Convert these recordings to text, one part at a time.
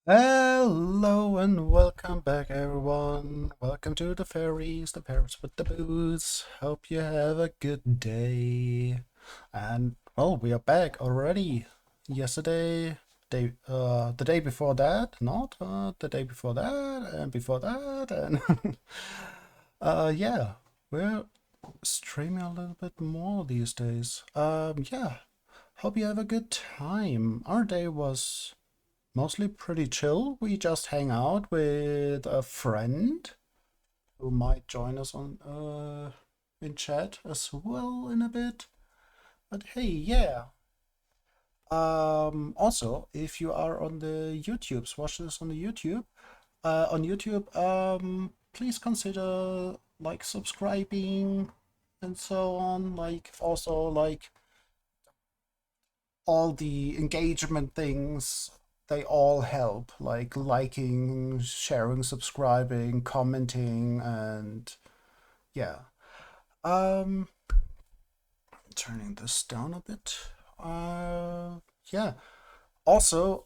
Hello and welcome back, everyone. Welcome to the fairies, the fairies with the booze. Hope you have a good day. And well, we are back already. Yesterday, the day before that, not the day before that, and yeah, we're streaming a little bit more these days. Yeah. Hope you have a good time. Our day was mostly pretty chill. We just hang out with a friend who might join us on in chat as well in a bit. But hey, yeah. Also, if you are on the YouTubes, watch this on the YouTube, please consider like subscribing and so on. Like also like all the engagement things, they all help, like liking, sharing, subscribing, commenting, and yeah. um Turning this down a bit. Yeah, also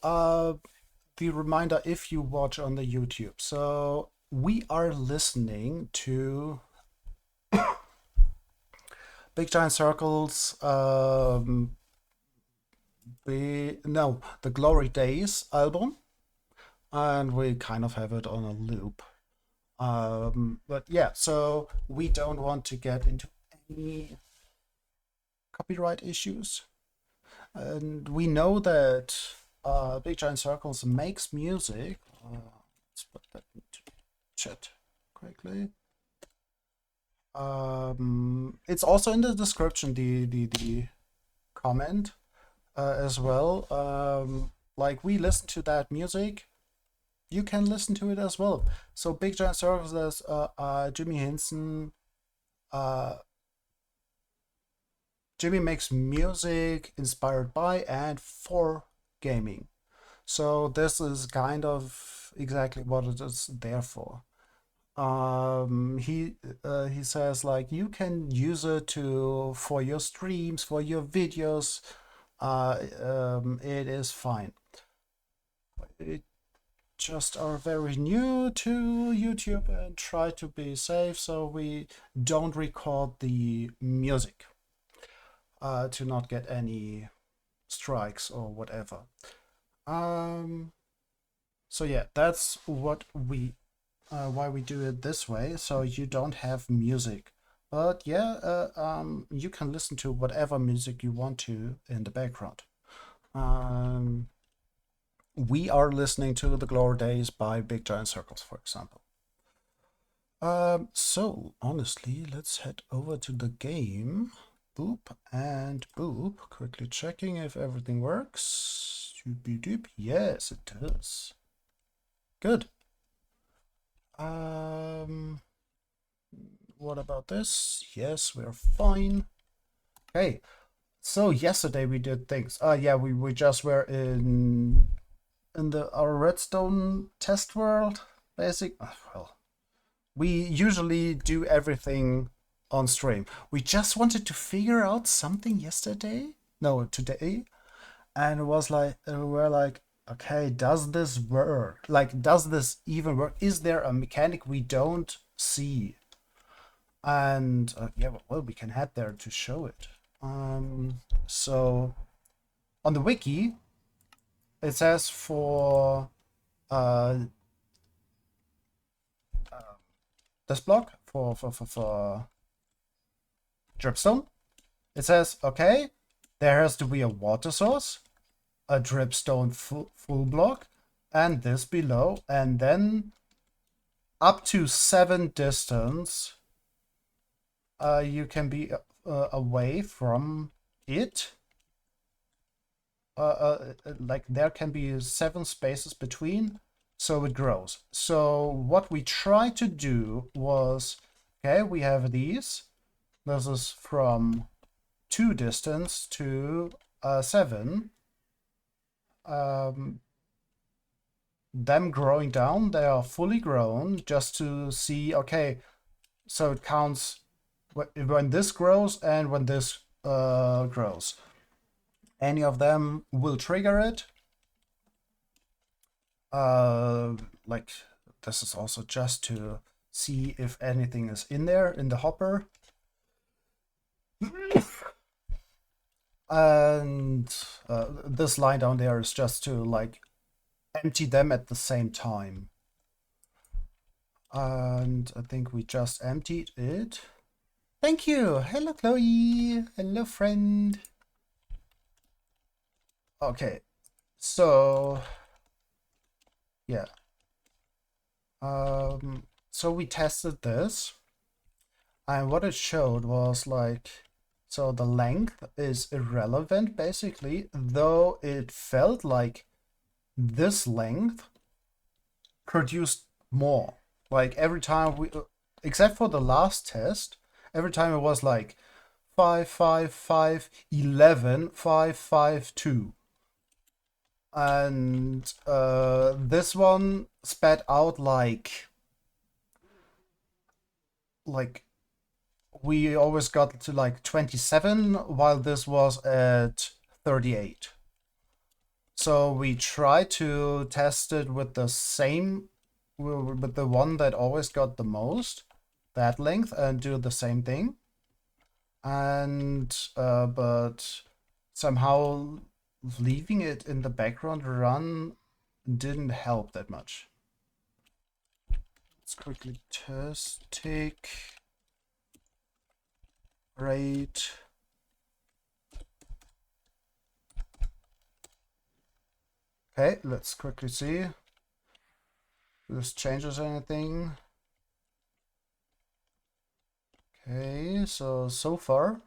the reminder, if you watch on the YouTube, so we are listening to Big Giant Circles, the Glory Days album, and we kind of have it on a loop. But yeah, so we don't want to get into any copyright issues. And we know that Big Giant Circles makes music. Let's put that into chat quickly. It's also in the description, the comment as well. Like we listen to that music, you can listen to it as well. So Big Giant Circles, there's Jimmy Henson. Uh, Jimmy makes music inspired by and for gaming. So this is kind of exactly what it is there for. He says like you can use it to for your streams, for your videos. It is fine. It just are very new to YouTube and try to be safe, so we don't record the music to not get any strikes or whatever. Um, so yeah, that's what we why we do it this way, so you don't have music. But yeah, you can listen to whatever music you want to in the background. Um, we are listening to The Glory Days by Big Giant Circles, for example. So honestly, let's head over to the game. Boop and boop. Quickly checking if everything works. Doopy doop. Yes, it does. Good. Um, what about this? Yes, we're fine. Okay. So yesterday we did things. Yeah, we just were in the our redstone test world. Well, we usually do everything on stream. We just wanted to figure out something yesterday. No, today. And it was like we're like, okay, does this work? Like, does this even work? Is there a mechanic we don't see? And yeah, well, we can head there to show it. So on the wiki, it says for uh, this block for dripstone, it says okay, there has to be a water source, a dripstone full block, and this below, and then up to 7 distance you can be away from it. Like there can be 7 spaces between, so it grows. So what we tried to do was, okay, we have these. This is from 2 distance to 7. Them growing down, they are fully grown, just to see, okay, so it counts when this grows and when this grows. Any of them will trigger it. Like this is also just to see if anything is in there in the hopper. And this line down there is just to like empty them at the same time. And I think we just emptied it. Thank you. Hello, Chloe. Hello, friend. Okay, so yeah. So we tested this, and what it showed was like, so the length is irrelevant basically, though it felt like this length produced more. Like every time we, except for the last test, every time it was like 5, 5, 5, 11, 5, 5, 2. And this one spat out like we always got to like 27, while this was at 38. So we tried to test it with the same, with the one that always got the most, that length, and do the same thing. And but somehow leaving it in the background run didn't help that much. Let's quickly test tick. Great. Okay, let's quickly see if this changes anything. Okay, so far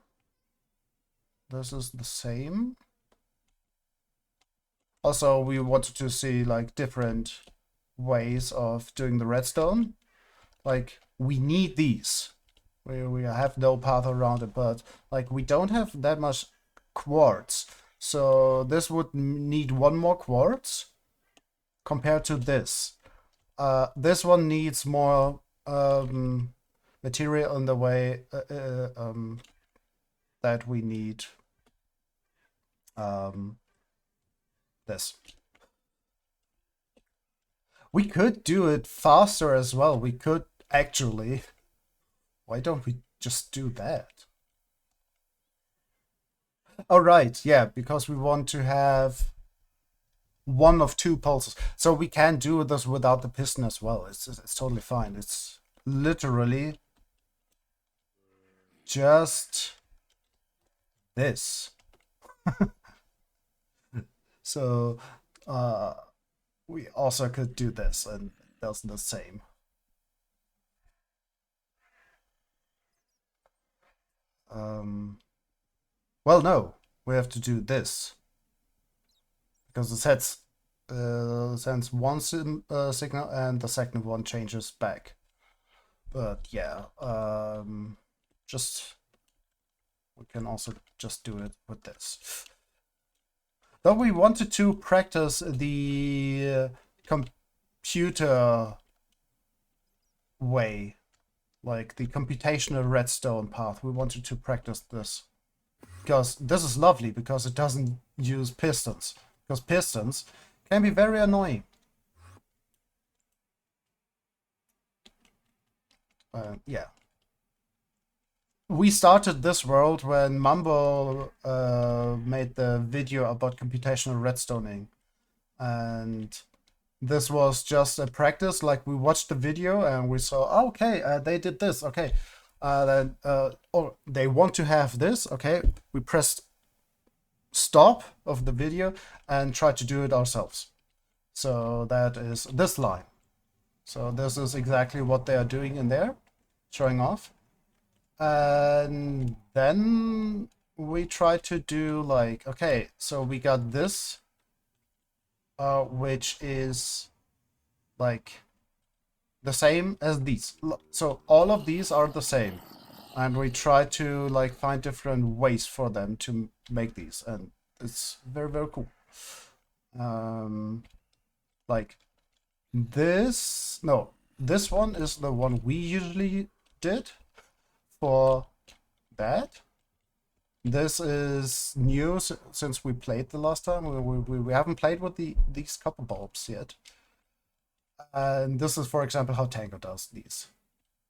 this is the same. Also, we wanted to see like different ways of doing the redstone. Like we need these. We have no path around it, but like we don't have that much quartz. So this would need one more quartz compared to this. This one needs more material in the way that we need this. We could do it faster as well. We could actually. Why don't we just do that? Oh, right. Yeah, because we want to have one of two pulses. So we can do this without the piston as well. It's totally fine. It's literally just this. So we also could do this, and that's the same. Well, no, we have to do this because it sends one signal and the second one changes back. But yeah, just we can also just do it with this. Though we wanted to practice the computer way, like the computational redstone path. We wanted to practice this because this is lovely because it doesn't use pistons, because pistons can be very annoying. Yeah. We started this world when Mambo made the video about computational redstoning, and this was just a practice. Like we watched the video and we saw, oh, okay, they did this. Okay, then oh, they want to have this. Okay, we pressed stop of the video and tried to do it ourselves. So that is this line. So this is exactly what they are doing in there, showing off. And then we try to do like, okay, so we got this, which is like the same as these. So all of these are the same. And we try to like find different ways for them to make these. And it's very, very cool. Like this, no, this one is the one we usually did for that. This is new since we played the last time. We haven't played with these copper bulbs yet. And this is, for example, how Tango does these.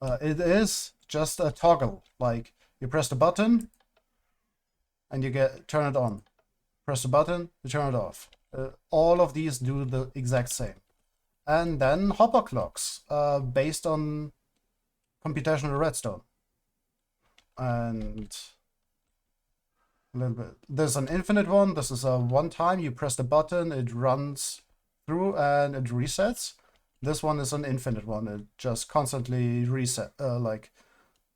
It is just a toggle. Like, you press the button, and you turn it on. Press the button, you turn it off. All of these do the exact same. And then hopper clocks, based on computational redstone. And a little bit. There's an infinite one. This is a one time. You press the button, it runs through and it resets. This one is an infinite one. It just constantly reset, like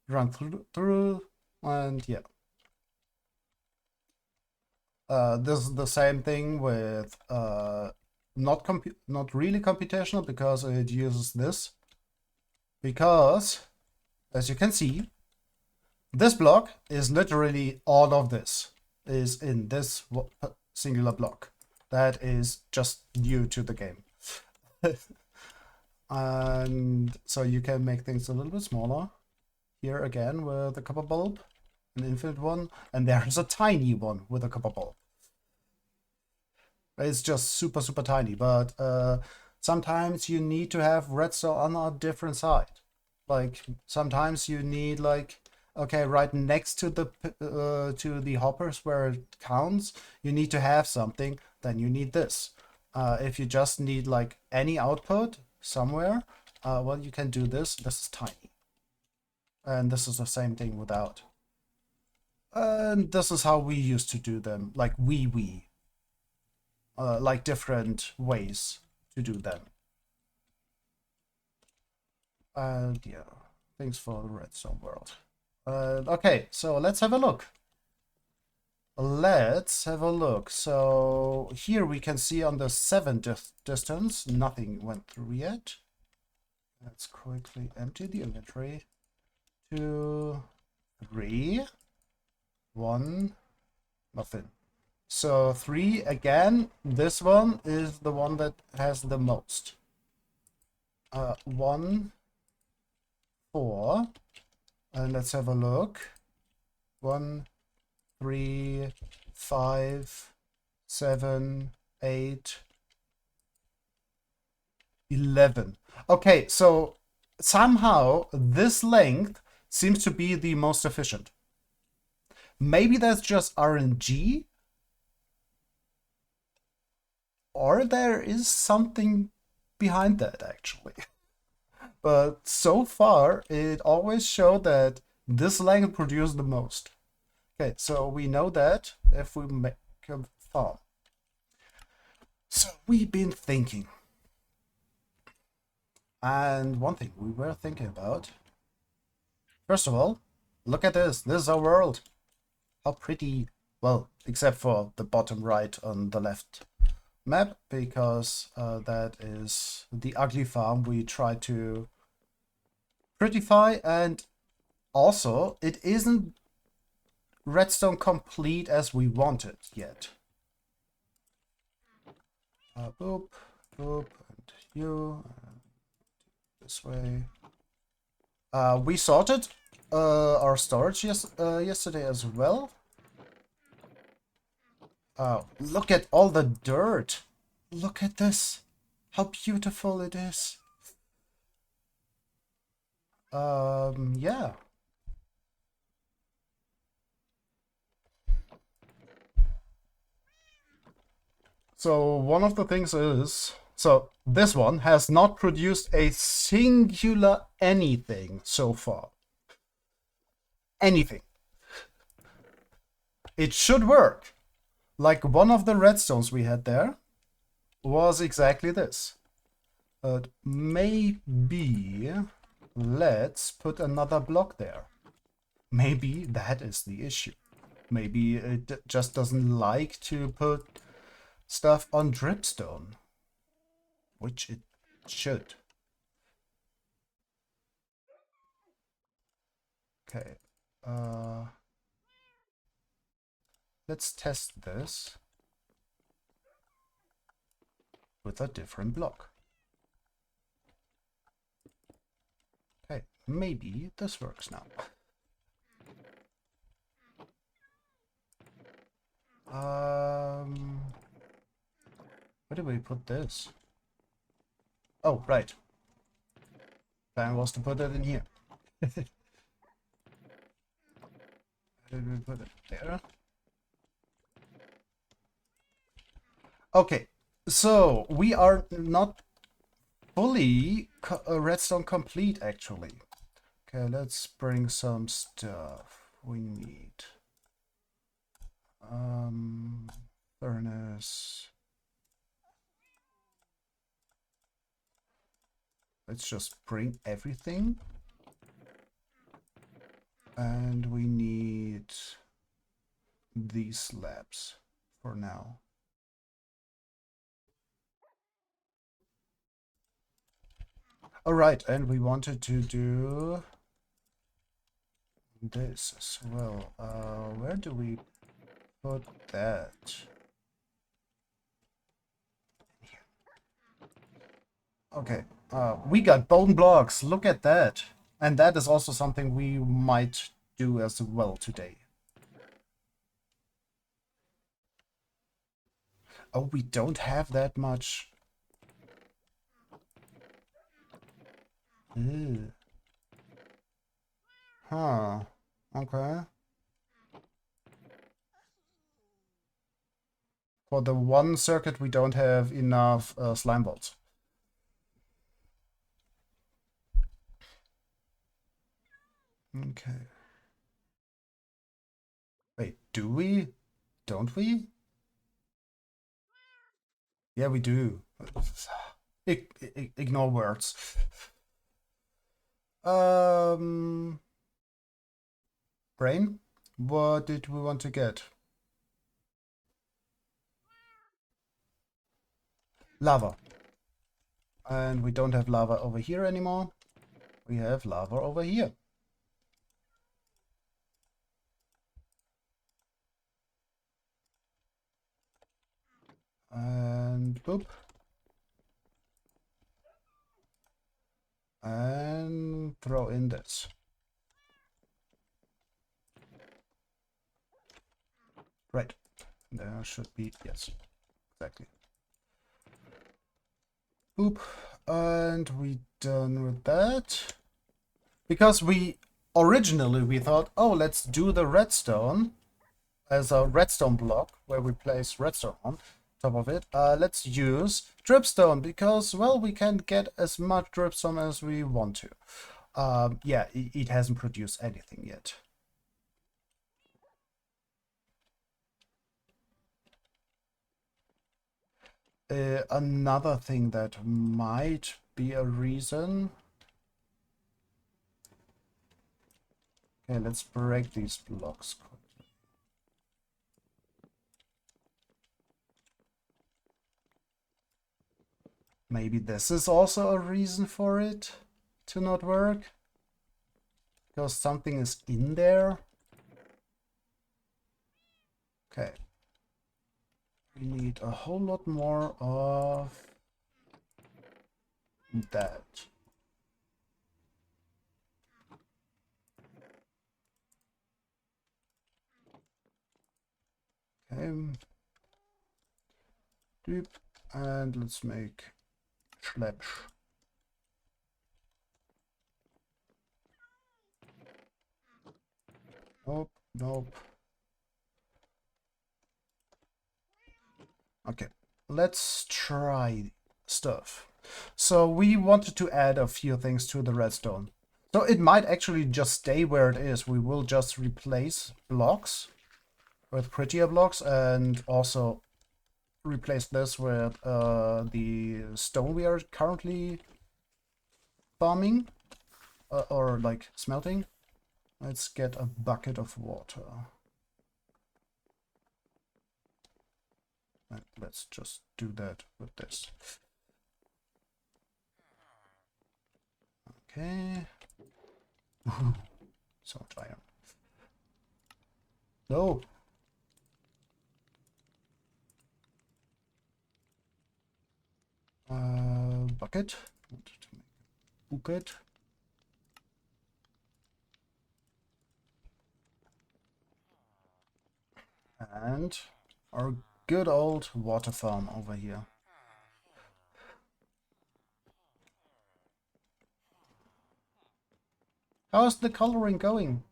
run through, and yeah. This is the same thing with not really computational, because it uses this. Because, as you can see, this block is literally all of this is in this singular block. That is just new to the game. And so you can make things a little bit smaller. Here again with a copper bulb, an infinite one, and there's a tiny one with a copper bulb. It's just super, super tiny, but sometimes you need to have redstone on a different side. Like, sometimes you need, like, okay, right next to the hoppers where it counts, you need to have something, then you need this. If you just need, like, any output somewhere, well, you can do this. This is tiny. And this is the same thing without. And this is how we used to do them, like like different ways to do them. And yeah, thanks for the redstone world. Okay, so let's have a look. Let's have a look. So here we can see on the 7 distance, nothing went through yet. Let's quickly empty the inventory. 2, 3, 1, nothing. So 3 again. This one is the one that has the most. 1, 4, and let's have a look. 1, 3, 5, 7, 8, 11. Okay, so somehow this length seems to be the most efficient. Maybe that's just RNG, or there is something behind that actually. But so far, it always showed that this length produced the most. Okay, so we know that if we make a farm. So we've been thinking. And one thing we were thinking about. First of all, look at this. This is our world. How pretty. Well, except for the bottom right on the left map, because that is the ugly farm we tried to prettify, and also it isn't redstone complete as we want it yet. Boop, boop, and you. This way. We sorted our storage yesterday as well. Look at all the dirt. Look at this. How beautiful it is. Yeah. So one of the things is, so this one has not produced a singular anything so far. Anything. It should work. Like one of the redstones we had there was exactly this. But maybe let's put another block there. Maybe that is the issue. Maybe it just doesn't like to put stuff on dripstone, which it should. Okay. Let's test this with a different block. Okay, maybe this works now. Where do we put this? Oh, right. Plan was to put it in here. Did we put it there? Okay, so we are not fully redstone complete, actually. Okay, let's bring some stuff. We need furnace. Let's just bring everything. And we need these slabs for now. All right, and we wanted to do this as well. Where do we put that? Okay, we got bone blocks. Look at that. And that is also something we might do as well today. Oh, we don't have that much. Ew. Huh. Okay. For the one circuit, we don't have enough slime balls. Okay. Wait, do we? Don't we? Yeah, we do. Ignore words. Um, Brain? What did we want to get? Lava. And we don't have lava over here anymore. We have lava over here. And boop. And throw in this. Right. There should be, yes, exactly. Boop. And we done with that. Because originally we thought, oh, let's do the redstone as a redstone block where we place redstone on top of it. Let's use dripstone because, well, we can get as much dripstone as we want to. Yeah, it hasn't produced anything yet. Another thing that might be a reason. Okay, let's break these blocks. Maybe this is also a reason for it to not work. Because something is in there. Okay. We need a whole lot more of that. Okay. Deep. And let's make slabs. Nope, nope. Okay, let's try stuff. So we wanted to add a few things to the redstone. So it might actually just stay where it is. We will just replace blocks with prettier blocks and also replace this with the stone we are currently farming or like smelting. Let's get a bucket of water. And let's just do that with this. Okay. So much iron. No. Bucket. Bucket. And our good old water farm over here. How's the coloring going?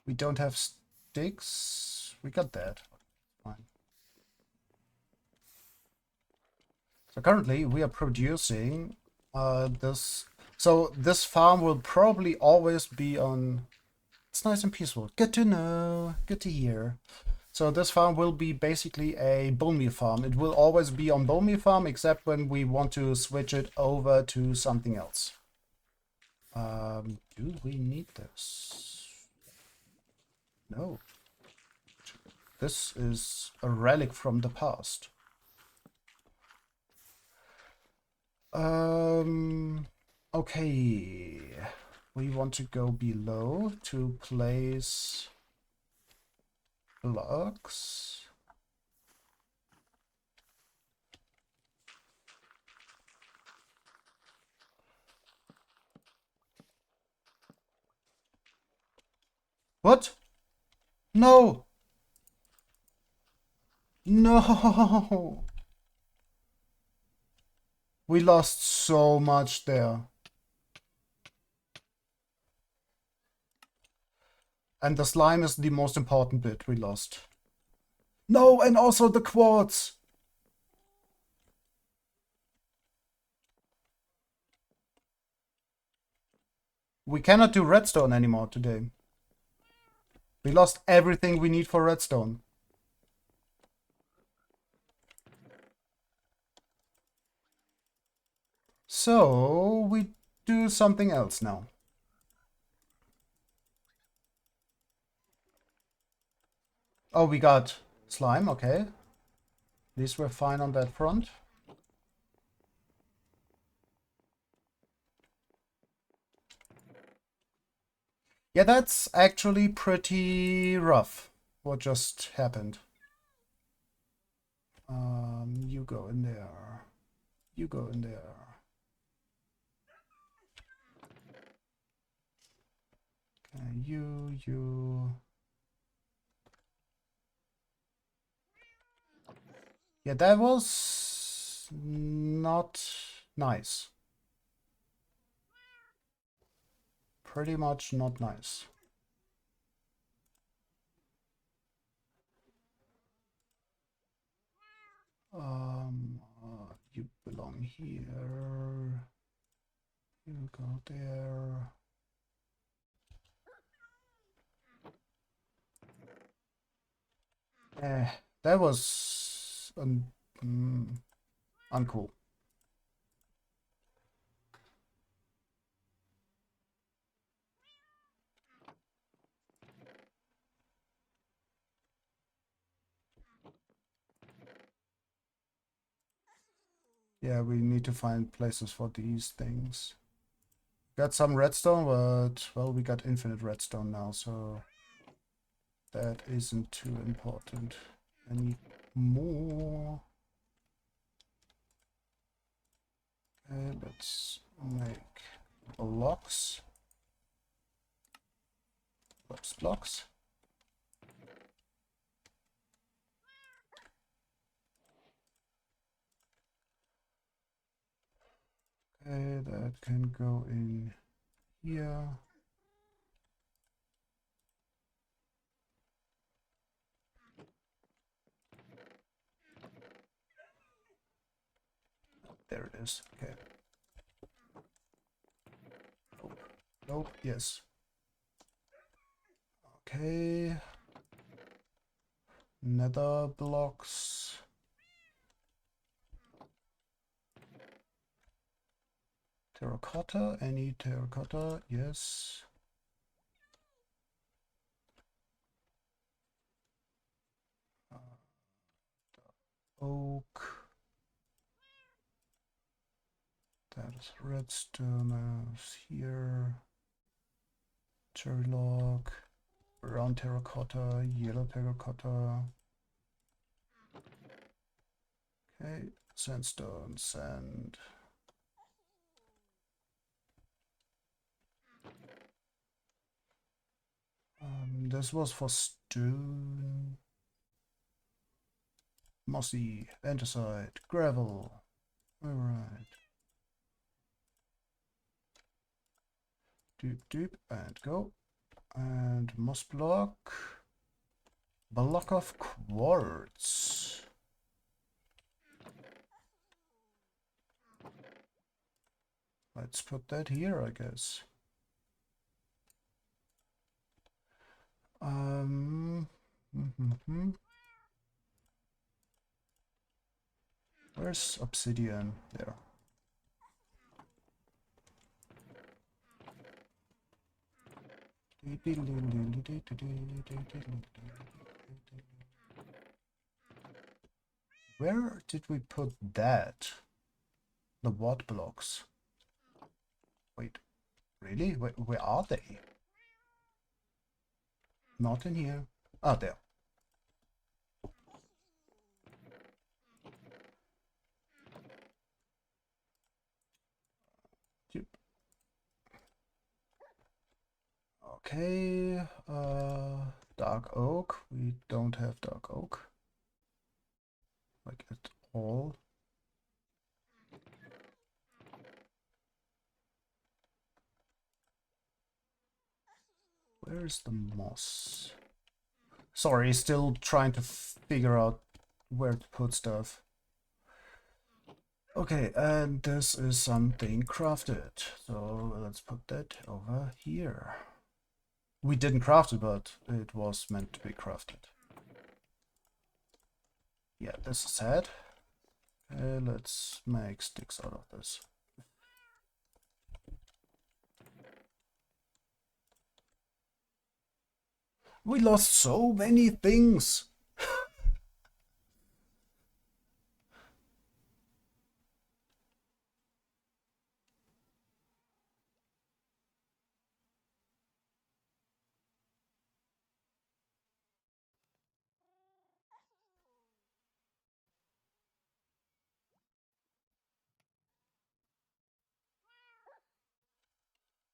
We don't have sticks. We got that. Fine. So currently we are producing this. So this farm will probably always be on. It's nice and peaceful. Good to know. Good to hear. So this farm will be basically a bone meal farm. It will always be on bone meal farm, except when we want to switch it over to something else. Do we need this? No. This is a relic from the past. Okay. We want to go below to place blocks. What? No! No! We lost so much there. And the slime is the most important bit we lost. No, and also the quartz! We cannot do redstone anymore today. We lost everything we need for redstone. So we do something else now. Oh, we got slime, okay. At least we're fine on that front. Yeah, that's actually pretty rough, what just happened. You go in there. You go in there. Okay, you. Yeah, that was not nice. Pretty much not nice. You belong here. You go there. That was uncool. Yeah, we need to find places for these things. Got some redstone, but, well, we got infinite redstone now, so that isn't too important anymore. Okay, let's make blocks. Blocks. Okay, that can go in here. There it is. Okay. Nope. Yes. Okay. Nether blocks. Terracotta. Any terracotta? Yes. Oak. That is redstone here. Cherry log. Brown terracotta. Yellow terracotta. Okay. Sandstone. Sand. This was for stone. Mossy. Andesite. Gravel. Alright. Doop, doop, and go. And moss block. Block of quartz. Let's put that here, I guess. Where's obsidian? There. Where did we put that? The what blocks? Wait, really? Where are they? Not in here. Ah, there. Yep. Okay, dark oak. We don't have dark oak. Like at all. Where is the moss? Sorry, still trying to figure out where to put stuff. Okay, and this is something crafted. So let's put that over here. We didn't craft it, but it was meant to be crafted. Yeah, this is sad. Okay, let's make sticks out of this. We lost so many things.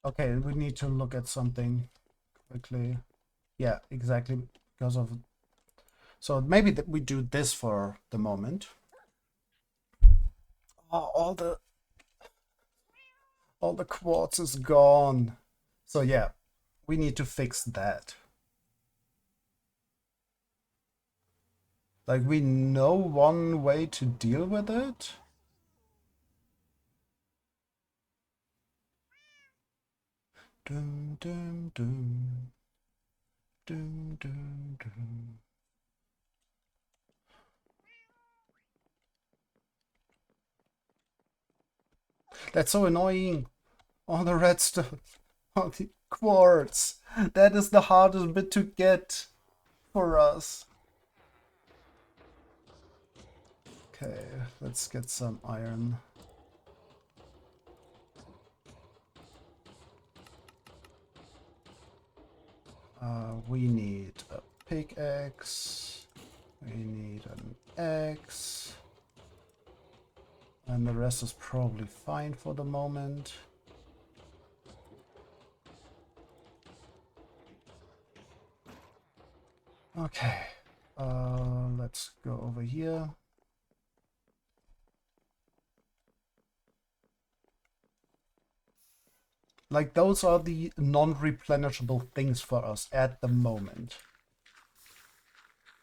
Okay, we need to look at something quickly. Yeah, exactly, because of... So maybe we do this for the moment. Oh, all the quartz is gone. So yeah, we need to fix that. Like, we know one way to deal with it. Dum, dum, dum. Dum, dum, dum. That's so annoying. All the redstone, all the quartz. That is the hardest bit to get for us. Okay, let's get some iron. We need a pickaxe. We need an axe. And the rest is probably fine for the moment. Okay, let's go over here. Like, those are the non-replenishable things for us at the moment.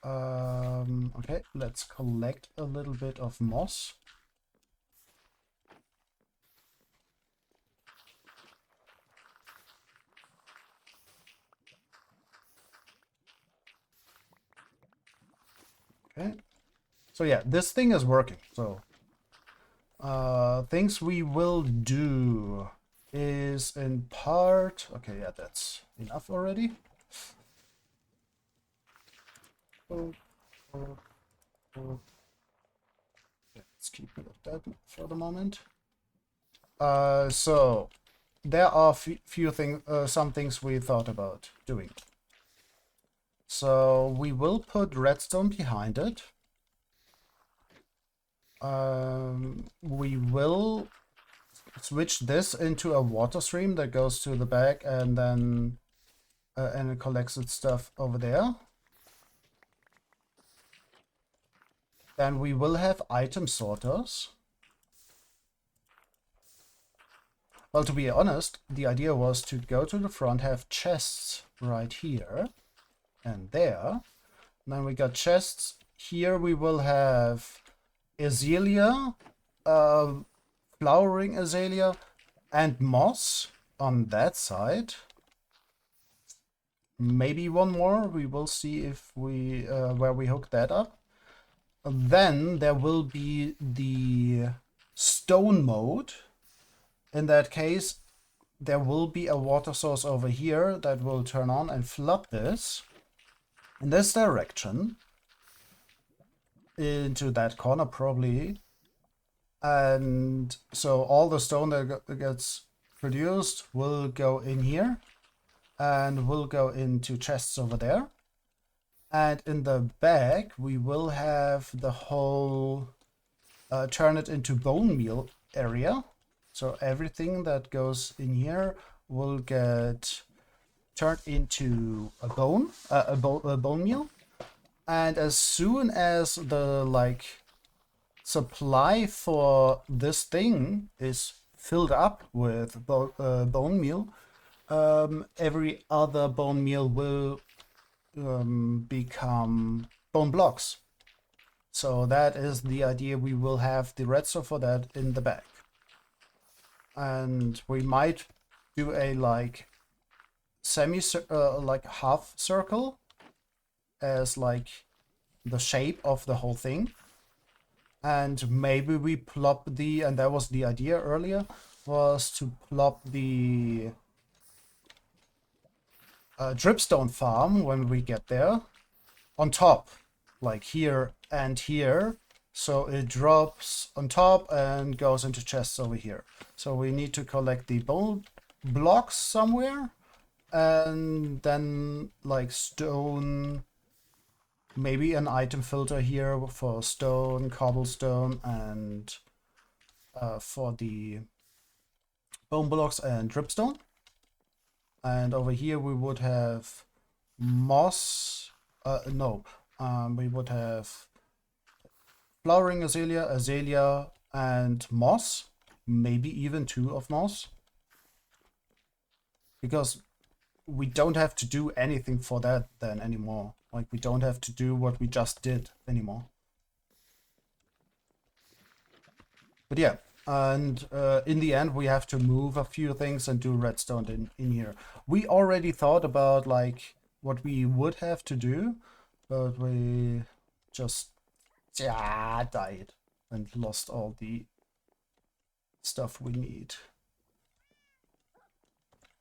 Okay, let's collect a little bit of moss. Okay, so yeah, this thing is working. So things we will do is in part... Okay, yeah, that's enough already. Let's keep it at that for the moment. So there are few things, some things we thought about doing. So we will put redstone behind it. We will switch this into a water stream that goes to the back and then and it collects its stuff over there. Then we will have item sorters. Well, to be honest, the idea was to go to the front, have chests right here and there. And then we got chests. Here we will have azalea, flowering azalea, and moss on that side. Maybe one more. We will see if we where we hook that up. Then there will be the stone mode. In that case, there will be a water source over here that will turn on and flood this in this direction into that corner probably. And so all the stone that gets produced will go in here and will go into chests over there. And in the back, we will have the whole turn it into bone meal area. So everything that goes in here will get turned into a bone meal. And as soon as the supply for this thing is filled up with bone meal, every other bone meal will become bone blocks. So that is the idea. We will have the redstone for that in the back. And we might do a half circle as the shape of the whole thing. And maybe we plop and that was the idea earlier, was to plop the dripstone farm when we get there on top, like here and here. So it drops on top and goes into chests over here. So we need to collect the bone blocks somewhere, and then stone, maybe an item filter here for stone, cobblestone, and for the bone blocks and dripstone. And over here we would have moss. We would have flowering azalea, and moss. Maybe even 2 of moss. Because we don't have to do anything for that then anymore. We don't have to do what we just did anymore. But yeah, and in the end we have to move a few things and do redstone in here. We already thought about what we would have to do, but we just died and lost all the stuff we need.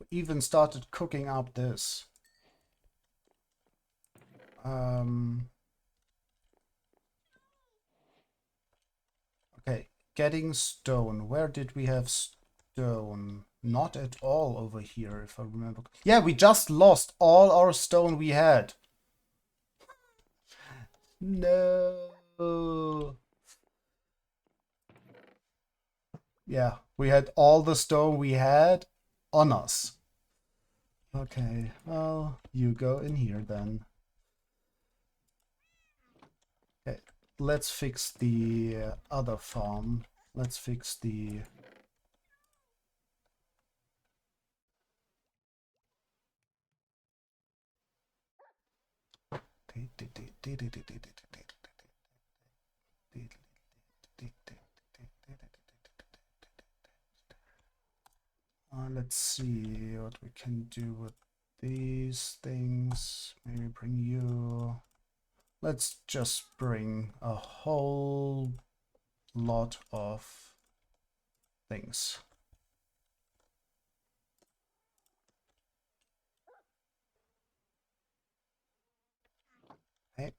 We even started cooking up this. Okay, getting stone. Where did we have stone? Not at all over here, if I remember. Yeah, we just lost all our stone we had. No. Yeah, we had all the stone we had on us. Okay, well, you go in here then. Okay, let's fix the other farm. Let's fix the... let's see what we can do with these things. Maybe bring you... Let's just bring a whole lot of things. Okay.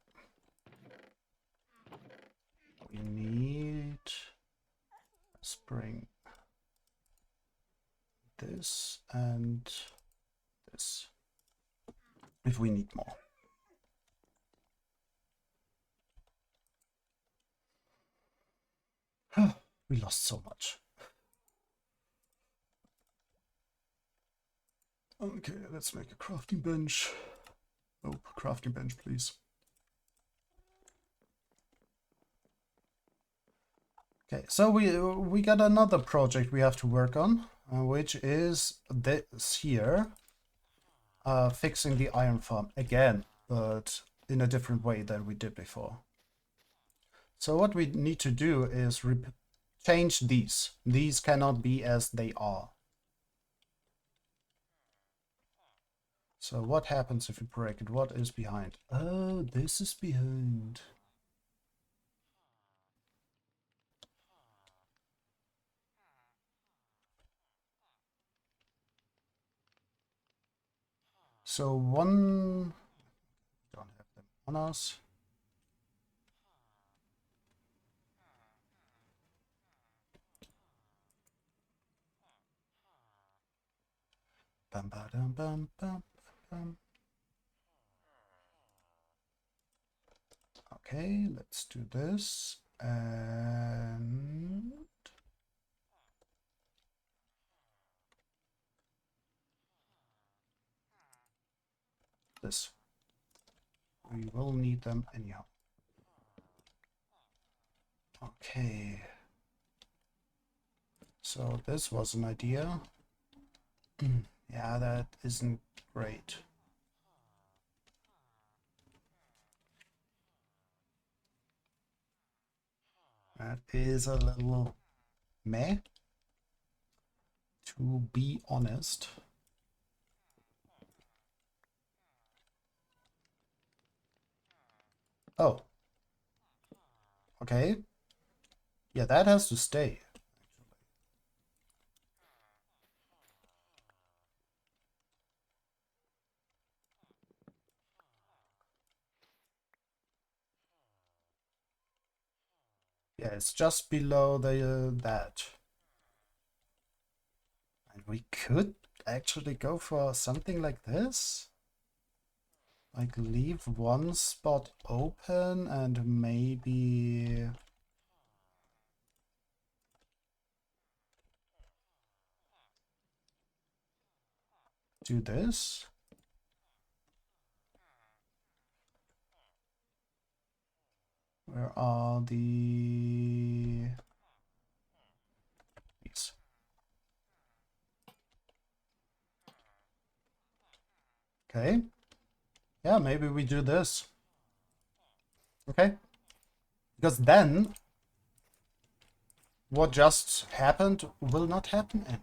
We need... Let's bring this and this if we need more. We lost so much. Okay, let's make a crafting bench. Oh, crafting bench, please. Okay, so we got another project we have to work on. which is this here, fixing the iron farm again, but in a different way than we did before. So what we need to do is change these. These cannot be as they are. So what happens if we break it? What is behind? Oh, this is behind. So one, don't have them on us. Bam, ba, dum, bam, bam, bam. Okay, let's do this. And this. We will need them anyhow. Okay. So this was an idea. Yeah, that isn't great. That is a little meh, to be honest. Oh. Okay. Yeah, that has to stay. Yeah, it's just below the that. And we could actually go for something like this. Like leave one spot open and maybe do this. Where are the these? Okay. Yeah, maybe we do this. Okay. Because then what just happened will not happen anymore.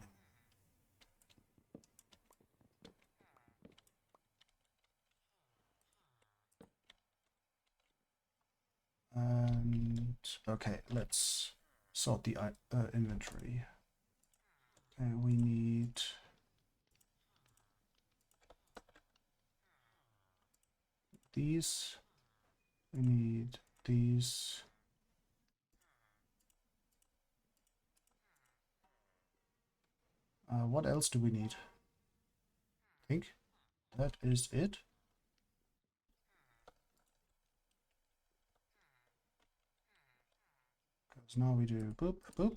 And okay, let's sort the inventory. Okay, we need these. We need these. What else do we need? I think that is it. Because now we do boop, boop.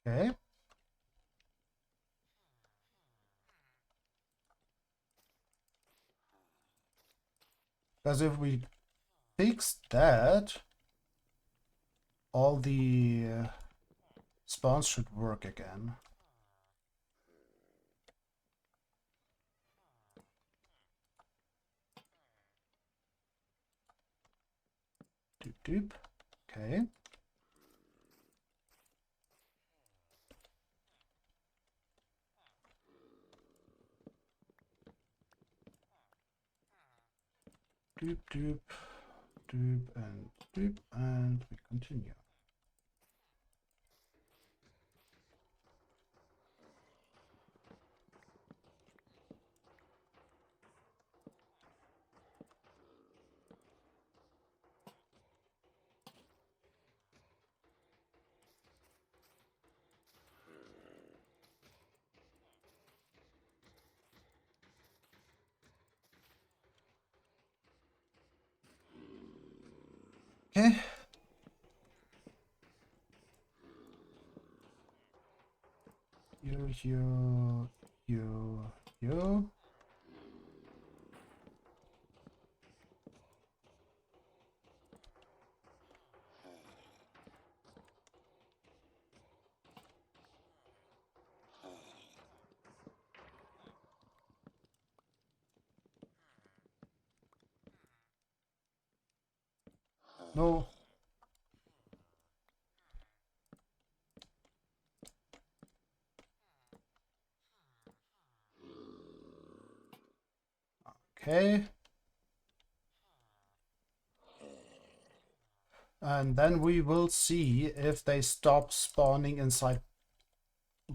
Okay. Because if we fix that, all the spawns should work again. Doop doop. Okay. Doop doop. Doop, and we continue. Okay. you. No. Okay. And then we will see if they stop spawning inside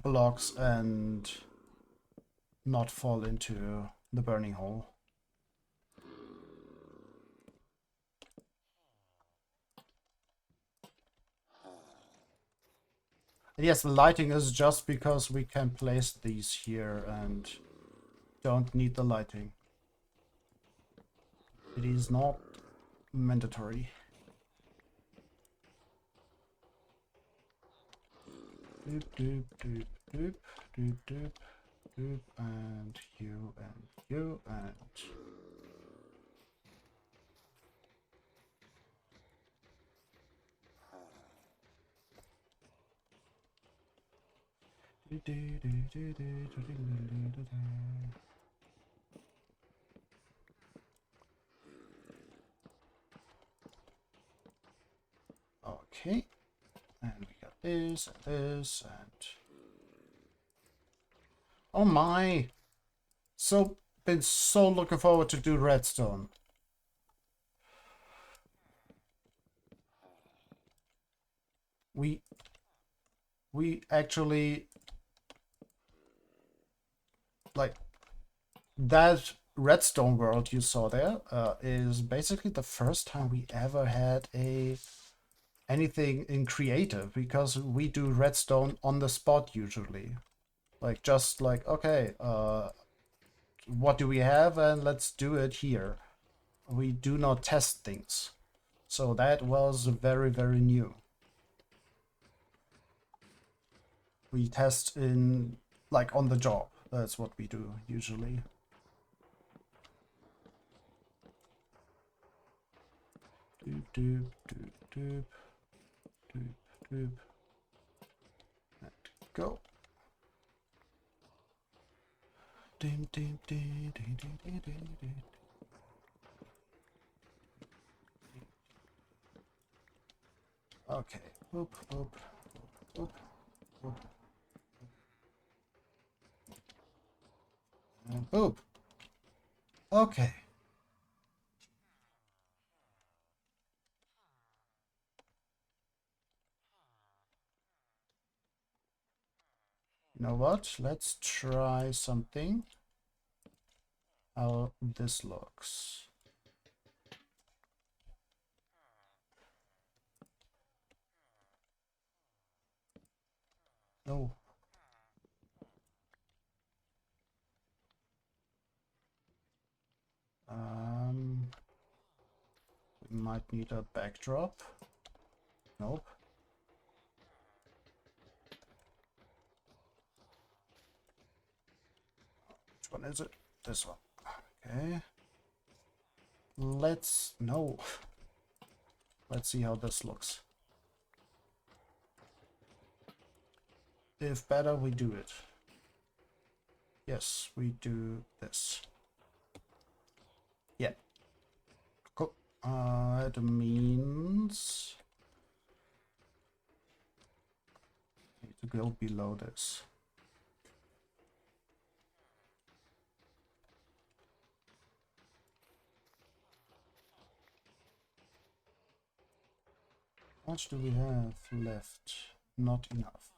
blocks and not fall into the burning hole. And yes, the lighting is just because we can place these here and don't need the lighting. It is not mandatory. Doop, doop, doop, doop, doop, doop, doop, and you, and you, and... Okay, and we got this, and this, and... Oh my! Been so looking forward to do redstone. We actually... Like, that redstone world you saw there is basically the first time we ever had anything in creative, because we do redstone on the spot usually. Like, just like, okay, what do we have, and let's do it here. We do not test things. So that was very, very new. We test in, like, on the job. That's what we do usually. Doop, doop, doop, doop, doop, doop. And go. Dim, dim, dim, dim, dim, dim, dim, dim. Okay. Boop, boop, boop, boop. And boop. Okay. You know what? Let's try something. How this looks. Oh. We might need a backdrop. Nope. Which one is it? This one. Okay. No. Let's see how this looks. If better, we do it. Yes, we do this. Yeah. Cool. It means... I need to go below this. How much do we have left? Not enough.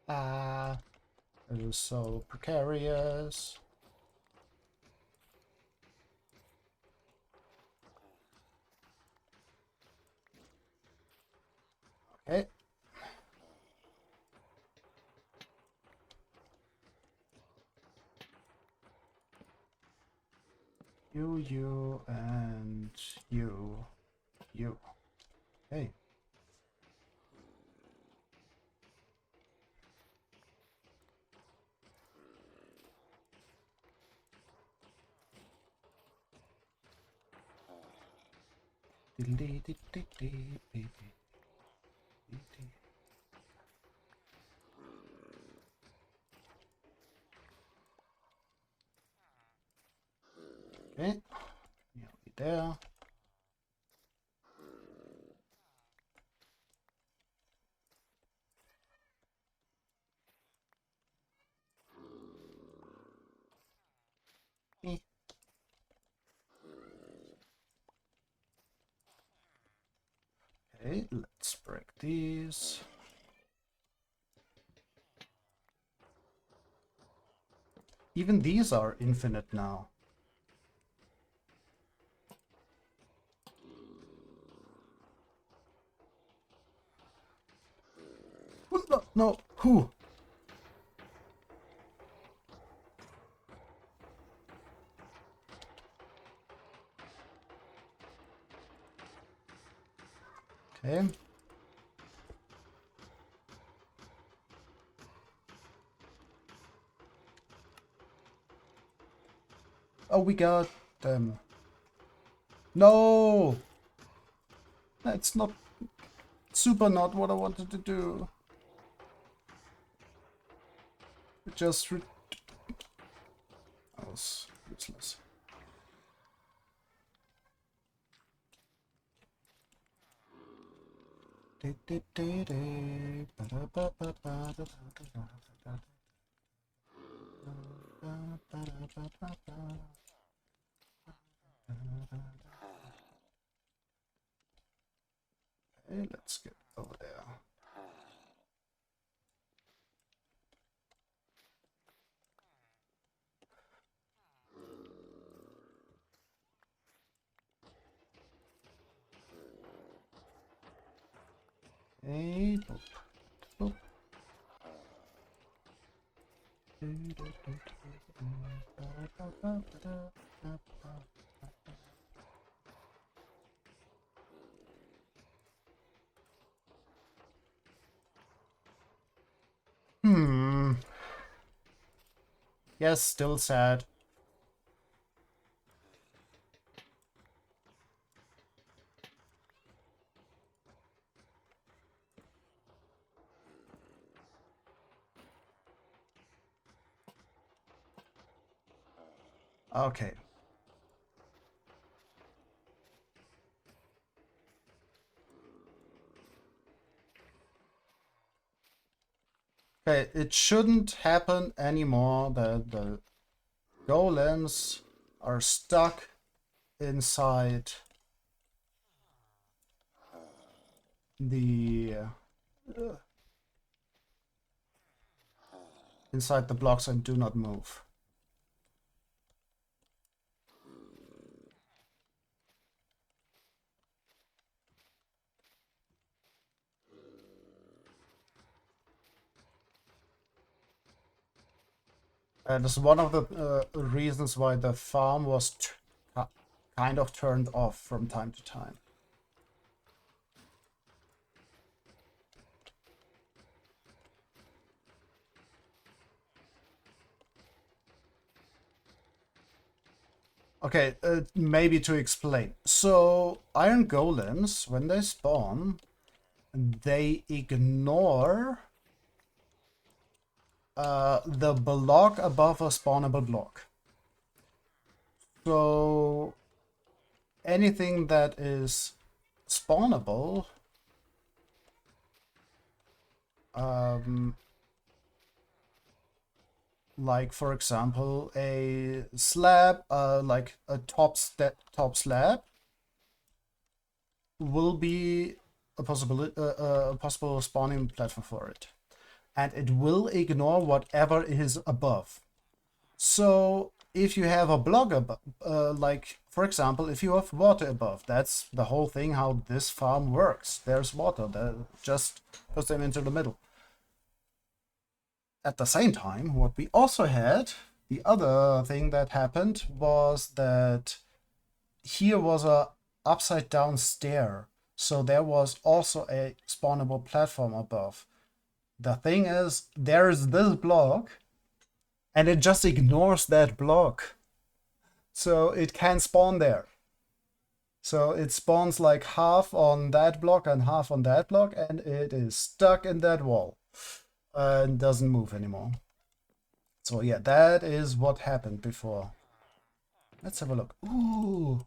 Ah. It is so precarious. Okay. You, and you. Hey. Okay. Nearly there. Okay, let's break these. Even these are infinite now. No, who? Okay. Oh, we got them. No! That's not super not what I wanted to do. Just that was useless. Okay, let's get over there. Hey, boop, boop. Yes, still sad. Okay. Okay, it shouldn't happen anymore that the golems are stuck inside the blocks and do not move. And it's one of the reasons why the farm was kind of turned off from time to time. Okay, maybe to explain. So, iron golems, when they spawn, they ignore the block above a spawnable block. So, anything that is spawnable, like for example a slab, like a top slab, will be a possible spawning platform for it. and it will ignore whatever is above. So if you have a block above, like for example, if you have water above, that's the whole thing how this farm works. There's water that just puts them into the middle. At the same time, what we also had, the other thing that happened was that here was a upside down stair. So there was also a spawnable platform above. The thing is, there is this block and it just ignores that block. So it can spawn there. So it spawns like half on that block and half on that block, and it is stuck in that wall and doesn't move anymore. So yeah, that is what happened before. Let's have a look. Ooh.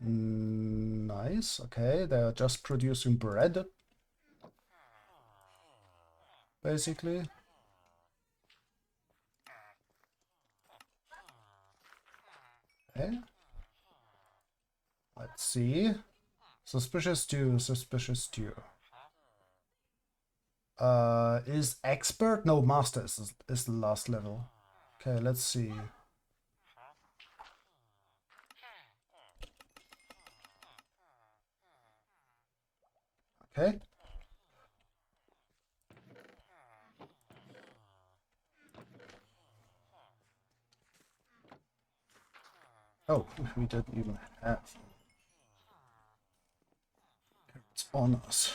Nice. Okay, they're just producing bread, basically. Okay. Let's see. Suspicious stew, suspicious stew. Is expert? No, master is the last level. Okay, let's see. Okay. Oh, we didn't even have carrots on us.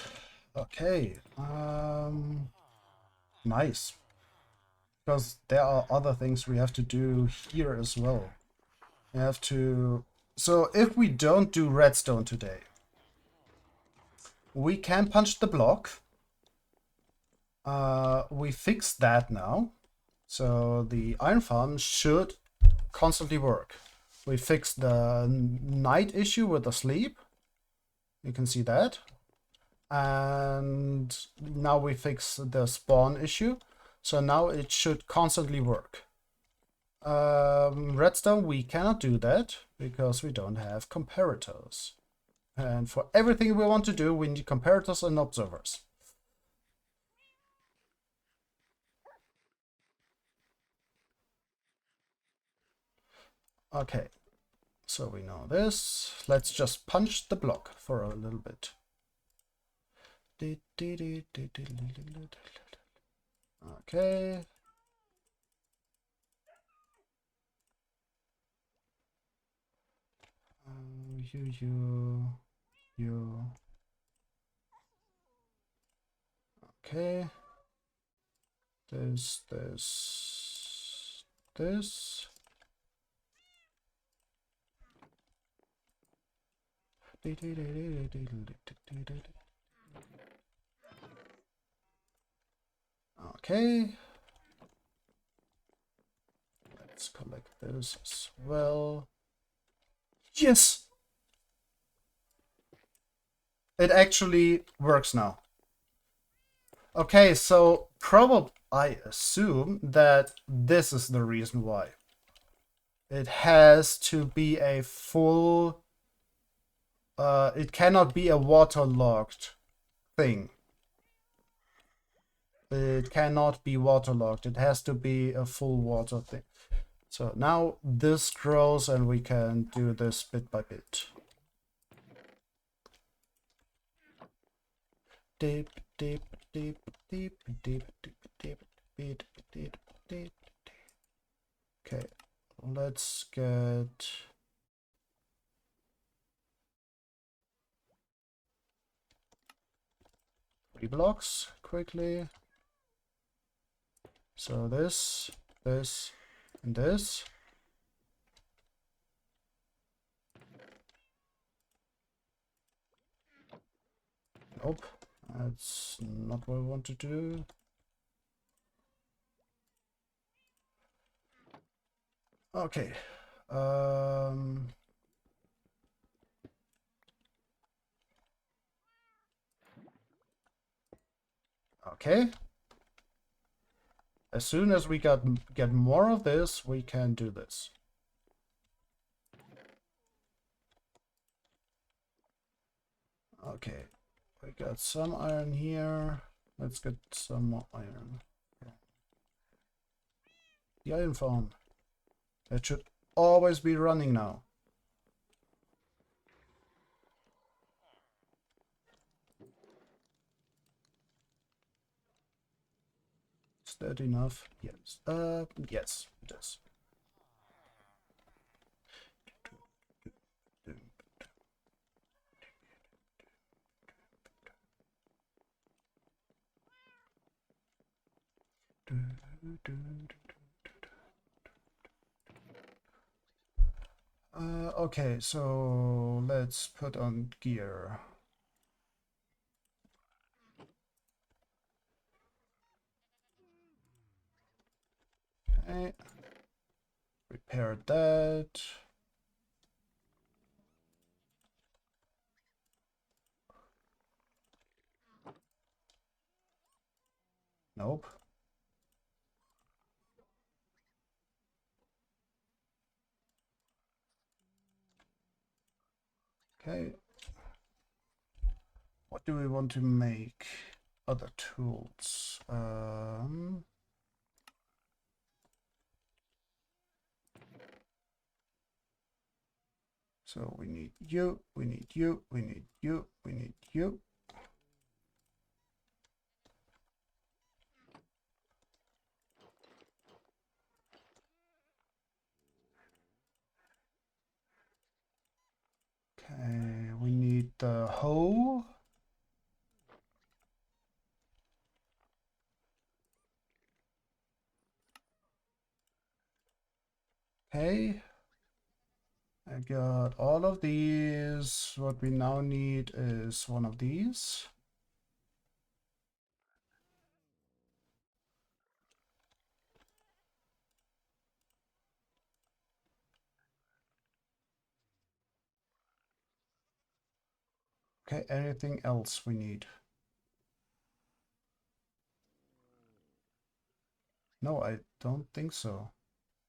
Okay. Nice. Because there are other things we have to do here as well. We have to... So if we don't do redstone today, we can punch the block. We fixed that now. So the iron farm should constantly work. We fixed the night issue with the sleep. You can see that. And now we fix the spawn issue. So now it should constantly work. Redstone, we cannot do that because we don't have comparators. And for everything we want to do, we need comparators and observers. Okay, so we know this. Let's just punch the block for a little bit. Okay. You. Okay. This. Okay. Let's collect this as well. Yes! It actually works now. Okay, so probably I assume that this is the reason why. It has to be a full... it cannot be a waterlogged thing. It cannot be waterlogged. It has to be a full water thing. So now this grows and we can do this bit by bit. Deep, deep, deep, deep, deep, deep, deep, deep, deep, deep. Okay, let's get... three blocks quickly. So this, and this. Nope, that's not what I want to do. Okay. Okay. As soon as we get more of this, we can do this. Okay. I got some iron here. Let's get some more iron. The iron farm. That should always be running now. Is that enough? Yes. Yes, it is. Okay, so let's put on gear. Okay. Repair that. Nope. Okay. What do we want to make? Other tools. So we need you, we need you, we need you, we need you. Okay, we need the hoe. Okay. I got all of these. What we now need is one of these. Okay, anything else we need? No, I don't think so.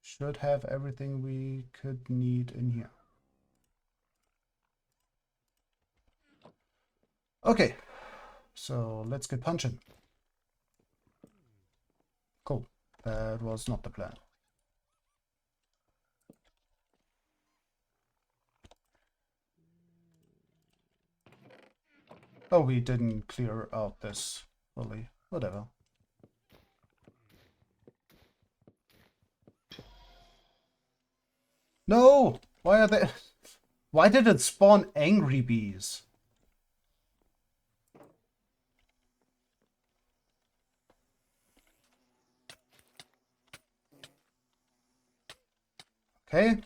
Should have everything we could need in here. Okay, so let's get punching. Cool. That was not the plan. Oh, we didn't clear out this fully. Whatever. No! Why are they... Why did it spawn angry bees? Okay.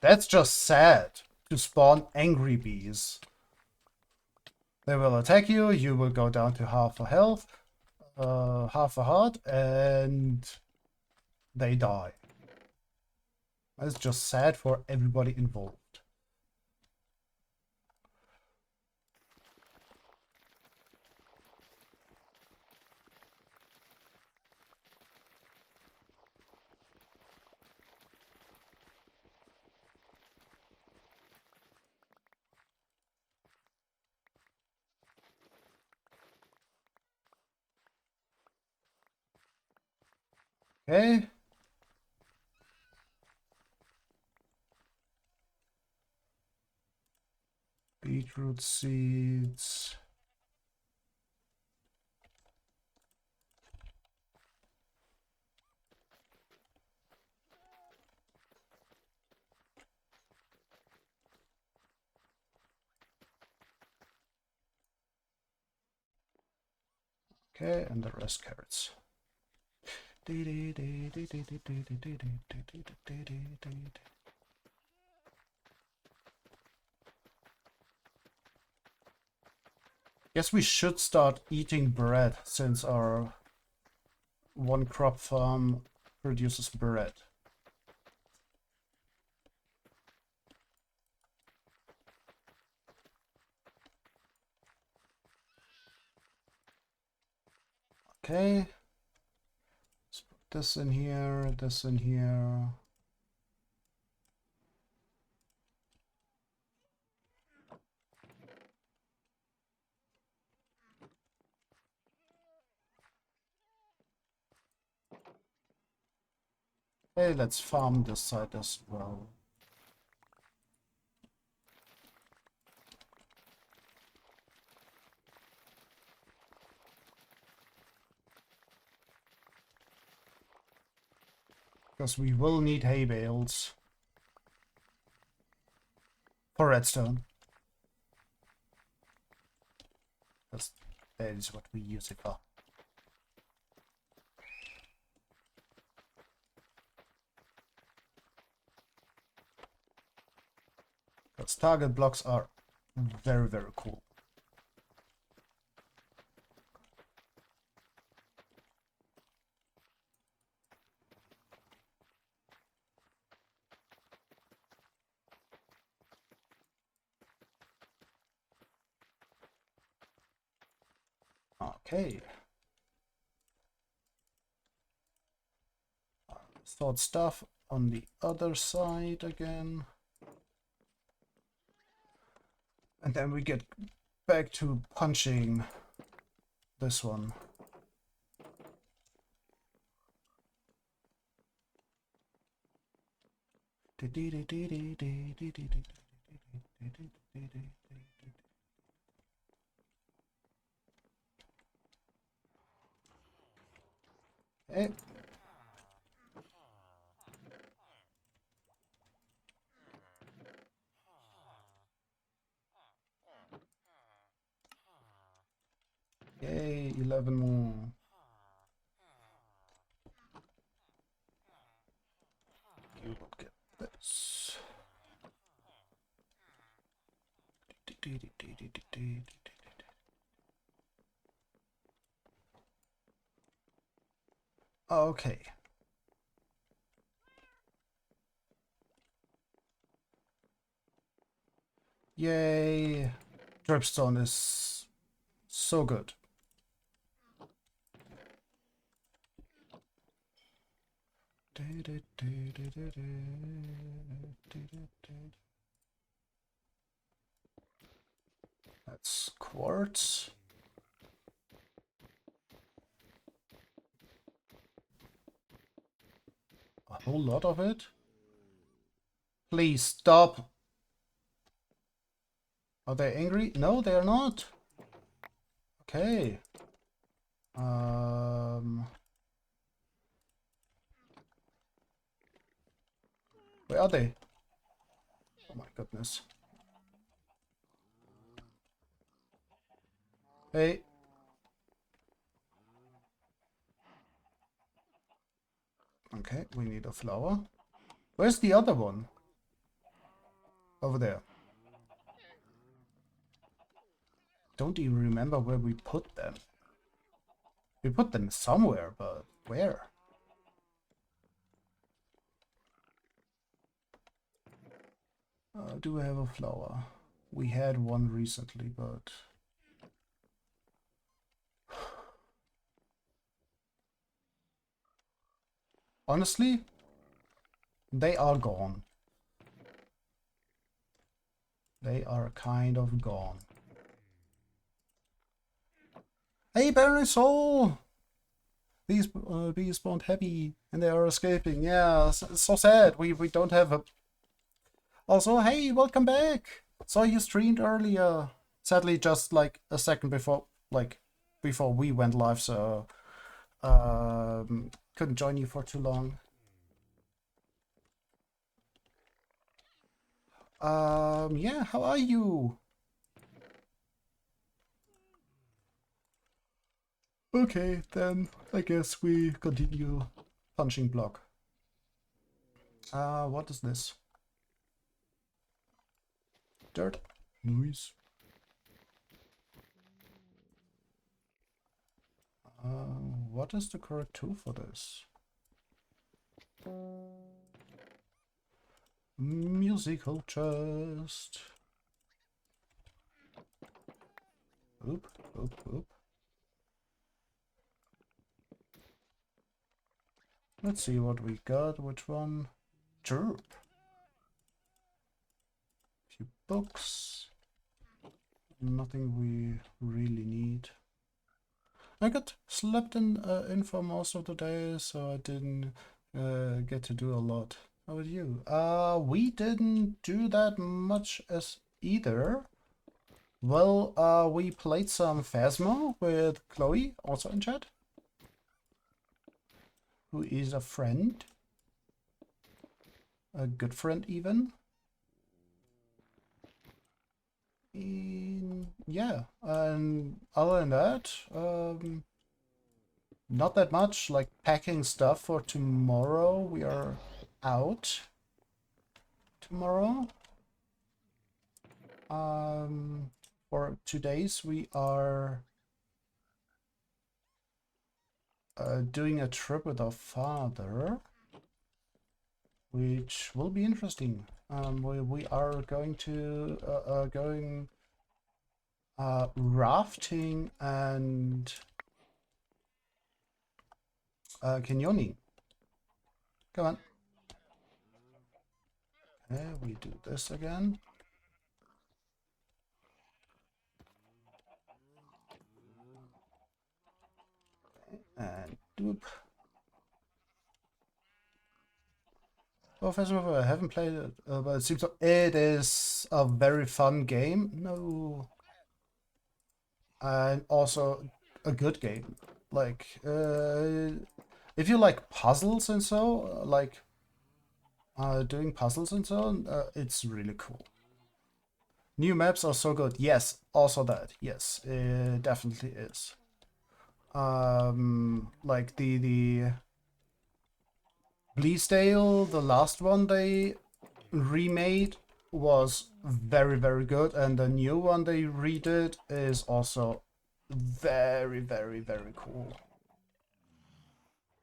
That's just sad, to spawn angry bees. They will attack you, you will go down to half a health, half a heart, and they die. That's just sad for everybody involved. Okay. Beetroot seeds. Okay, and the rest carrots. Guess we should start eating bread since our one crop farm produces bread. Okay. Let's put this in here, this in here. Hey, let's farm this side as well. Because we will need hay bales for redstone. Because that is what we use it for. Because target blocks are very, very cool. Okay. Stored stuff on the other side again. And then we get back to punching this one. Hey. Yay, 11 more. You will get this. Okay. Yay. Dripstone is so good. That's quartz. A whole lot of it. Please stop. Are they angry? No, they are not. Okay. Where are they? Oh my goodness. Hey. Okay, we need a flower. Where's the other one? Over there. Don't even remember where we put them. We put them somewhere, but where? Do we have a flower? We had one recently, but... honestly, they are gone. They are kind of gone. Hey, Baron Soul! These bees spawned heavy and they are escaping. Yeah, it's so sad. We don't have a... Also, hey, welcome back! Saw you streamed earlier. Sadly, just like a second before, before we went live, so couldn't join you for too long. Yeah, how are you? Okay, then I guess we continue punching block. What is this? Dirt. Noise. What is the correct tool for this? Musical chest. Oop, oop, oop. Let's see what we got. Which one? Chirp. Few books. Nothing we really need. I got slept in for most of the day, so I didn't get to do a lot. How about you? We didn't do that much as either. Well, we played some Phasma with Chloe, also in chat, who is a friend. A good friend, even. Yeah, and other than that, not that much. Like packing stuff for tomorrow. We are out tomorrow. For 2 days we are doing a trip with our father, which will be interesting. We are going to going rafting and canyoning. Come on. Okay, we do this again. And doop. Well, first of all, I haven't played it, but it seems like it is a very fun game. No. And also a good game. Like, if you like puzzles and so, like doing puzzles and so on, it's really cool. New maps are so good. Yes, also that. Yes, it definitely is. Like the Bleasdale, the last one they remade, was very, very good, and the new one they redid is also very, very, very cool.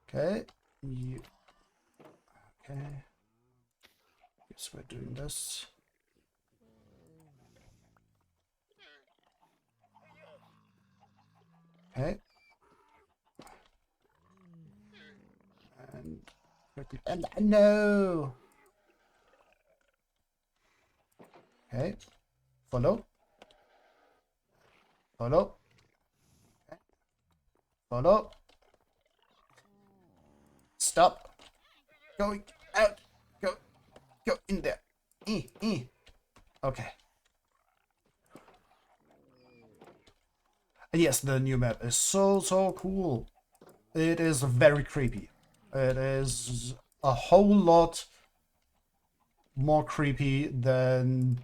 Okay. You... Okay. Guess we're doing this. Okay. And no. Okay. Follow. Follow. Okay. Follow. Stop. Going out. Go in there. Okay. And yes, the new map is so cool. It is very creepy. It is a whole lot more creepy than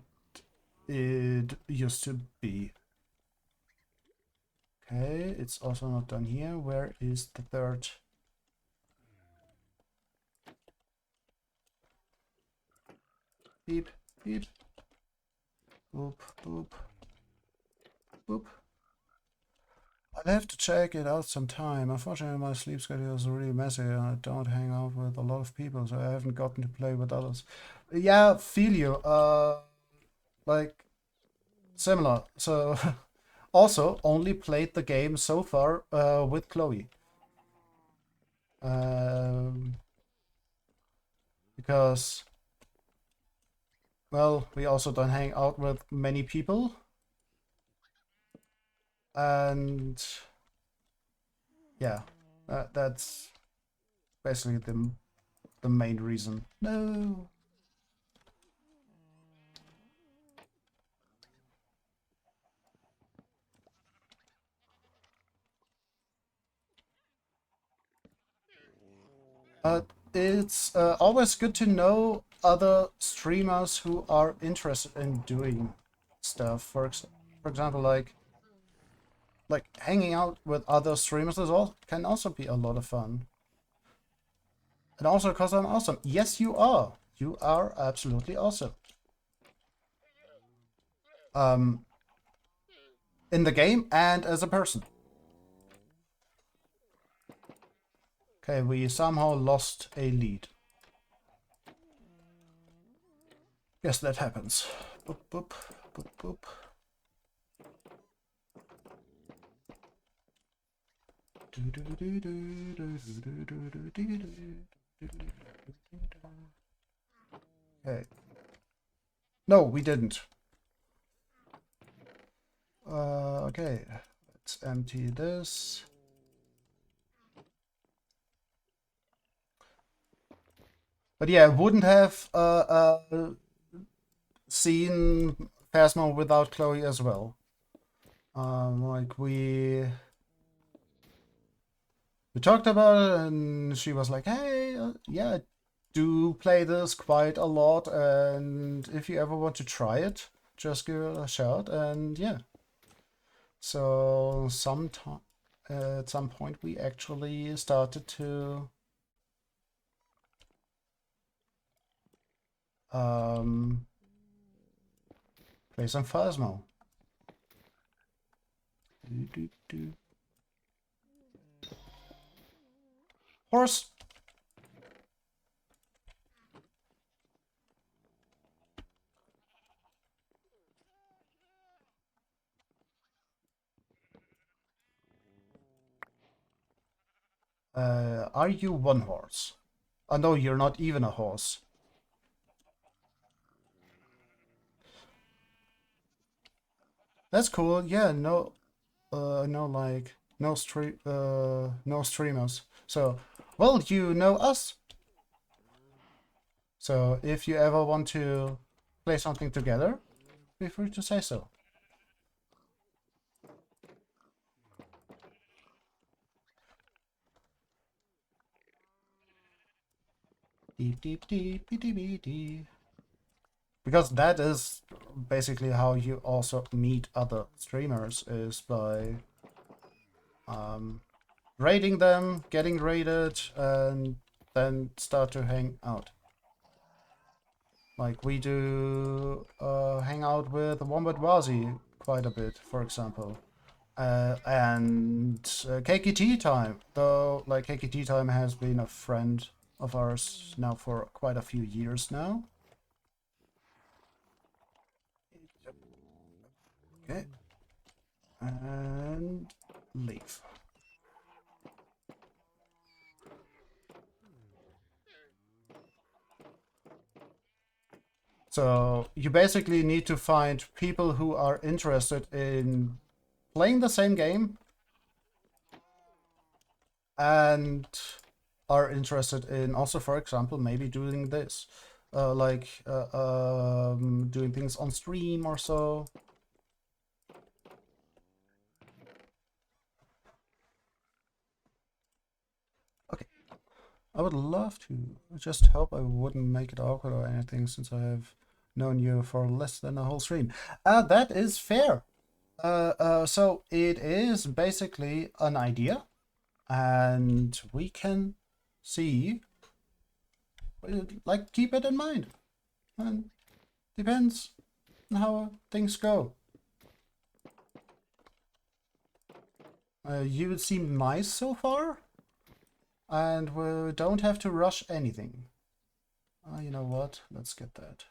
it used to be. Okay, it's also not done here. Where is the third? Beep, beep. Boop, boop. Boop. I'll have to check it out sometime. Unfortunately, my sleep schedule is really messy and I don't hang out with a lot of people, so I haven't gotten to play with others. Yeah, feel you. Like, similar. So, also, only played the game so far with Chloe. Because, well, we also don't hang out with many people. And yeah, that's basically the main reason. No. It's always good to know other streamers who are interested in doing stuff. For example, like hanging out with other streamers as well can also be a lot of fun. And also because I'm awesome. Yes, you are. You are absolutely awesome. In the game and as a person. Okay, we somehow lost a lead. Yes, that happens. Boop, boop, boop, boop. Okay. No, we didn't. Okay, let's empty this. But yeah, wouldn't have seen Phasma without Chloe as well. Like we talked about it, and she was like, "Hey, yeah, I do play this quite a lot, and if you ever want to try it, just give it a shot." And yeah, so at some point we actually started to um, play some Phasmo. Do, do, do. Horse. Are you one horse? Oh no, you're not even a horse. That's cool. Yeah, no, like no streamers. So, well, you know us. So if you ever want to play something together, feel free to say so. Deep, deep, deep, deep, deep, deep. Because that is basically how you also meet other streamers, is by raiding them, getting raided, and then start to hang out. Like we do hang out with Wombat Wazi quite a bit, for example. And KKT Time, though, like KKT Time has been a friend of ours now for quite a few years now. Okay. And leave. So you basically need to find people who are interested in playing the same game and are interested in also, for example, maybe doing this, doing things on stream or so. Okay, I would love to. I just hope I wouldn't make it awkward or anything, since I have known you for less than a whole stream. That is fair. So it is basically an idea, and we can see, like, keep it in mind. And depends on how things go. You seem nice so far, and we don't have to rush anything. You know what? Let's get that.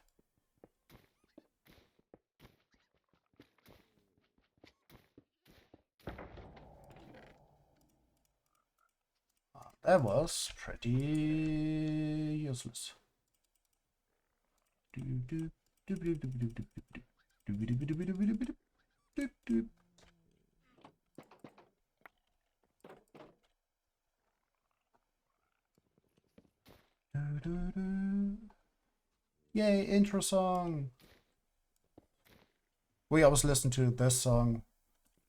That was pretty useless. Yay, intro song! We always listen to this song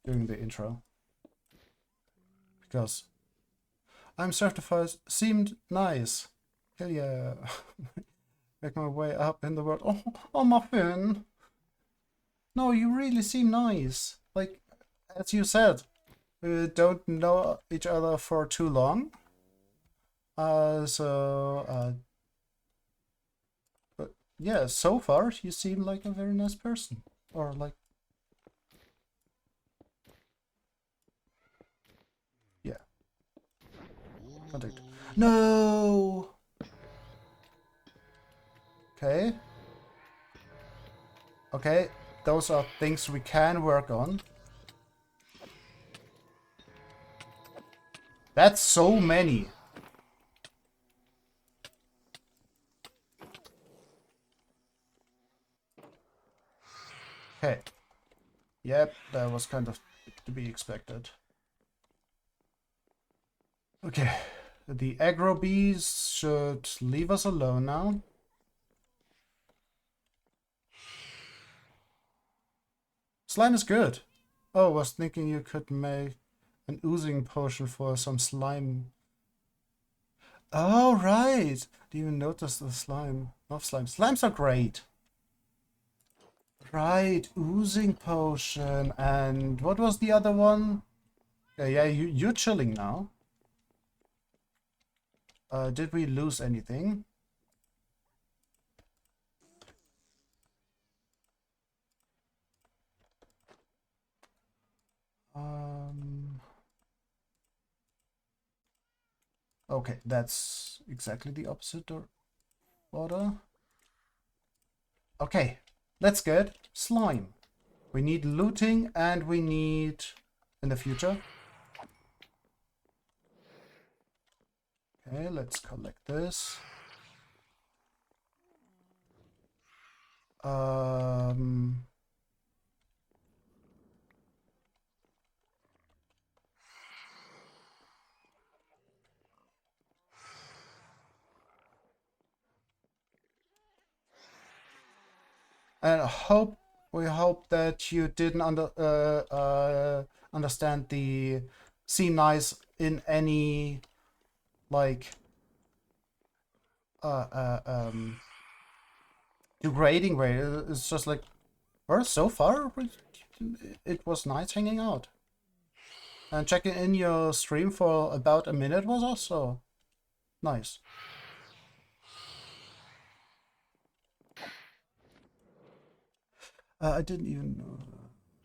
during the intro, because I'm certified seemed nice. Hell yeah. Make my way up in the world. Oh, Muffin! No, you really seem nice. Like, as you said, we don't know each other for too long. But yeah, so far you seem like a very nice person. Or like, yeah. Contact. No! Okay. Okay, those are things we can work on. That's so many. Okay. Yep, that was kind of to be expected. Okay. The aggro bees should leave us alone now. Slime is good. Oh, I was thinking you could make an oozing potion for some slime. Oh, right. Didn't even notice the slime. Love slime. Slimes are great. Right, oozing potion. And what was the other one? Yeah, you're chilling now. Did we lose anything? Okay, that's exactly the opposite order. Okay, that's good. Slime. We need looting and we need in the future. Okay, let's collect this. And we hope that you didn't understand the seem nice in any like degrading way. It's just like, well, so far it was nice hanging out. And checking in your stream for about a minute was also nice. I didn't even know.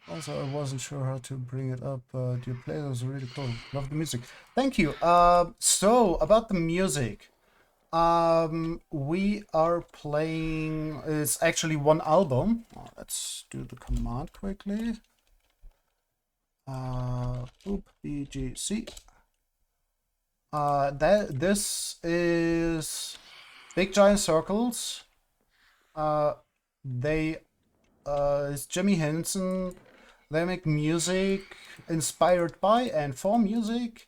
Also, I wasn't sure how to bring it up. Your play was really cool. Love the music. Thank you. So about the music. We are playing. It's actually one album. Let's do the command quickly. BGC. This is BigGiantCircles. They it's Jimmy Henson. They make music inspired by and for music,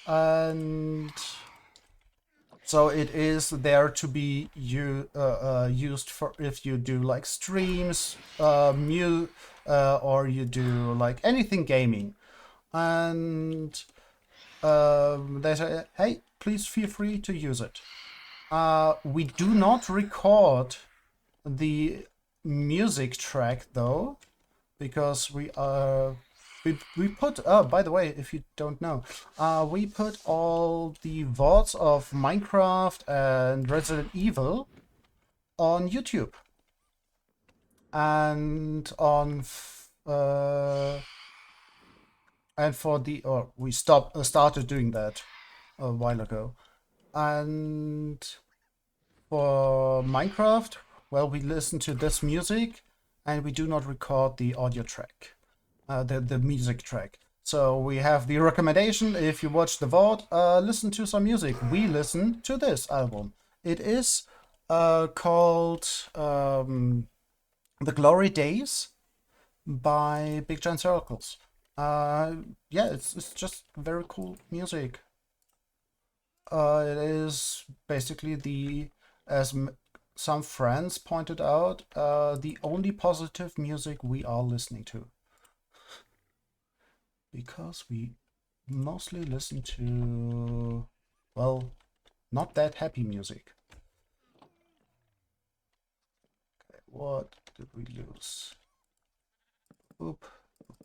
and so it is there to be used for if you do like streams, or you do like anything gaming, and they say, hey, please feel free to use it. We do not record the music track though, because we put, oh, by the way, if you don't know, we put all the VODs of Minecraft and Resident Evil on YouTube and on and for the, or we started doing that a while ago. And for Minecraft, well, we listen to this music and we do not record the audio track, the music track. So we have the recommendation, if you watch the VOD, listen to some music. We listen to this album. It is called The Glory Days by BigGiantCircles. Yeah, it's just very cool music. It is basically the, as some friends pointed out, the only positive music we are listening to. Because we mostly listen to, well, not that happy music. Okay, what did we lose? Boop,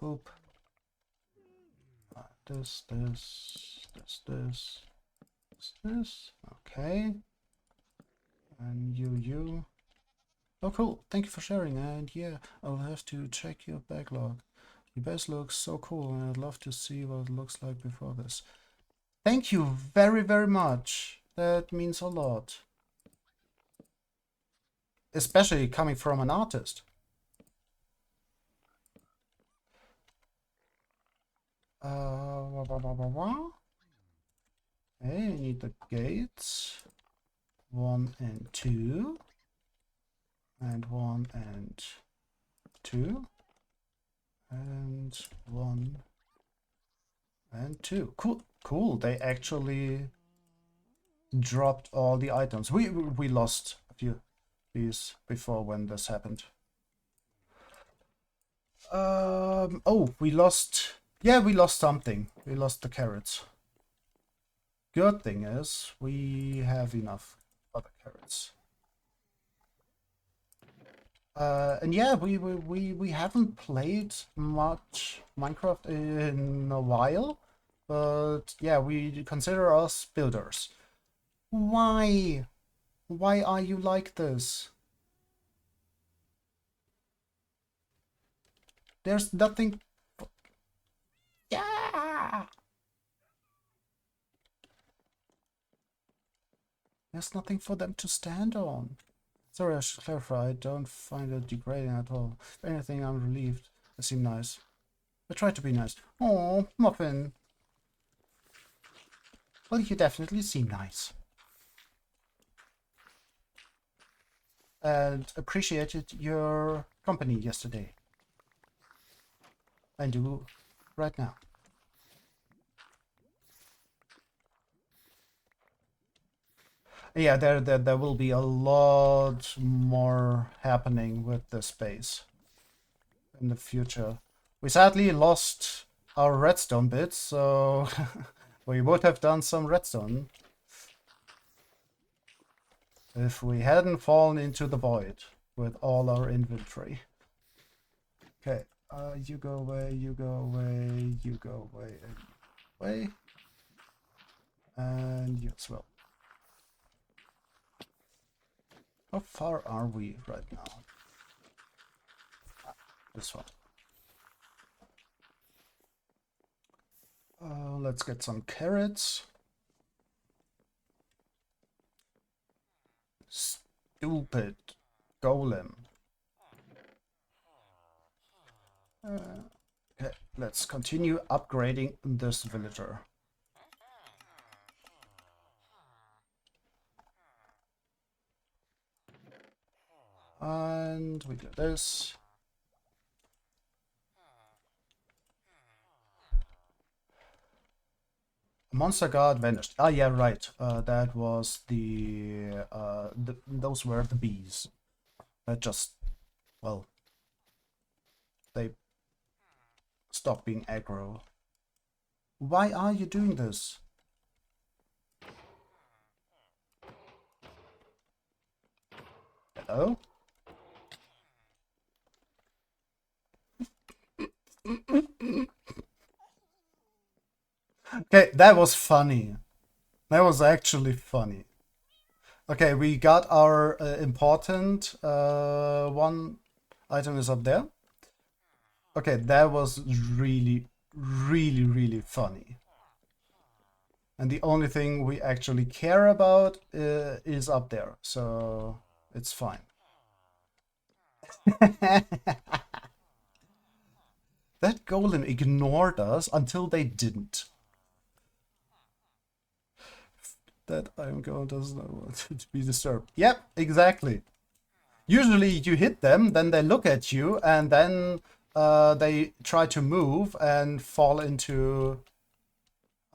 boop. This. Okay. And you. Oh, cool. Thank you for sharing. And yeah, I'll have to check your backlog. Your base looks so cool, and I'd love to see what it looks like before this. Thank you very, very much. That means a lot. Especially coming from an artist. Okay, I need the gates. 1 and 2. And 1 and 2. And 1 and 2. Cool. They actually dropped all the items. We lost a few these before when this happened. Oh, we lost. Yeah, we lost something. We lost the carrots. Good thing is we have enough other carrots. And yeah, we haven't played much Minecraft in a while, but yeah, we consider us builders. Why? Why are you like this? There's nothing. Yeah! There's nothing for them to stand on. Sorry, I should clarify. I don't find it degrading at all. If anything, I'm relieved. They seem nice. I try to be nice. Oh, Muffin. Well, you definitely seem nice. And appreciated your company yesterday. I do right now. Yeah, there will be a lot more happening with the space in the future. We sadly lost our redstone bits, so we would have done some redstone if we hadn't fallen into the void with all our inventory. Okay, you go away, you go away, you go away, and away. And you as well. How far are we right now? This one. Let's get some carrots. Stupid golem. Okay, let's continue upgrading this villager. And we do this. Monster guard vanished. Ah, yeah, right. That was those were the bees. That just, well, they stopped being aggro. Why are you doing this? Hello? Okay, that was funny. That was actually funny. Okay, we got our important one item is up there. Okay, that was really, really, really funny. And the only thing we actually care about is up there, so it's fine. That golem ignored us until they didn't. That iron golem does not want to be disturbed. Yep, exactly. Usually you hit them, then they look at you, and then they try to move and fall into...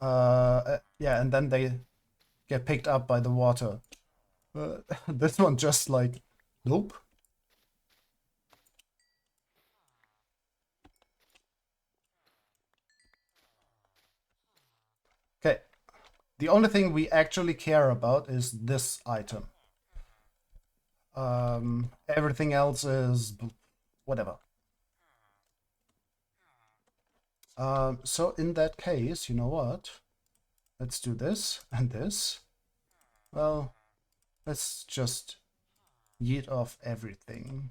yeah, and then they get picked up by the water. This one just like, nope. Okay, the only thing we actually care about is this item. Everything else is whatever. So in that case, you know what? Let's do this and this. Well, let's just yeet off everything.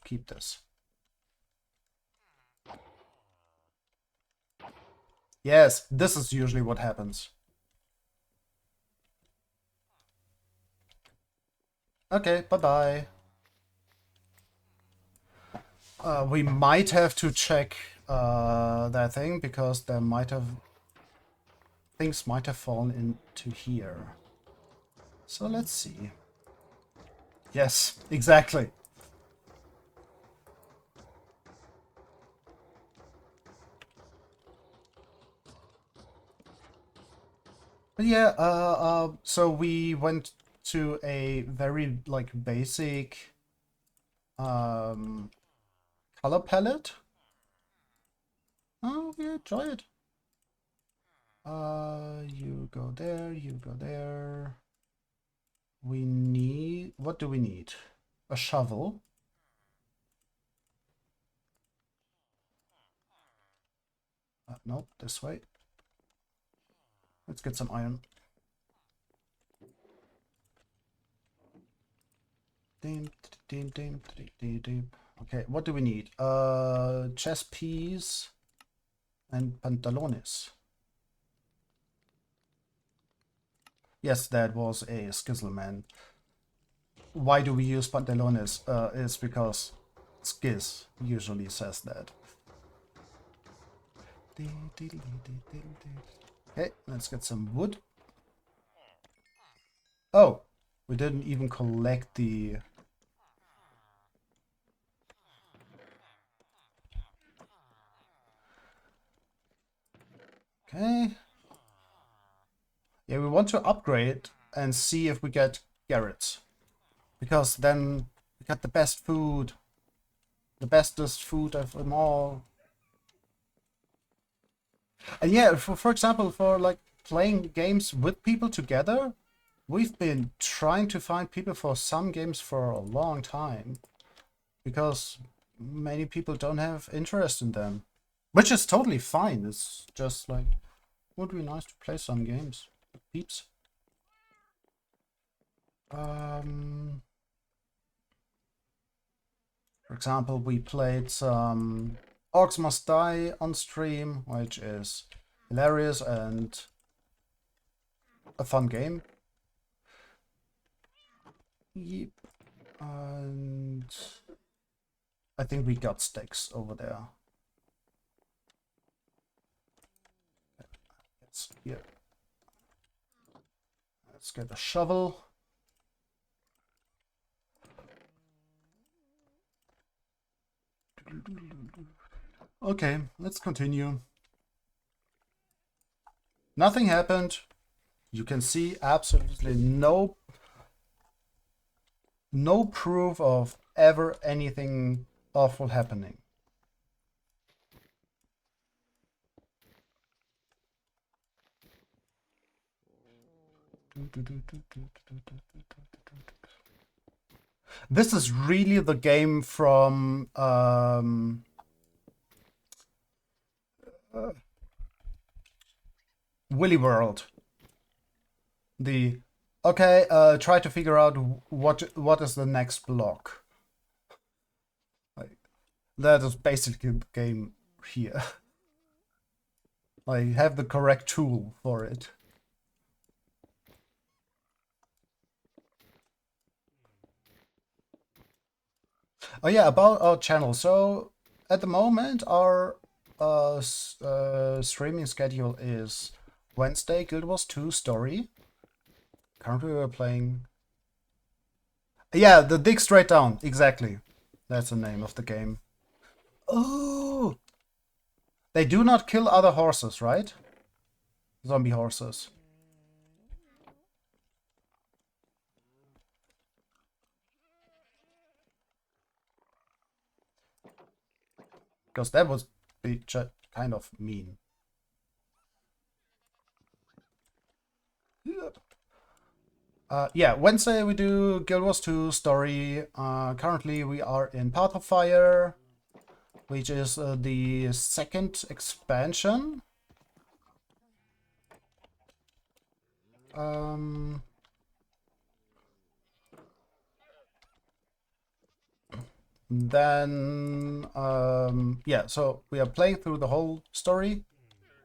Keep this. Yes, this is usually what happens. Okay, bye-bye. We might have to check that thing because there might have... things might have fallen into here. So let's see. Yes, exactly. But yeah, so we went to a very like basic um color palette. Oh yeah, try it. You go there, you go there. We need, what do we need? A shovel. Nope, this way. Let's get some iron. Dim, dim, dim, dim, dim, dim. Okay, what do we need? Chest piece and pantalones. Yes, that was a Skizzleman. Why do we use pantalones? Is because Skizz usually says that. Okay, let's get some wood. Oh, we didn't even collect the... Okay. Yeah, we want to upgrade and see if we get Garrett's. Because then we got the best food. The bestest food of them all. And yeah, for example, for like playing games with people together, we've been trying to find people for some games for a long time. Because many people don't have interest in them. Which is totally fine. It's just like, would be nice to play some games with peeps. For example, we played some Orcs Must Die on stream, which is hilarious and a fun game. Yep. And I think we got sticks over there. Here. Let's get a shovel. Okay, let's continue. Nothing happened. You can see absolutely no proof of ever anything awful happening. This is really the game from Willy World. The okay, try to figure out what is the next block. Like, that is basically the game here. I have the correct tool for it. Oh yeah, about our channel. So at the moment, our streaming schedule is Wednesday, Guild Wars 2 story. Currently we're playing... Yeah, the Dig Straight Down, exactly. That's the name of the game. Oh! They do not kill other horses, right? Zombie horses. Because that would be kind of mean. Yeah, Wednesday we do Guild Wars 2 story. Currently we are in Path of Fire, which is the second expansion. Then, yeah, so we are playing through the whole story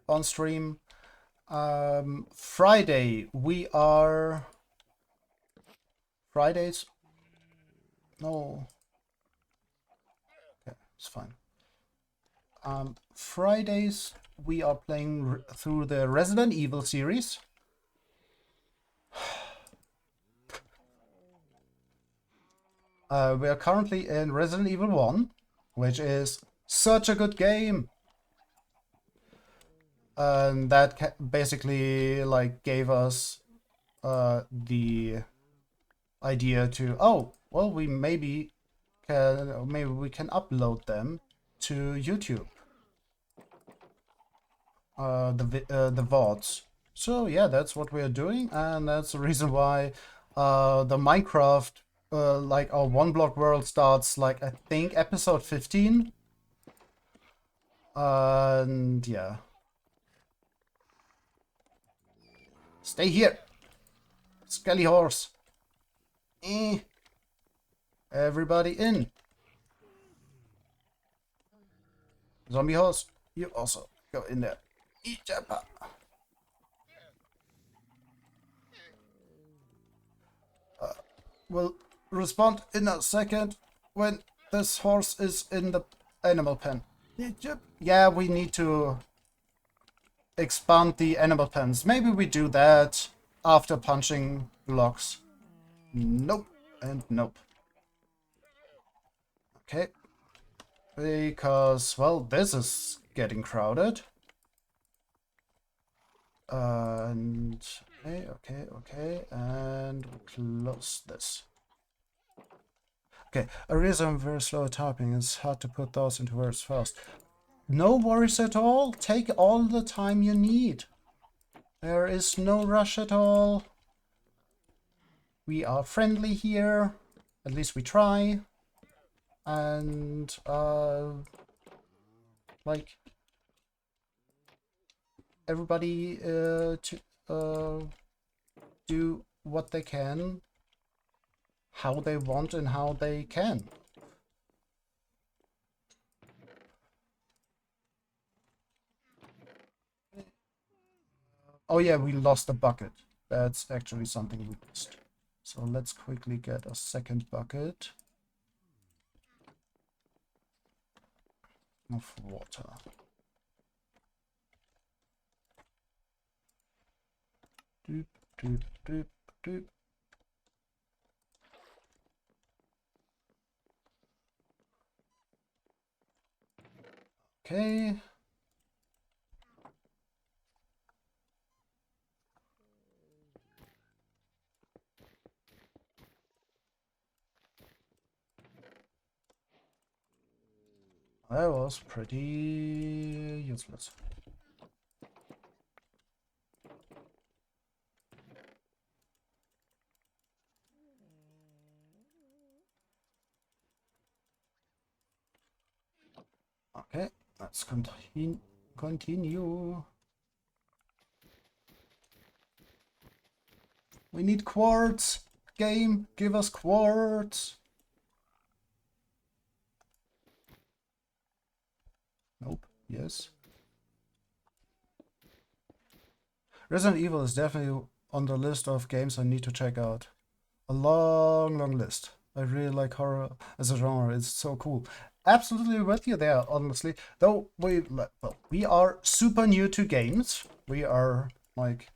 on stream. Friday, we are... Fridays? No. Okay, it's fine. Fridays, we are playing through the Resident Evil series. We are currently in Resident Evil 1, which is such a good game. and that basically like gave us the idea to, oh well, maybe we can upload them to YouTube, the VODs. So yeah, that's what we're doing, and that's the reason why the Minecraft like our one block world starts like I think episode 15. And yeah. Stay here. Skelly horse. Everybody in. Zombie horse, you also go in there. Ijapa. We'll respond in a second when this horse is in the animal pen. Yeah, we need to expand the animal pens. Maybe we do that after punching blocks. Nope and nope. Okay. Because, well, this is getting crowded. And okay, and close this. Okay, a reason I'm very slow at typing. It's hard to put those into words fast. No worries at all. Take all the time you need. There is no rush at all. We are friendly here. At least we try. And, like, everybody do what they can, how they want and how they can. Oh yeah, we lost a bucket. That's actually something we missed. So let's quickly get a second bucket of water. Doop, doop, doop, doop. Okay. That was pretty useless. Okay, let's continue. We need quartz. Game, give us quartz. Nope. Yes. Resident Evil is definitely on the list of games I need to check out. A long, long list. I really like horror as a genre. It's so cool. Absolutely with you there, honestly. Though we are super new to games. We are like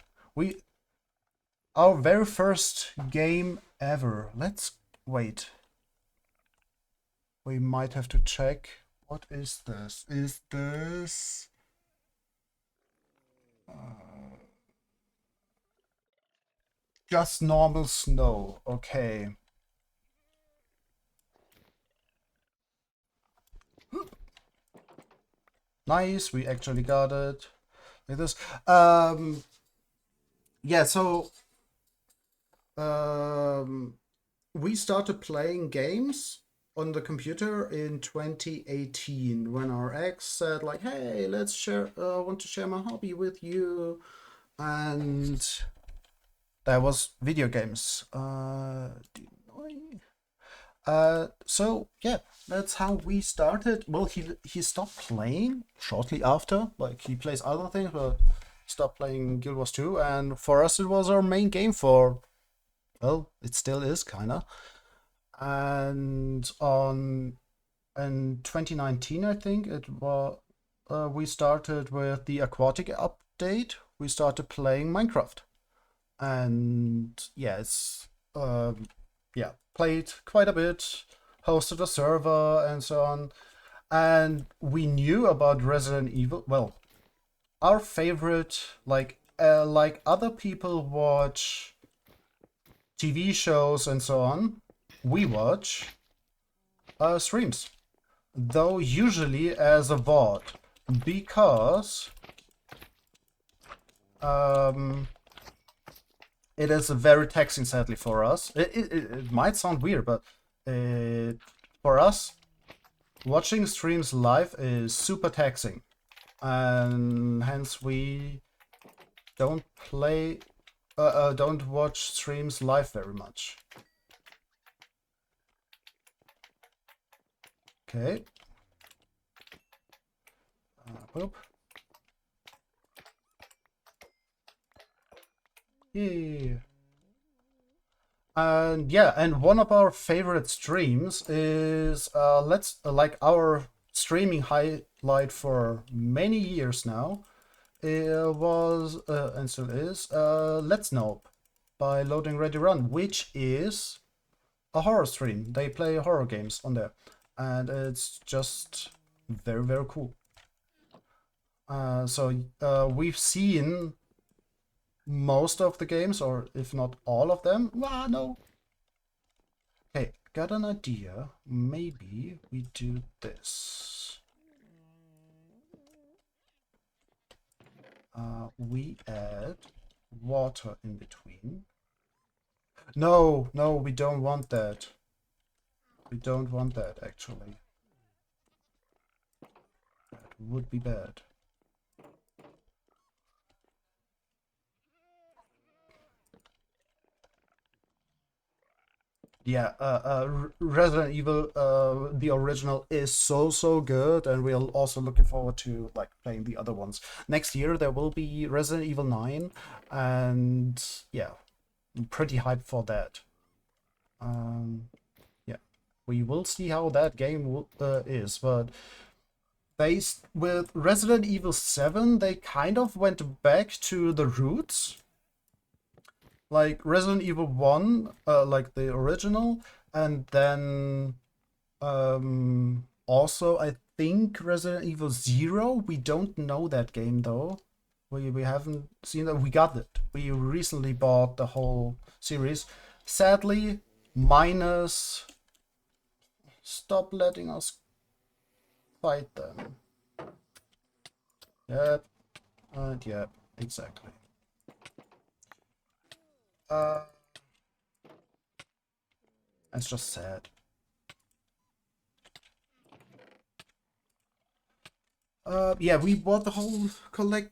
our very first game ever. Let's wait. We might have to check. What is this? Is this just normal snow? Okay. Nice, we actually got it. Like this. Yeah, so we started playing games on the computer in 2018 when our ex said like, hey, let's share, want to share my hobby with you. And that was video games. So yeah, that's how we started. Well, he stopped playing shortly after. Like he plays other things, but stopped playing Guild Wars 2. And for us, it was our main game for, well, it still is kinda. And in 2019, I think it was, we started with the aquatic update. We started playing Minecraft, and yeah, it's yeah, played quite a bit, hosted a server and so on. And we knew about Resident Evil. Well, our favorite, like other people watch TV shows and so on, we watch streams. Though usually as a VOD, because it is very taxing, sadly, for us. It might sound weird, but for us, watching streams live is super taxing. And hence we don't don't watch streams live very much. Okay. Whoop. Yeah. And yeah, and one of our favorite streams is like our streaming highlight for many years now. It was and still is Let's Nope by Loading Ready Run, which is a horror stream. They play horror games on there, and it's just very cool. So we've seen most of the games, or if not all of them. Ah, no. Okay, got an idea. Maybe we do this. We add water in between. No, we don't want that. We don't want that, actually. That would be bad. Yeah, Resident Evil, the original is so good, and we're also looking forward to like playing the other ones. Next year there will be Resident Evil 9, and yeah, I'm pretty hyped for that. Yeah, we will see how that game is, but based with Resident Evil 7, they kind of went back to the roots. Like Resident Evil 1, like the original, and then also I think Resident Evil 0. We don't know that game though. We haven't seen that. We got it. We recently bought the whole series. Sadly, minus. Stop letting us fight them. Yep. Yep, exactly. It's just sad. Yeah, we bought the whole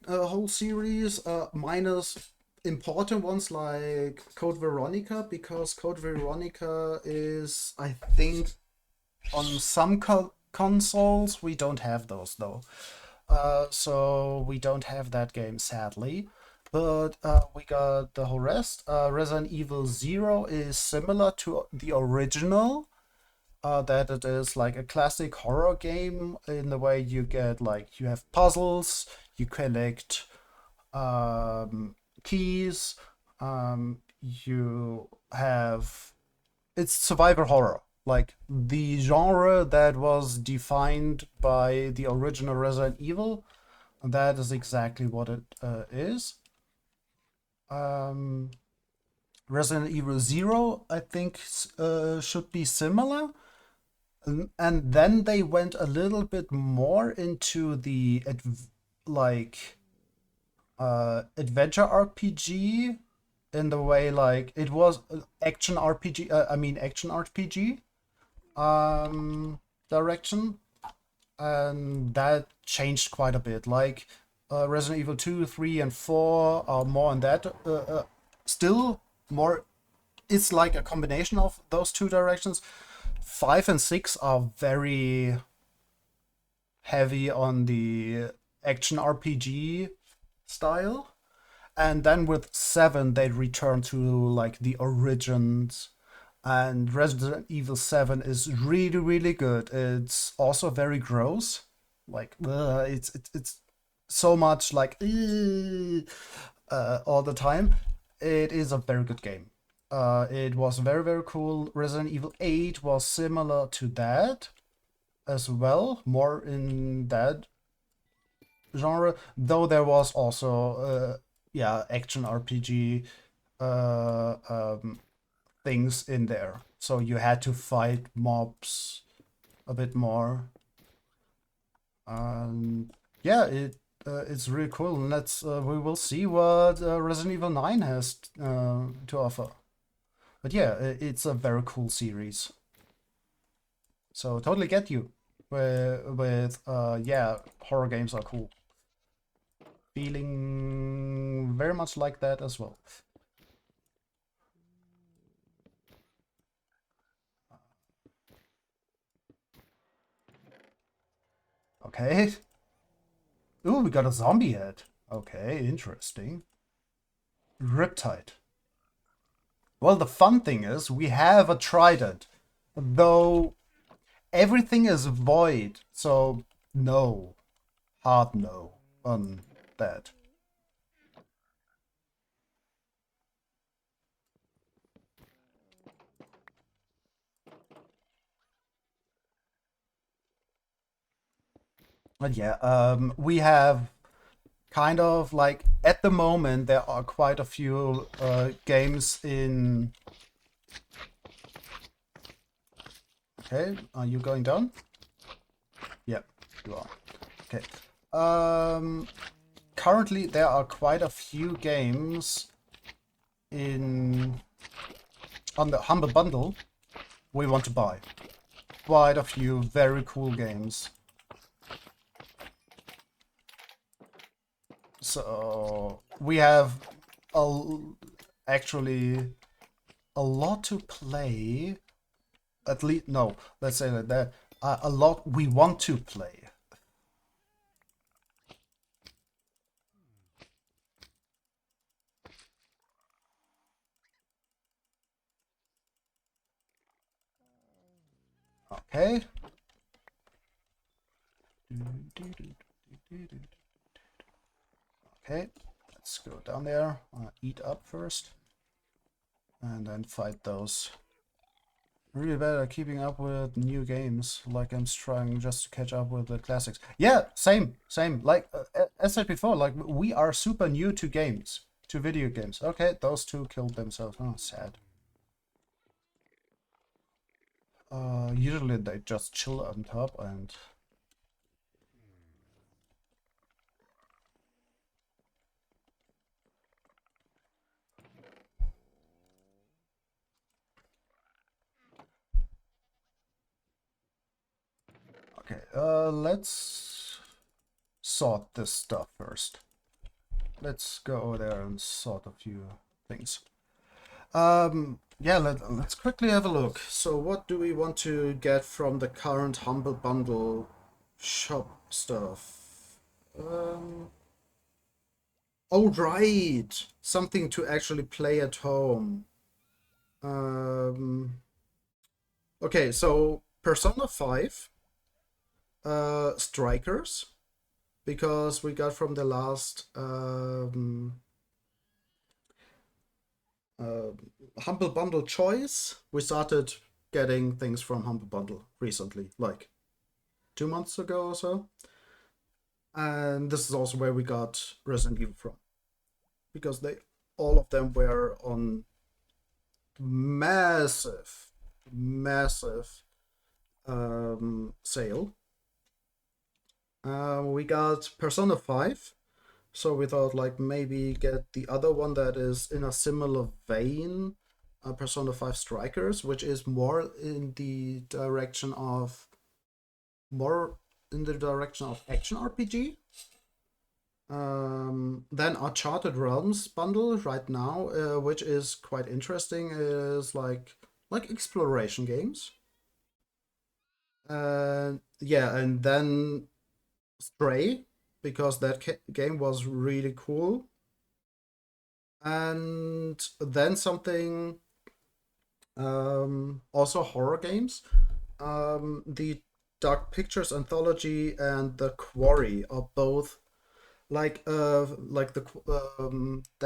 whole series, minus important ones like Code Veronica, because Code Veronica is, I think, on some consoles we don't have those though. So we don't have that game, sadly. But we got the whole rest. Resident Evil 0 is similar to the original, that it is like a classic horror game in the way you get like you have puzzles, you collect keys, you have it's survivor horror, like the genre that was defined by the original Resident Evil. That is exactly what it is. Resident Evil 0, I think, should be similar. And then they went a little bit more into the adventure RPG, in the way like it was action RPG. Action RPG direction, and that changed quite a bit. Like Resident Evil 2, 3, and 4 are more on that. Still more. It's like a combination of those two directions. 5 and 6 are very heavy on the action RPG style. And then with 7, they return to like the origins. And Resident Evil 7 is really good. It's also very gross. Like, it's so much like all the time. It is a very good game. It was very cool. Resident Evil 8 was similar to that as well, more in that genre, though there was also yeah, action RPG uh, um, things in there. So you had to fight mobs a bit more. Yeah, it's really cool, and let's we will see what Resident Evil 9 has to offer. But yeah, it's a very cool series. So totally get you with yeah, horror games are cool. Feeling very much like that as well. Okay. Ooh, we got a zombie head. Okay, interesting. Riptide. Well, the fun thing is we have a trident, though everything is void. So no, hard no on that. But yeah, we have kind of like at the moment there are quite a few games in. Okay, are you going down? Yep, you are. Okay. Currently there are quite a few games in on the Humble Bundle we want to buy. Quite a few very cool games. So we have actually a lot to play. At least, no, let's say like that. A lot we want to play. Okay. Okay, let's go down there. Eat up first. And then fight those. Really bad at keeping up with new games. Like I'm trying just to catch up with the classics. Yeah, same. Like as said before, like we are super new to games, to video games. Okay, those two killed themselves. Oh, sad. Usually they just chill on top and. Okay, let's sort this stuff first. Let's go over there and sort a few things. Yeah, let's quickly have a look. So what do we want to get from the current Humble Bundle shop stuff? Oh right, something to actually play at home. Um, okay, so Persona 5, Strikers, because we got from the last Humble Bundle choice, we started getting things from Humble Bundle recently, like 2 months ago or so. And this is also where we got Resident Evil from, because they all of them were on massive sale. We got Persona 5, so we thought like maybe get the other one that is in a similar vein, Persona 5 Strikers, which is more in the direction of action RPG. Then Uncharted Realms bundle right now, which is quite interesting, is like exploration games. Yeah, and then Stray, because that game was really cool. And then something, also horror games. The Dark Pictures Anthology and The Quarry are both they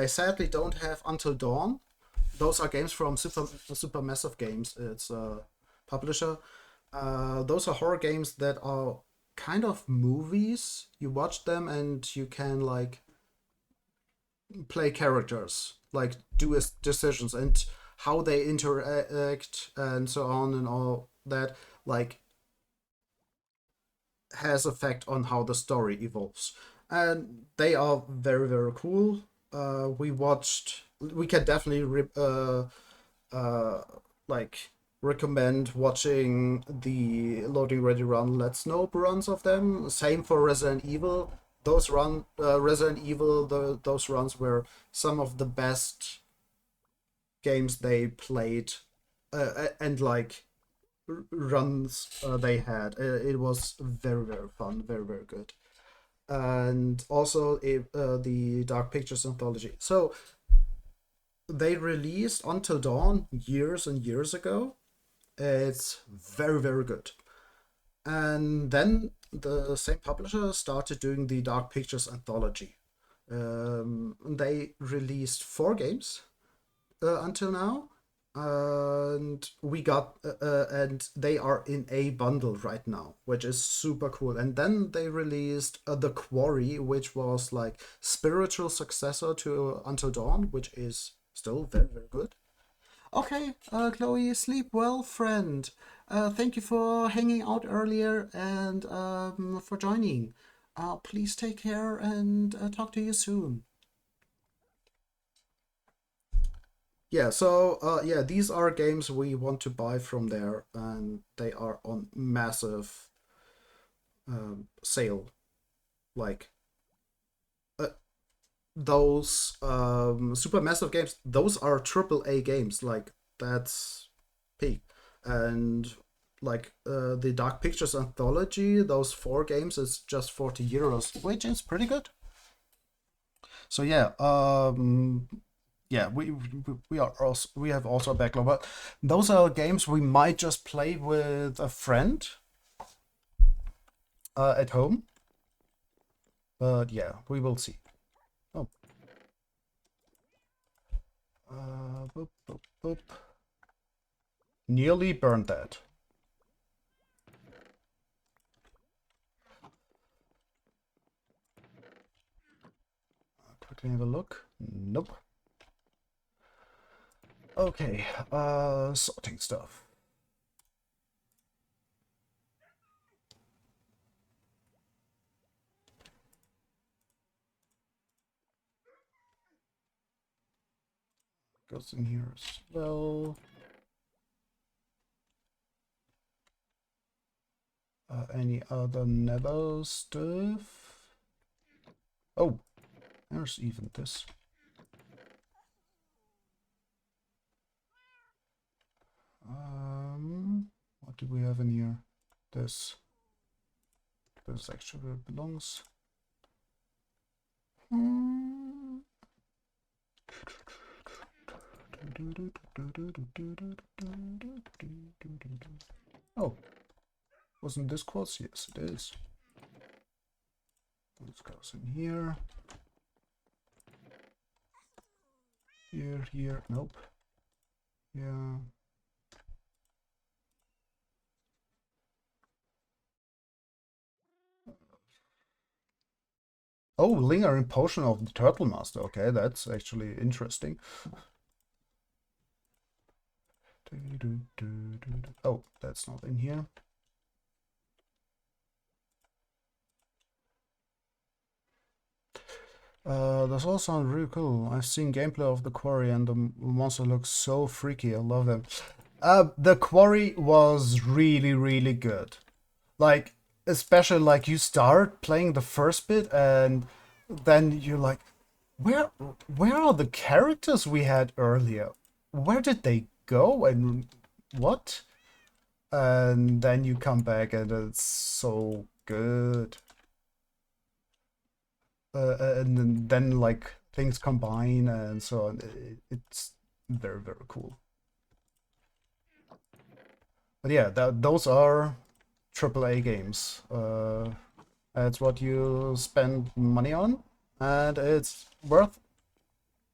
sadly don't have Until Dawn. Those are games from Supermassive Games. It's a publisher. Those are horror games that are kind of movies. You watch them and you can like play characters, like do decisions and how they interact and so on and all that. Like has effect on how the story evolves, and they are very very cool. We watched. We can definitely uh, like recommend watching the Loading Ready Run Let's Nope runs of them. Same for Resident Evil. Those Resident Evil, those runs were some of the best games they played, and like runs they had. It was very very fun, very very good. And also the Dark Pictures anthology. So they released Until Dawn years and years ago. It's very very good. And then the same publisher started doing the Dark Pictures anthology. They released 4 games until now, and we got and they are in a bundle right now, which is super cool. And then they released The Quarry, which was like spiritual successor to Until Dawn, which is still very very good. Okay, Chloe, sleep well, friend. Thank you for hanging out earlier and for joining. Please take care and talk to you soon. Yeah, so yeah, these are games we want to buy from there, and they are on massive sale. Like uh, those super massive games, those are triple A games. Like that's peak. And like the Dark Pictures anthology, those 4 games is just 40 euros, which is pretty good. So yeah, yeah, we are also we have also a backlog, but those are games we might just play with a friend at home. But yeah, we will see. Oh, boop, boop, boop. Nearly burned that. Quickly have a look. Nope. Okay, sorting stuff. Goes in here as well. Any other nether stuff? Oh, there's even this. What do we have in here? This. This actually belongs. Oh, wasn't this quartz? Yes, it is. This goes in here. Here. Nope. Yeah. Oh, lingering potion of the Turtle Master. Okay, that's actually interesting. Oh, that's not in here. Those all sound really cool. I've seen gameplay of the quarry and the monster looks so freaky. I love them. The quarry was really, really good. Like, especially like you start playing the first bit and then you're like, where where are the characters we had earlier? Where did they go and what? And then you come back and it's so good. And then like things combine and so on. It's very very cool. But yeah, those are AAA games. That's what you spend money on, and it's worth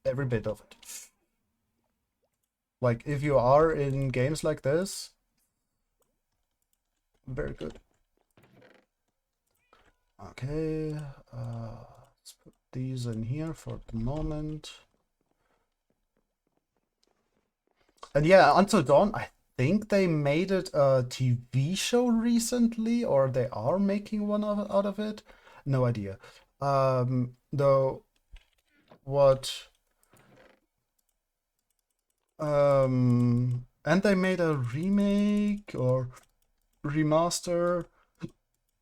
every bit of it. Like if you are in games like this, very good. Okay, let's put these in here for the moment. And yeah, Until Dawn, I think they made it a TV show recently, or they are making one out of it. No idea. Though what and they made a remake or remaster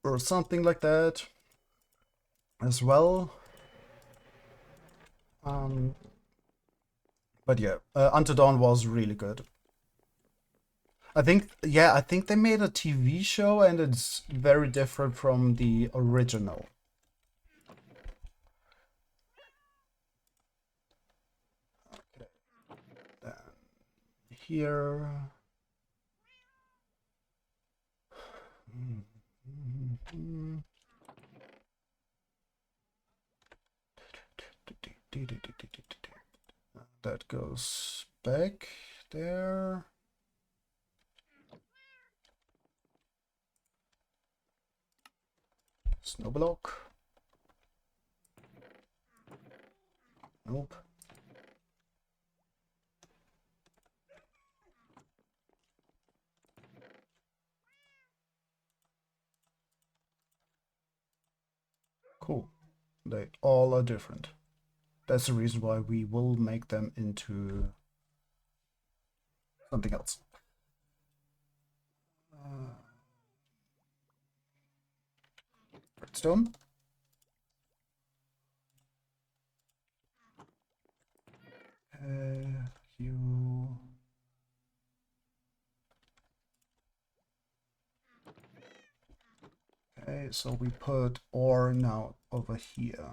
or something like that as well. But yeah, Until Dawn was really good. I think they made a TV show and it's very different from the original. Okay. Then here. That goes back there. Snow block. Nope. Cool. They all are different. That's the reason why we will make them into something else. Redstone. You. Okay, so we put ore now over here.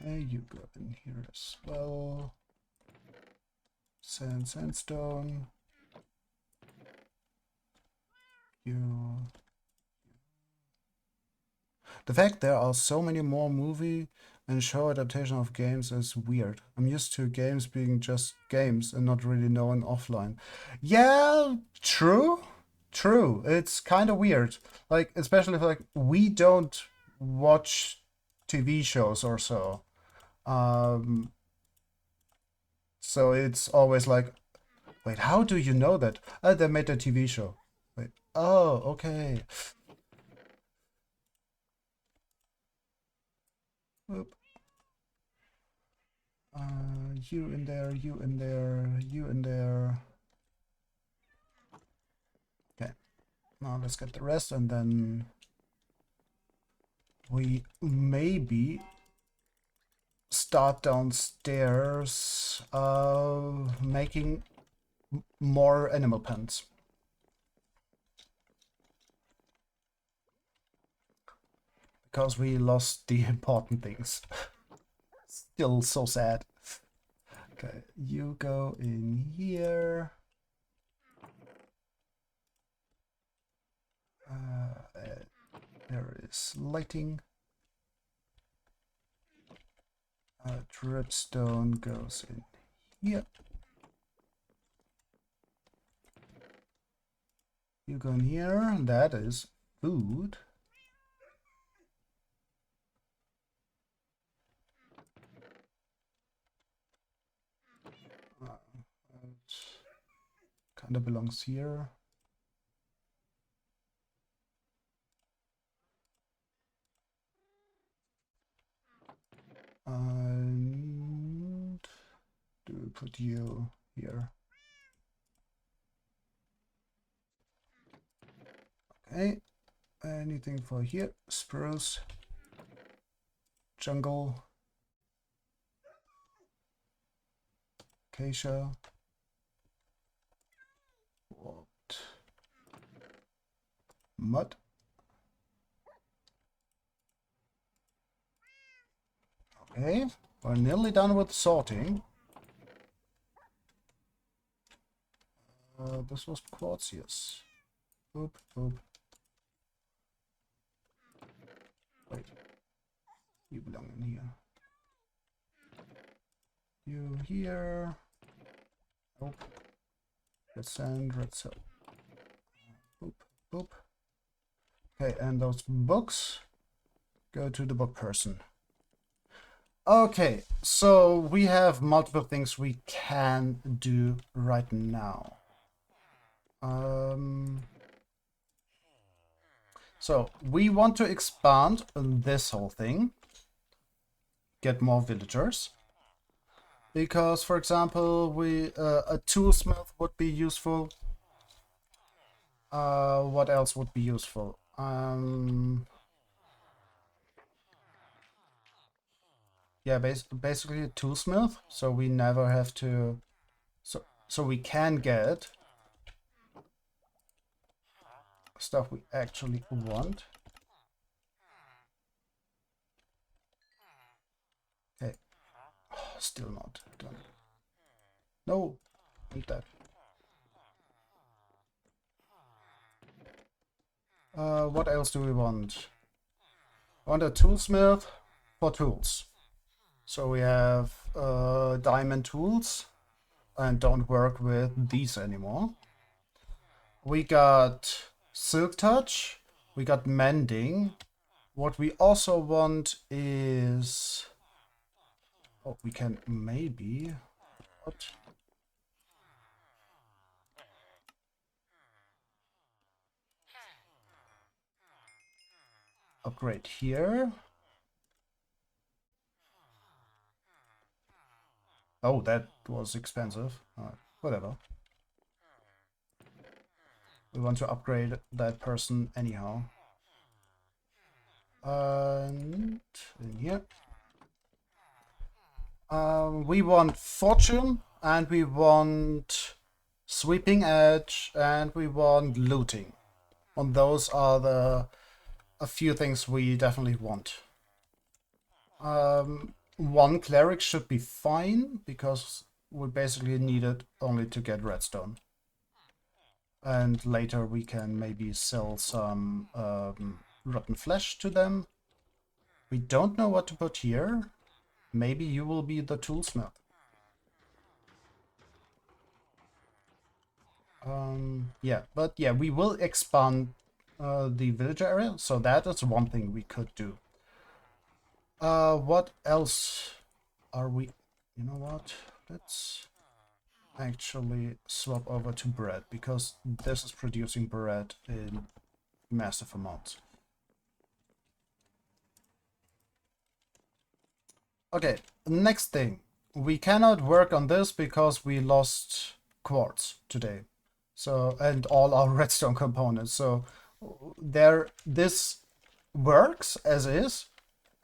Okay, you go in here as well. Sandstone. You. The fact there are so many more movie and show adaptation of games is weird. I'm used to games being just games and not really known offline. Yeah, true. True. It's kind of weird. Like, especially if like we don't watch TV shows or so. Um, so it's always like, wait, how do you know that? They made a TV show. Wait, oh, okay. Oop. You in there, you in there, you in there. Okay, now let's get the rest and then we maybe start downstairs making more animal pens. Because we lost the important things. Still so sad. Okay, you go in here. There is lighting. Dripstone goes in here. You go in here. That is food. Kind of belongs here. And do we put you here? Okay. Anything for here? Spruce. Jungle. Acacia. What? Mud. Okay, we're nearly done with sorting. This was quartz, yes. Oop, oop. You belong in here. You here. Nope. Red sand, red cell. Boop, boop. Okay, and those books go to the book person. Okay, so we have multiple things we can do right now. So we want to expand this whole thing, get more villagers. Because, for example, a toolsmith would be useful. What else would be useful? Yeah, basically a toolsmith, so we never have to. So we can get stuff we actually want. Okay, oh, still not done. No, need that. What else do we want? I want a toolsmith for tools. So we have diamond tools and don't work with these anymore. We got silk touch. We got mending. What we also want is... Oh, we can maybe... What? Upgrade here. Oh, that was expensive. Whatever. We want to upgrade that person anyhow. And in here. We want fortune, and we want sweeping edge, and we want looting. And those are a few things we definitely want. One cleric should be fine, because we basically need it only to get redstone. And later we can maybe sell some rotten flesh to them. We don't know what to put here. Maybe you will be the toolsmith. Yeah, but yeah, we will expand the villager area, so that is one thing we could do. What else are we... You know what? Let's actually swap over to bread, because this is producing bread in massive amounts. Okay, next thing. We cannot work on this because we lost quartz today. So, and all our redstone components. So this works as is,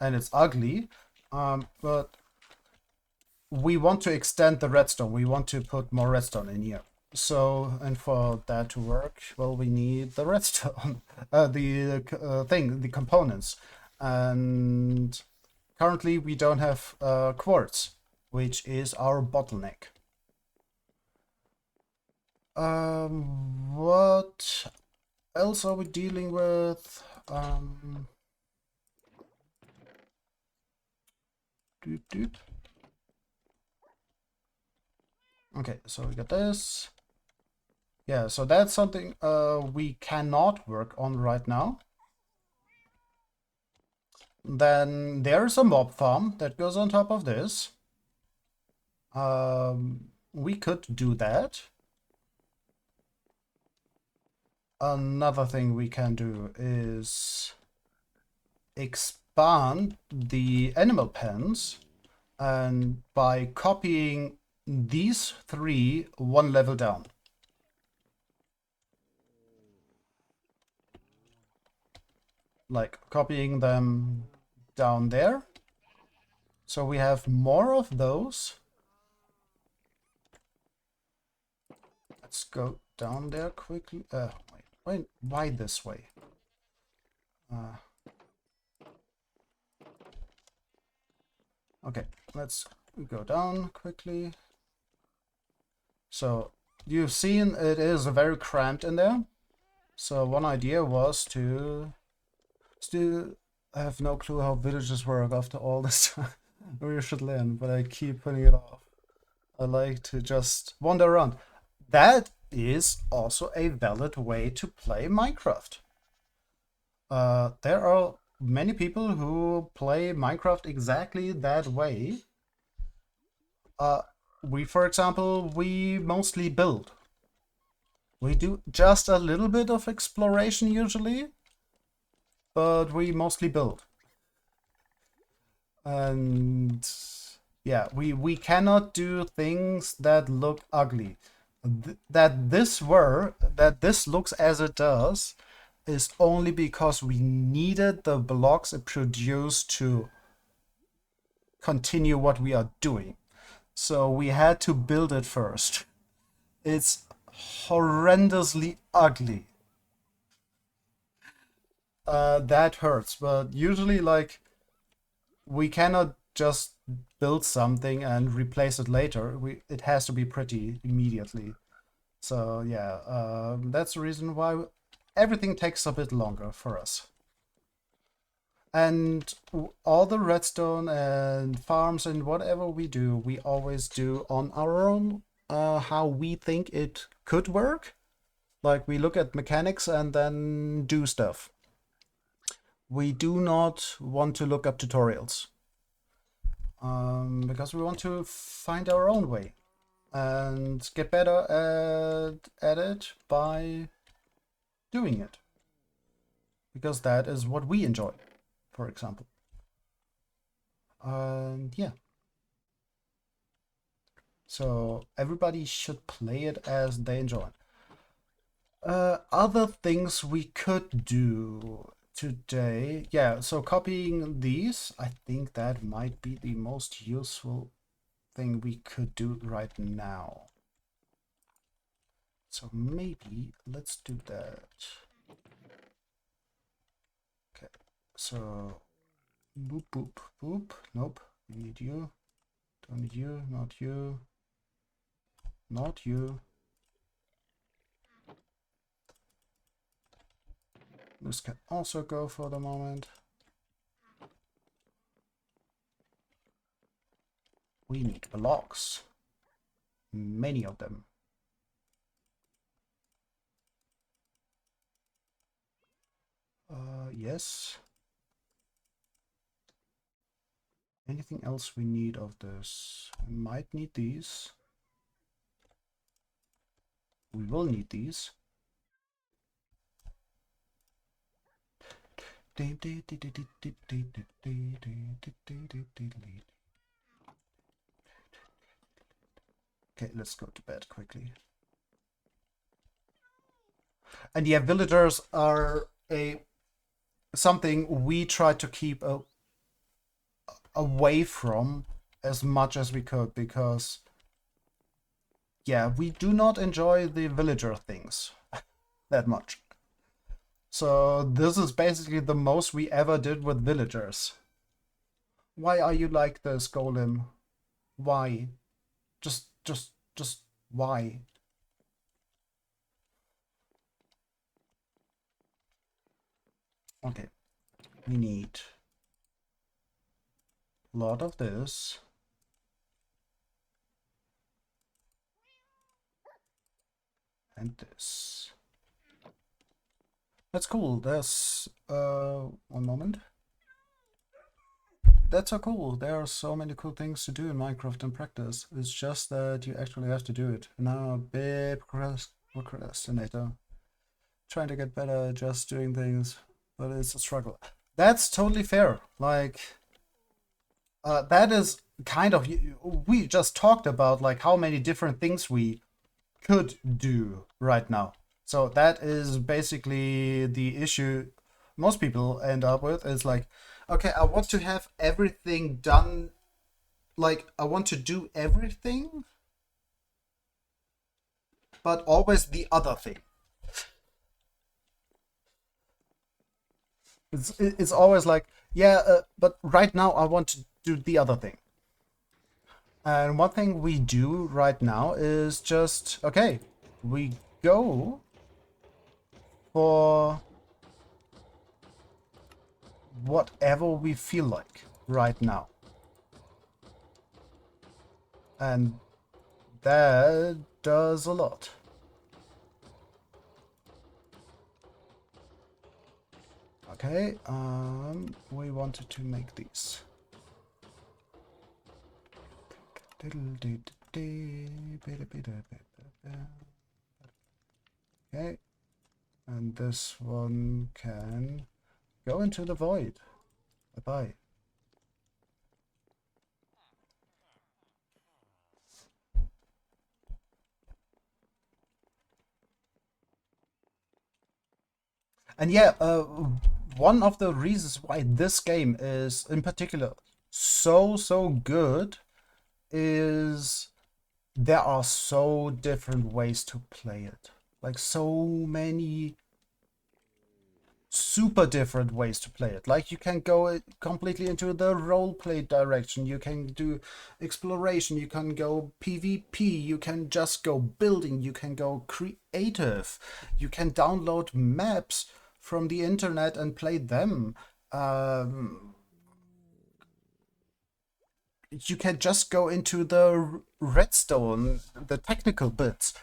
and it's ugly, but we want to extend the redstone. We want to put more redstone in here. So, and for that to work, well, we need the redstone, the components. And currently we don't have quartz, which is our bottleneck. What else are we dealing with? Okay, so we got this. Yeah, so that's something we cannot work on right now. Then there's a mob farm that goes on top of this. We could do that. Another thing we can do is expand the animal pens, and by copying these three one level down. Like copying them down there. So we have more of those. Let's go down there quickly. Wait, why this way? Okay, let's go down quickly. So you've seen it is very cramped in there. So one idea was to I have no clue how villages work after all this time. We should learn, but I keep putting it off. I like to just wander around. That is also a valid way to play Minecraft. There are many people who play Minecraft exactly that way. For example, we mostly build. We do just a little bit of exploration usually, but we mostly build. And yeah, we cannot do things that look ugly. That this looks as it does is only because we needed the blocks it produced to continue what we are doing. So we had to build it first. It's horrendously ugly. That hurts, but usually, like, we cannot just build something and replace it later. It has to be pretty immediately. So yeah, that's the reason why everything takes a bit longer for us. And all the redstone and farms and whatever we do, we always do on our own, how we think it could work. Like, we look at mechanics and then do stuff. We do not want to look up tutorials. Because we want to find our own way and get better at it by doing it. Because that is what we enjoy, for example. Yeah. So everybody should play it as they enjoy. Other things we could do today. Yeah, so copying these, I think that might be the most useful thing we could do right now. So maybe let's do that. Okay, so boop, boop, boop. Nope, we need you. Don't need you, not you. Not you. This can also go for the moment. We need blocks. Many of them. Yes. Anything else we need of this? We might need these. We will need these. Okay, let's go to bed quickly. And yeah, villagers are something we try to keep away from as much as we could, because yeah, we do not enjoy the villager things that much. So this is basically the most we ever did with villagers. Why are you like this, Golem? Why? Just why? Okay, we need a lot of this. And this. That's cool. There's, one moment. That's so cool. There are so many cool things to do in Minecraft in practice. It's just that you actually have to do it. Now, a big procrastinator. Trying to get better at just doing things, but it's a struggle. That's totally fair. Like, that is kind of, we just talked about like how many different things we could do right now. So that is basically the issue most people end up with, is like, okay, I want to have everything done. Like, I want to do everything, but always the other thing. It's always like, yeah, but right now I want to do the other thing. And one thing we do right now is just, okay, we go for whatever we feel like right now. And that does a lot. Okay, we wanted to make these. Okay, and this one can go into the void. Bye-bye. And yeah, one of the reasons why this game is in particular so good is there are so different ways to play it. Like so many super different ways to play it. Like you can go completely into the roleplay direction, you can do exploration, you can go PvP, you can just go building, you can go creative, you can download maps from the internet and play them. You can just go into the redstone, the technical bits.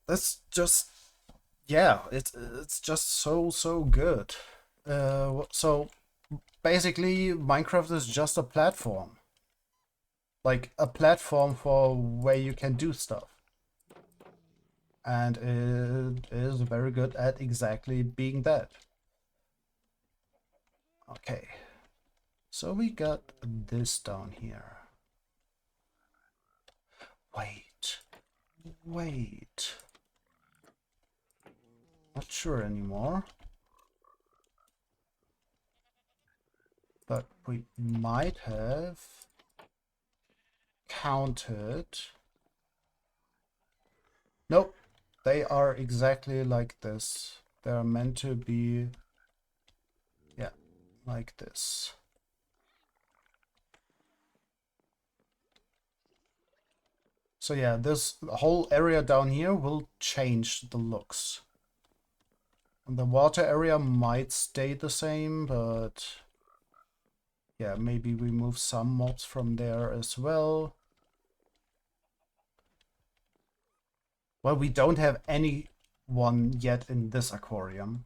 That's just, yeah, it's just so good. So basically, Minecraft is just a platform, like a platform for where you can do stuff, and it is very good at exactly being that. Okay, so we got this down here. Wait. Not sure anymore. But we might have counted. Nope, they are exactly like this. They're meant to be, yeah, like this. So yeah, this whole area down here will change the looks. And the water area might stay the same, but yeah, maybe we move some mobs from there as well. Well, we don't have any one yet in this aquarium.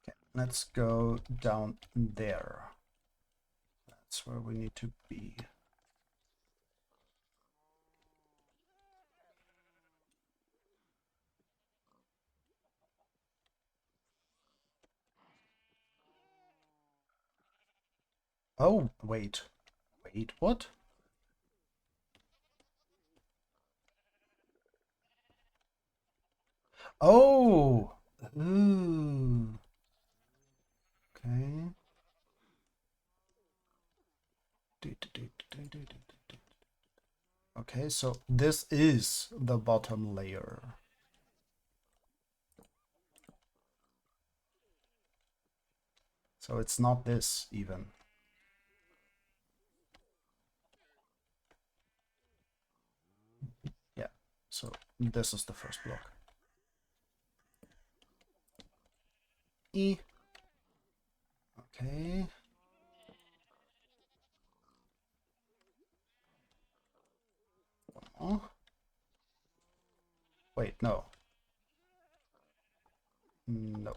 Okay, let's go down there. That's where we need to be. Oh, wait. Wait, what? Oh! Ooh. Okay. Okay, so this is the bottom layer. So it's not this even. Yeah, so this is the first block. E. Okay. Oh. Wait, no. No.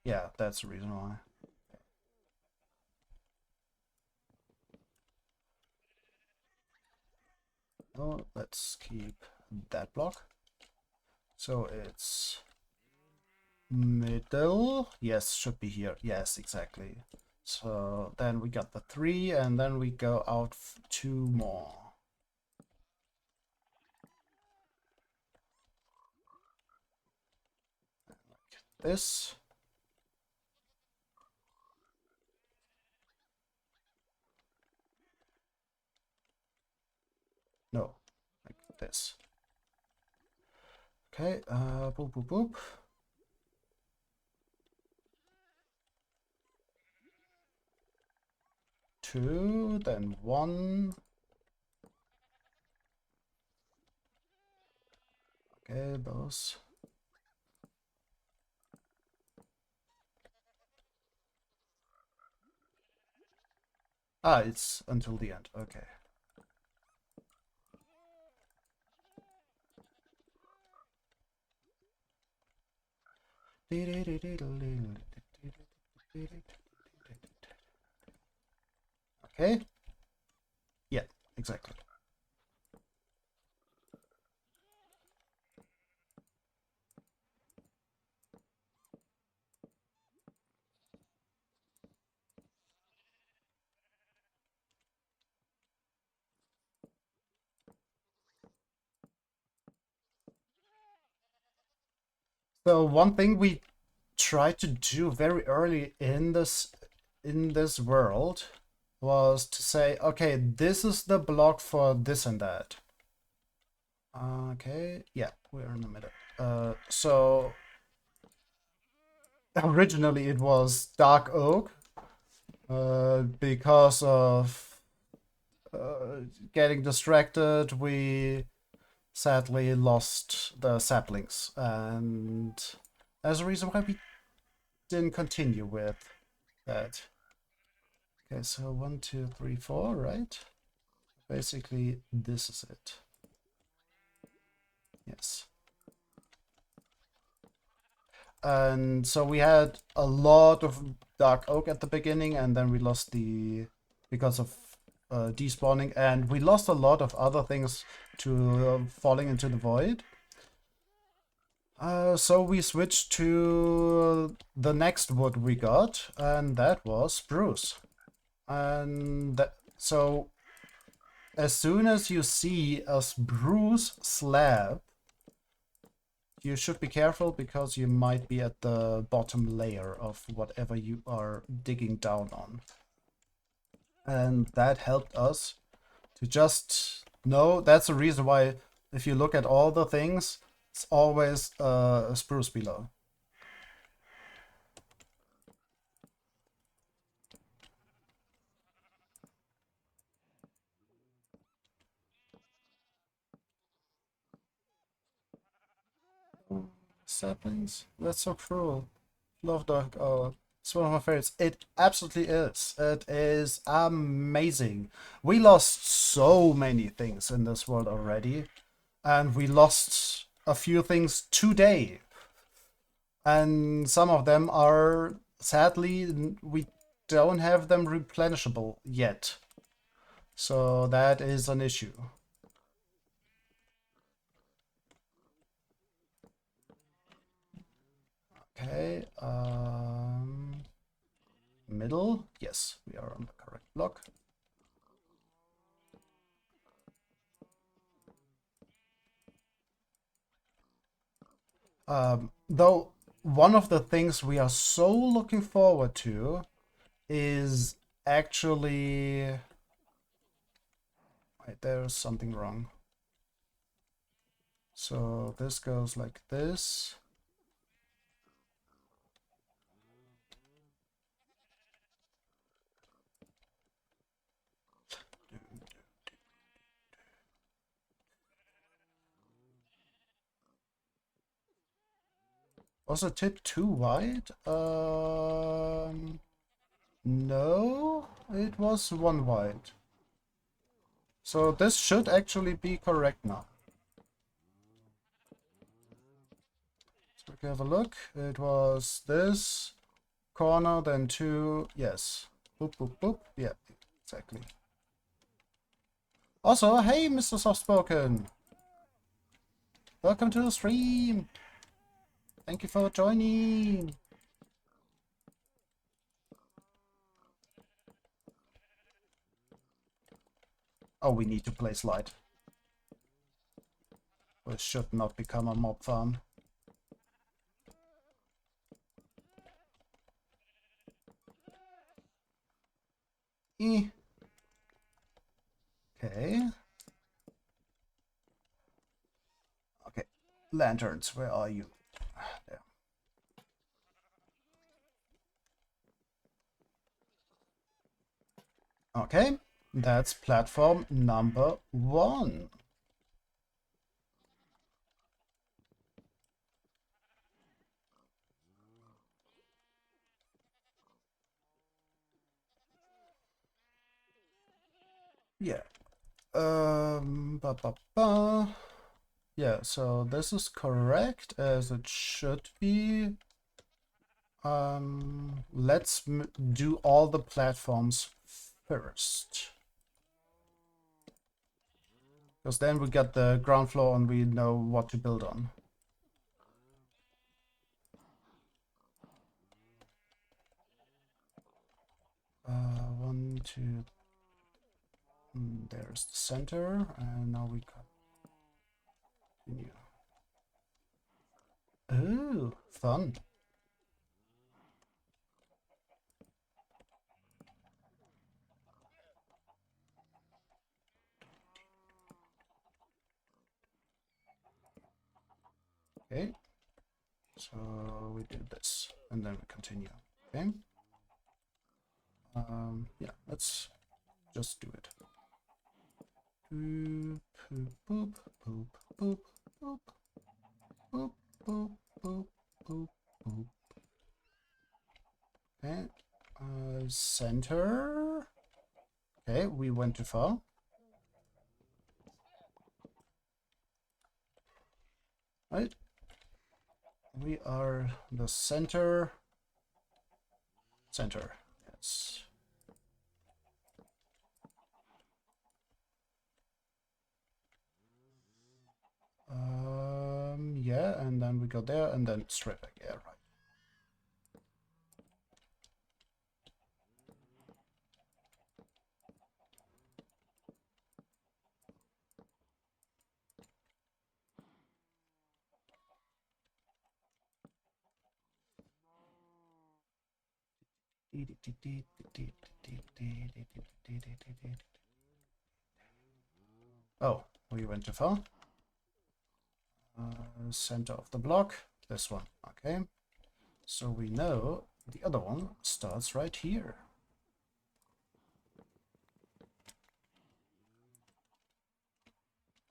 Yeah, that's the reason why. Oh, let's keep that block. So it's middle. Yes, should be here. Yes, exactly. So then we got the 3, and then we go out 2 more. Like this. No, like this. Okay, boop, boop, boop. 2, then 1. Okay, those. Ah, it's until the end. Okay. Okay. Yeah, exactly. So one thing we tried to do very early in this world was to say, okay, this is the block for this and that. Okay, yeah, we're in the middle. So originally it was dark oak, because of getting distracted, we sadly lost the saplings, and as a reason why we didn't continue with that. Okay, so 1, 2, 3, 4, right? Basically, this is it. Yes. And so we had a lot of dark oak at the beginning, and then we lost because of despawning, and we lost a lot of other things to falling into the void. So we switched to the next wood we got, and that was spruce. And so as soon as you see a spruce slab, you should be careful because you might be at the bottom layer of whatever you are digging down on. And that helped us to just know. That's the reason why if you look at all the things, it's always a spruce below. Saplings? That's so cruel. Love Dog. Oh, it's one of my favorites. It absolutely is. It is amazing. We lost so many things in this world already, and we lost a few things today. And some of them are, sadly, we don't have them replenishable yet. So that is an issue. Okay, middle. Yes, we are on the correct block. Though one of the things we are so looking forward to is actually... Wait, there's something wrong. So this goes like this. Was the tip too wide? No, it was one wide. So this should actually be correct now. So we can have a look. It was this corner, then two. Yes. Boop, boop, boop. Yeah, exactly. Also, hey, Mr. Softspoken. Welcome to the stream. Thank you for joining. Oh, we need to place light. This should not become a mob farm. Okay. Okay. Lanterns, where are you? There. Okay, that's platform number 1. Yeah. Ba, ba, ba. Yeah, so this is correct as it should be. Let's do all the platforms first. Because then we get the ground floor and we know what to build on. One, two. There's the center, and now we continue. Oh, fun. Okay, so we do this, and then we continue. Okay. Yeah, let's just do it. Boop, boop, boop, boop, boop, boop, boop, boop, boop, boop. Okay. Center. Okay, we went too far. Right. We are the center. Center. Yes. Yeah, and then we go there, and then straight back. Yeah, right. Oh, we went too far. Center of the block. This one. Okay. So we know the other one starts right here.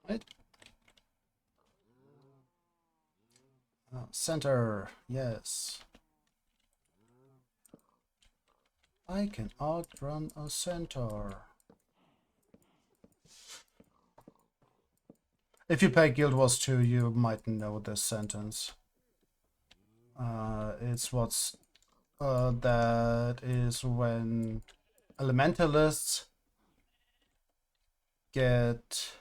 Right? Center. Yes. I can outrun a centaur. If you play Guild Wars 2, you might know this sentence. It's what's that is when elementalists get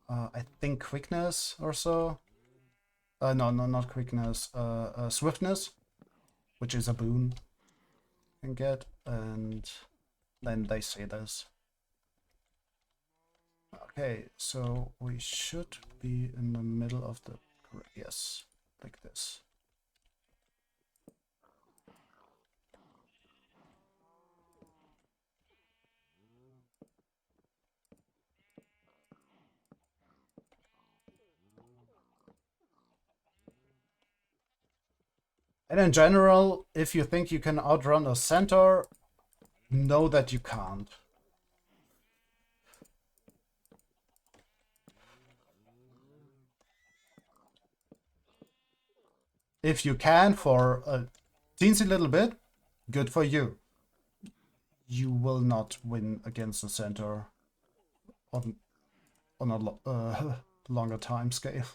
I think quickness or so. No, not quickness. Swiftness, which is a boon you can get, and then they say this. Okay, so we should be in the middle of the yes, like this. And in general, if you think you can outrun a centaur, know that you can't. If you can for a teensy little bit, good for you. You will not win against a centaur on a longer time scale.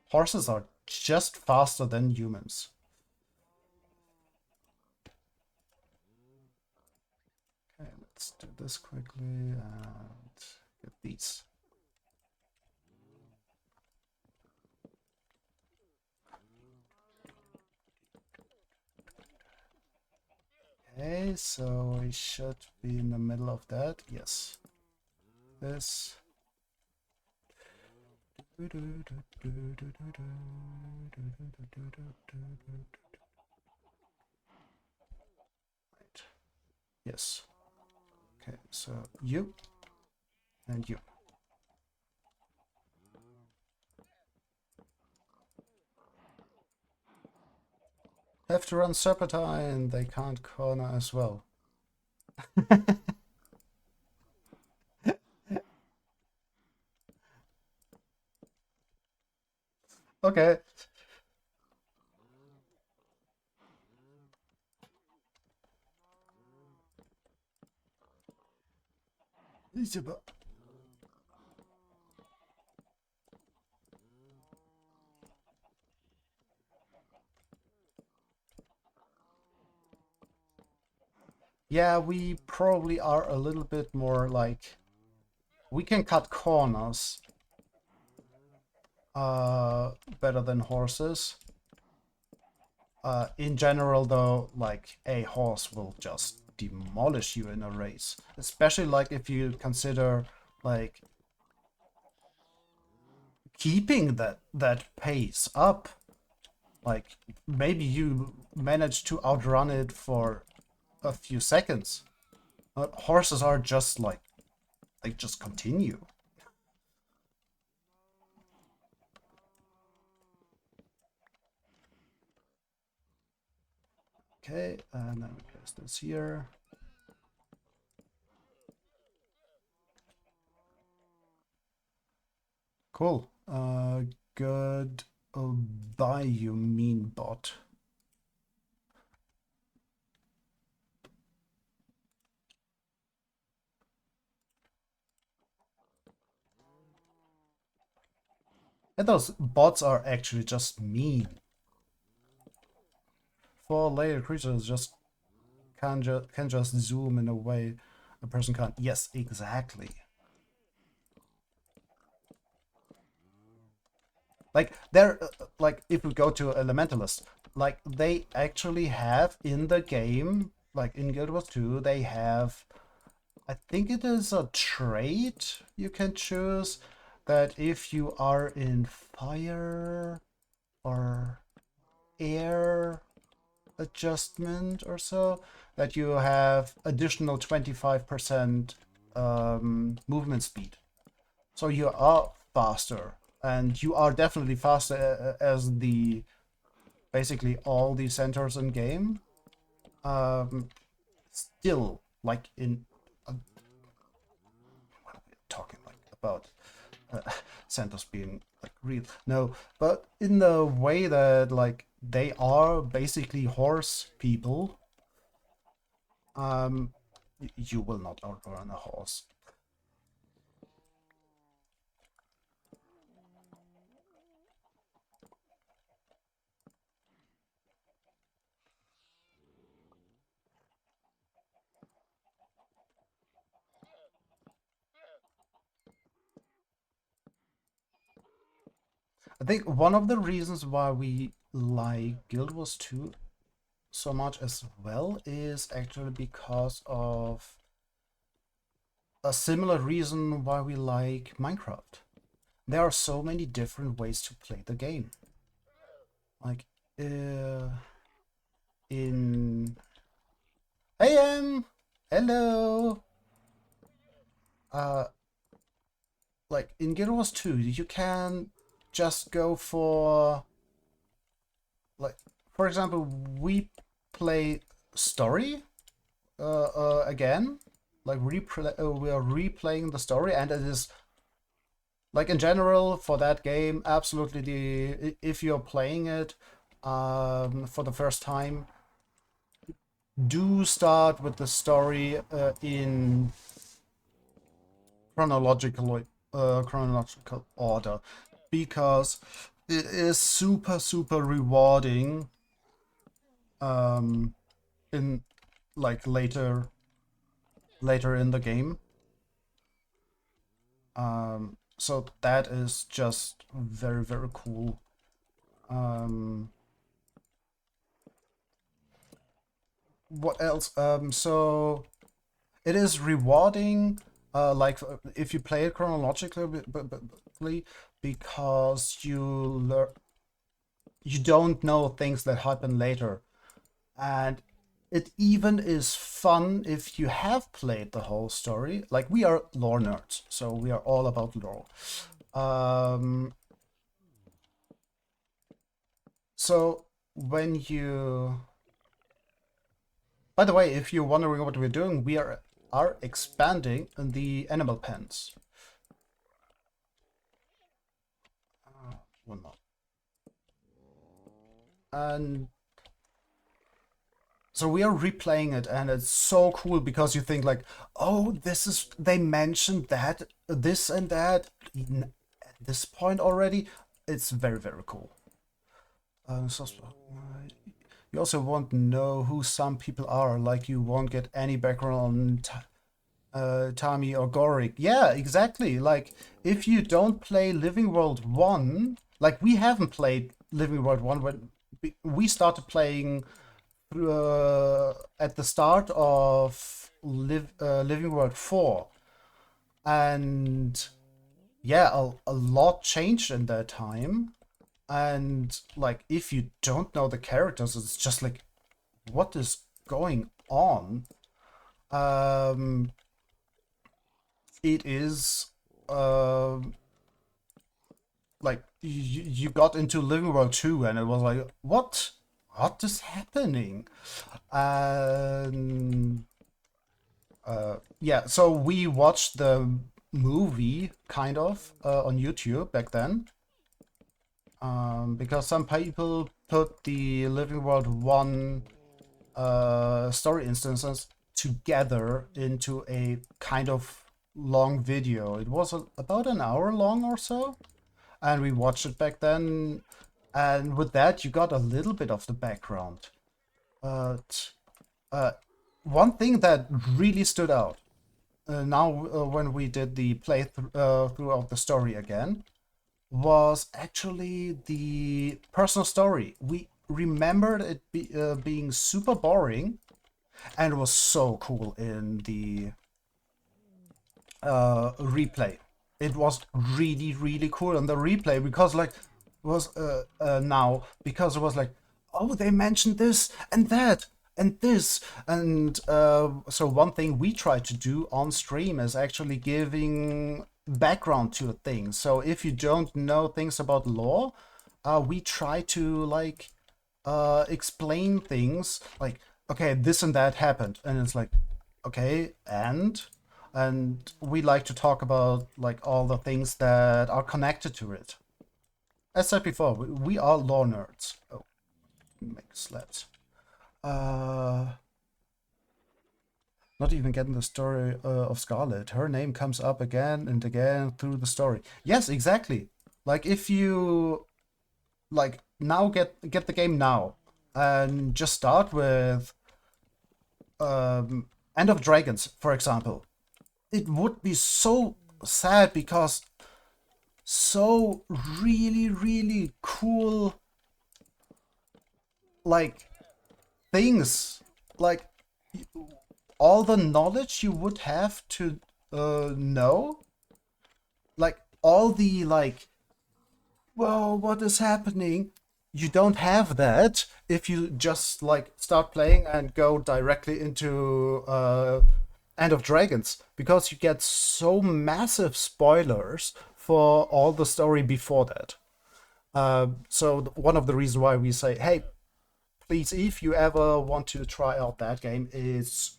Horses are just faster than humans. Okay, let's do this quickly and get these. Okay, so we should be in the middle of that. Yes. This. Right. Yes. Okay, so you and you. have to run serpentine. They can't corner as well. Okay. Yeah, we probably are a little bit more like we can cut corners better than horses. In general, though, like a horse will just demolish you in a race, especially like if you consider like keeping that pace up. Like maybe you manage to outrun it for a few seconds. Horses are just like they just continue. Okay, and then we place this here. Cool. Good. Buy you mean bot. And those bots are actually just mean. For later creatures just can just zoom in a way a person can't. Yes, exactly. Like they're like if we go to Elementalist, like they actually have in the game, like in Guild Wars 2, they have I think it is a trait you can choose that if you are in fire or air adjustment or so, that you have additional 25% movement speed. So you are faster, and you are definitely faster as the basically all the centers in game. Still, like in what are we talking like about centers being like real? No, but in the way that like they are basically horse people, um, you will not outrun a horse. I think one of the reasons why we like Guild Wars 2 so much as well is actually because of a similar reason why we like Minecraft. There are so many different ways to play the game. Like in AM, hello. Uh, like in Guild Wars 2, you can just go for like, for example, we play story again. Like we are replaying the story, and it is like in general for that game, absolutely the if you're playing it for the first time, do start with the story in chronological order because it is super rewarding in like later in the game. So that is just very cool. What else? So it is rewarding, like if you play it chronologically, because you don't know things that happen later, and it even is fun if you have played the whole story. Like we are lore nerds, so we are all about lore. Um, so when you... By the way, if you're wondering what we're doing, we are expanding the animal pens. One more. And so we are replaying it, and it's so cool because you think like, oh, this is, they mentioned that, this and that at this point already. It's very, very cool. You also won't know who some people are, like you won't get any background on Tami or Gorik. Yeah, exactly. Like, if you don't play Living World 1, like we haven't played Living World 1 when we started playing at the start of Living World 4. And yeah, a lot changed in that time. And like, if you don't know the characters, it's just like, what is going on? It is like you got into Living World 2 and it was like, what is happening? And yeah, so we watched the movie kind of on YouTube back then. Because some people put the Living World 1 story instances together into a kind of long video. It was about an hour long or so, and we watched it back then. And with that, you got a little bit of the background. But one thing that really stood out now when we did the playthrough of the story again was actually the personal story. We remembered it being super boring, and it was so cool in the replay. It was really, really cool in the replay because like was now because it was like, oh, they mentioned this and that and this. And so one thing we try to do on stream is actually giving background to a thing. So if you don't know things about lore, we try to like explain things like, okay, this and that happened, and it's like, okay, and we like to talk about like all the things that are connected to it. As said before, we are lore nerds. Oh, make slabs. Not even getting the story of Scarlet. Her name comes up again and again through the story. Yes, exactly. Like if you like now get the game now and just start with End of Dragons, for example. It would be so sad because so really, really cool like things, like all the knowledge you would have to know, like all the like, whoa, what is happening? You don't have that if you just like start playing and go directly into End of Dragons, because you get so massive spoilers for all the story before that. So one of the reasons why we say, hey, please, if you ever want to try out that game, it's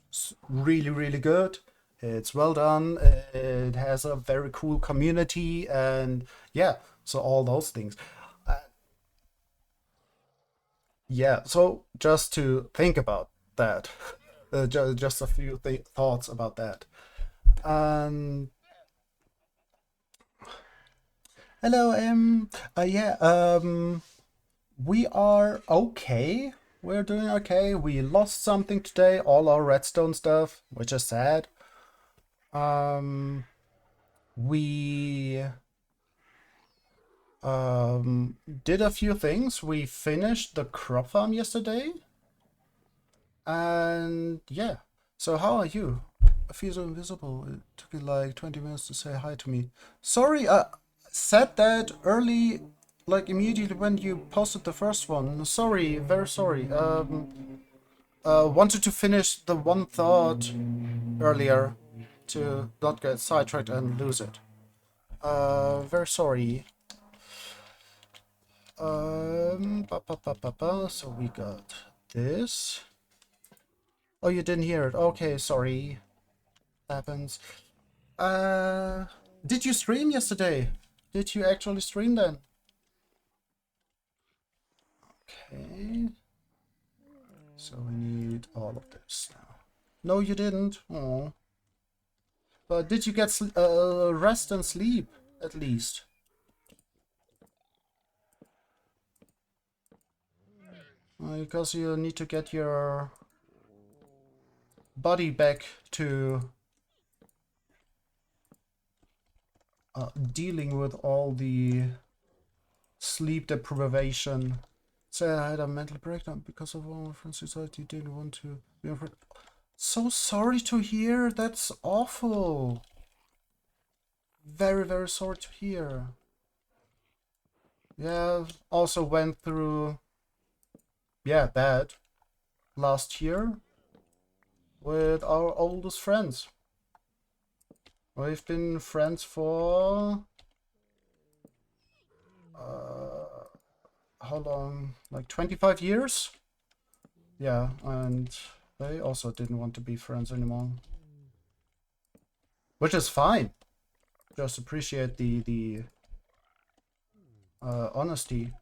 really, really good. It's well done. It has a very cool community, and yeah, so all those things. Yeah, so just to think about that, just a few thoughts about that. Um, Hello, yeah, we are okay. We're doing okay. We lost something today, all our redstone stuff, which is sad. We did a few things. We finished the crop farm yesterday. And yeah. So how are you? I feel so invisible. It took you like 20 minutes to say hi to me. Sorry, said that early, like immediately when you posted the first one. Sorry, very sorry. Wanted to finish the one thought earlier to not get sidetracked and lose it. Very sorry. So we got this. Oh, you didn't hear it. Okay, sorry. Happens. Did you stream yesterday? Did you actually stream then? Okay. So we need all of this now. No, you didn't. Oh. But did you get rest and sleep, at least? Because you need to get your body back to dealing with all the sleep deprivation. So I had a mental breakdown because of all my friends' society didn't want to be afraid. So sorry to hear. That's awful. Very, very sorry to hear. Yeah, also went through, yeah, that last year with our oldest friends. We've been friends for how long? Like 25 years? Yeah, and they also didn't want to be friends anymore. Which is fine. Just appreciate the honesty.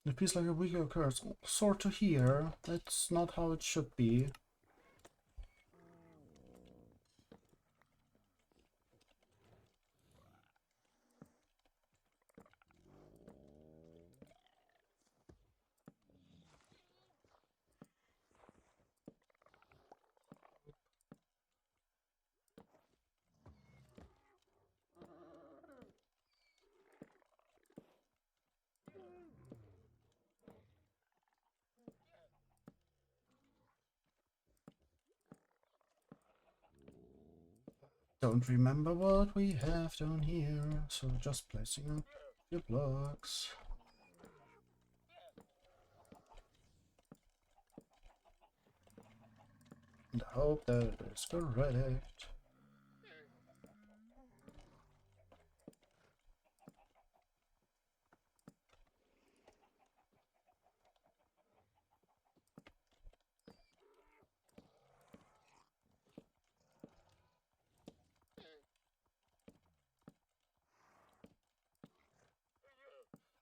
It feels like a week occurs. Sort to hear. That's not how it should be. Don't remember what we have down here, so just placing up your blocks. And I hope that is correct.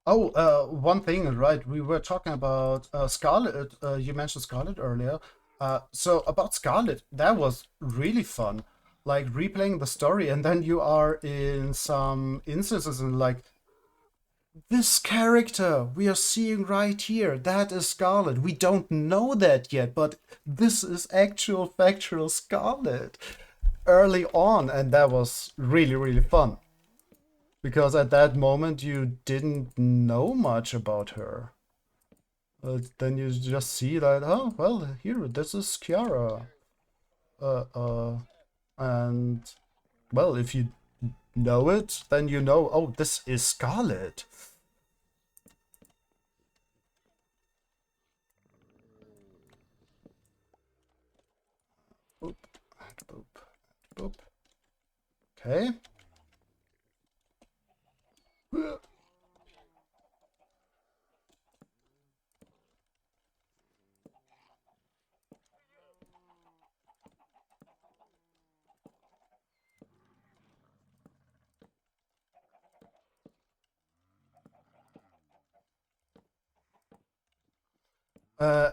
Oh, one thing, right? We were talking about Scarlet. You mentioned Scarlet earlier. So about Scarlet, that was really fun. Like replaying the story, and then you are in some instances and like, this character we are seeing right here, that is Scarlet. We don't know that yet, but this is actual factual Scarlet early on, and that was really, really fun. Because at that moment you didn't know much about her. Then you just see that, oh, well, here, this is Kiara. Uh, uh, and, well, if you know it, then you know, oh, this is Scarlet. Boop, boop, boop. Okay.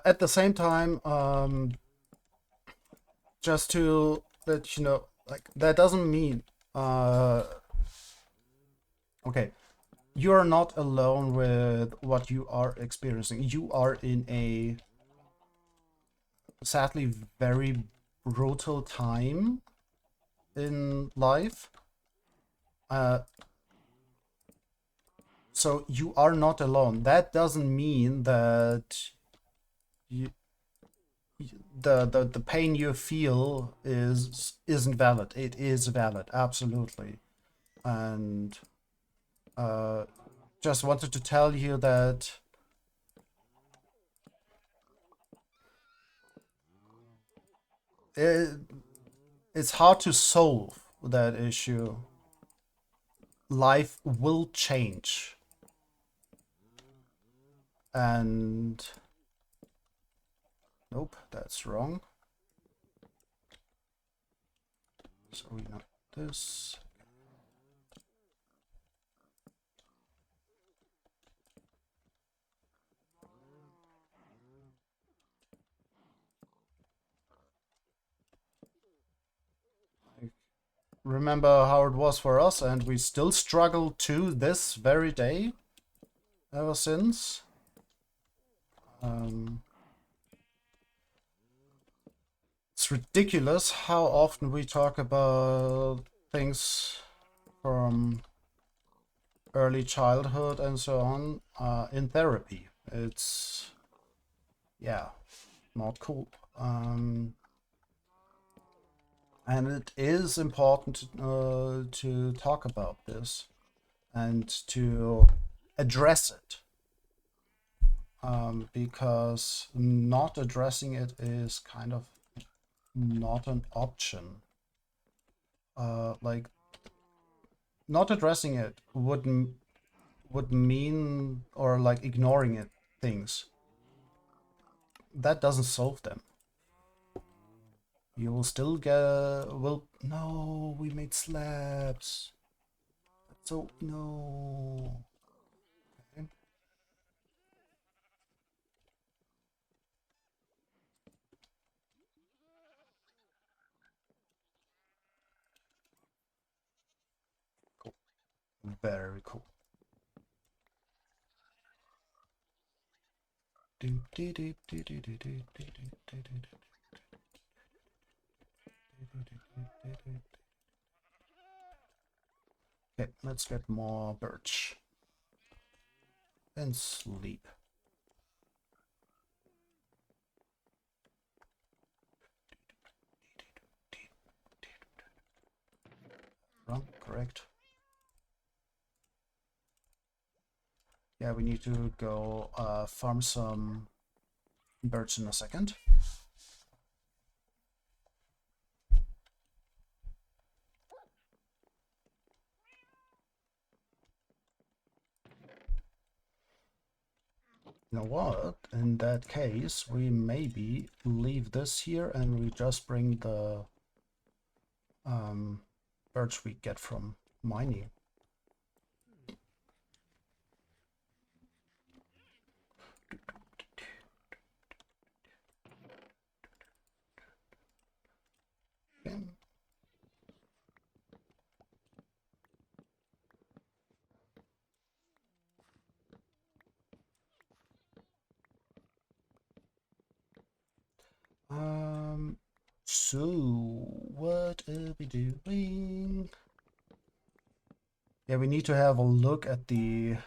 At the same time, just to let you know, like, that doesn't mean, okay, you're not alone with what you are experiencing. You are in a sadly very brutal time in life. So you are not alone. That doesn't mean that you, the pain you feel isn't valid. It is valid, absolutely. And just wanted to tell you that it, it's hard to solve that issue. Life will change. And nope, that's wrong. Sorry, not this. I remember how it was for us, and we still struggle to this very day ever since. It's ridiculous how often we talk about things from early childhood and so on in therapy. It's, yeah, not cool. And it is important to talk about this and to address it. Because not addressing it is kind of not an option. Like, not addressing it would mean, or like ignoring it things. That doesn't solve them. You will still get, no, we made slabs. So, no. Okay. Cool. Very cool. Okay, let's get more birch. And sleep. Wrong, correct. Yeah, we need to go farm some birch in a second. You know what? In that case, we maybe leave this here and we just bring the birch we get from mining. Okay. So what are we doing? Yeah, we need to have a look at the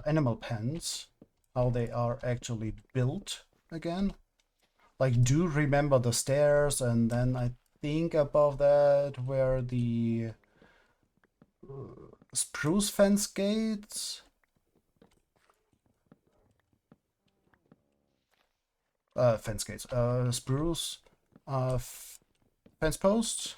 animal pens, how they are actually built again. Like, do remember the stairs, and then I think above that where the spruce fence gates. Fence gates. Spruce fence posts.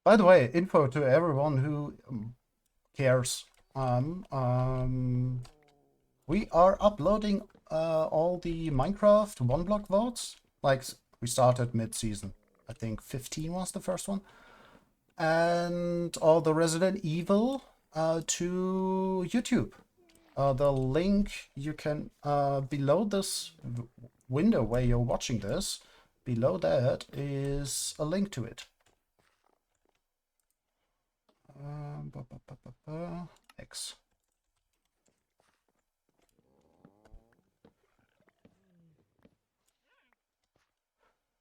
By the way, info to everyone who cares. We are uploading all the Minecraft one block votes. Like, we started mid-season. I think 15 was the first one. And all the Resident Evil to YouTube. The link you can, below this window where you're watching this, below that is a link to it. X.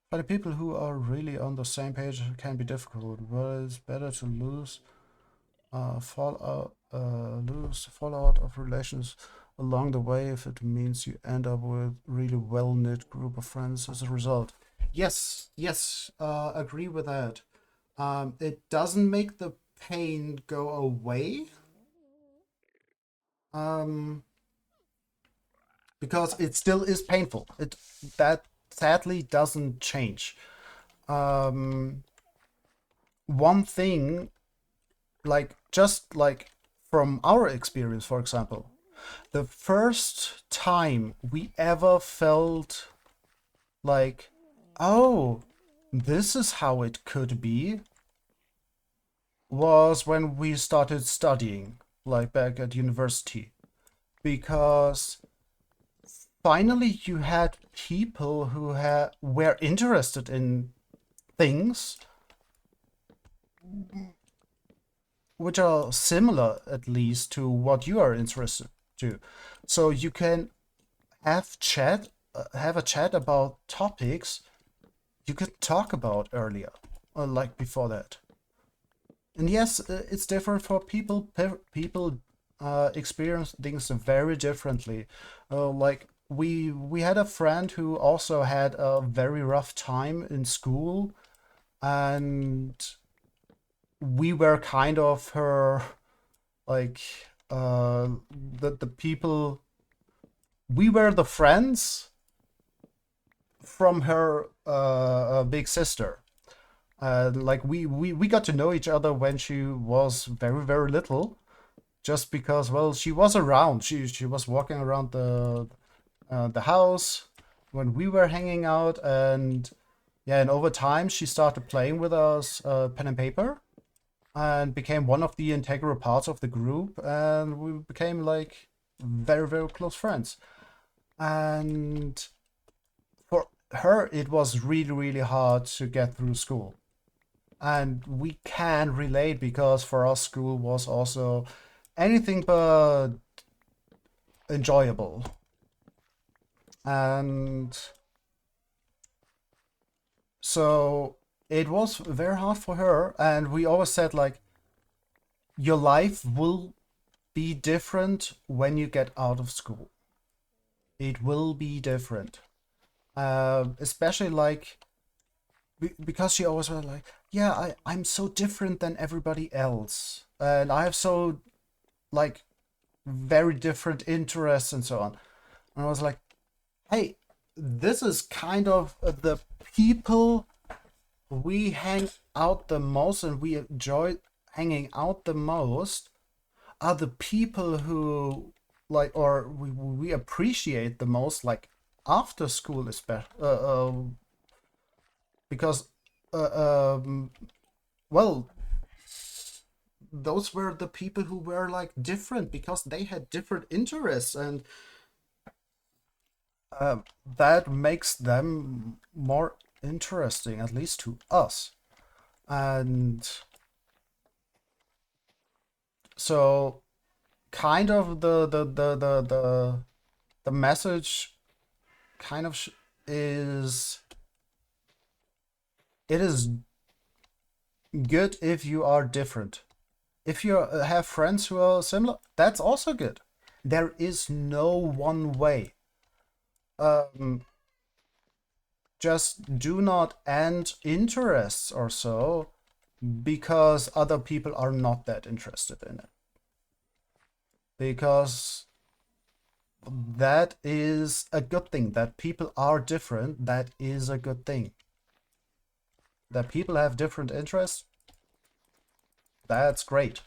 For the people who are really on the same page, it can be difficult, but it's better to lose fallout of relations along the way if it means you end up with really well-knit group of friends as a result. Yes, agree with that. It doesn't make the pain go away. Because it still is painful. That sadly doesn't change. One thing, like just like from our experience, for example, the first time we ever felt like, oh, this is how it could be, was when we started studying, like back at university. Because finally you had people who were interested in things which are similar, at least, to what you are interested to. So you can have a chat about topics you could talk about earlier, or like before that. And yes, it's different for people. People experience things very differently. Like we had a friend who also had a very rough time in school, and we were kind of her, like, the people. We were the friends from her big sister. Like we got to know each other when she was very little, just because, well, she was around. She was walking around the house when we were hanging out, and yeah, and over time she started playing with us pen and paper, and became one of the integral parts of the group, and we became like very close friends. And for her, it was really hard to get through school, and we can relate because for us school was also anything but enjoyable. And so it was very hard for her, and we always said, like, your life will be different when you get out of school. It will be different. Especially like because she always was like, yeah, I'm so different than everybody else, and I have so, like, very different interests and so on. And I was like, hey, this is kind of the people we hang out the most and we enjoy hanging out the most are the people who, like, or we appreciate the most, like, after school, especially because well, those were the people who were like different because they had different interests, and that makes them more interesting, at least to us. And so kind of the message kind of is, it is good if you are different. If you have friends who are similar, that's also good. There is no one way. Um, just do not end interests or so because other people are not that interested in it. Because that is a good thing. That people are different, that is a good thing. That people have different interests, that's great.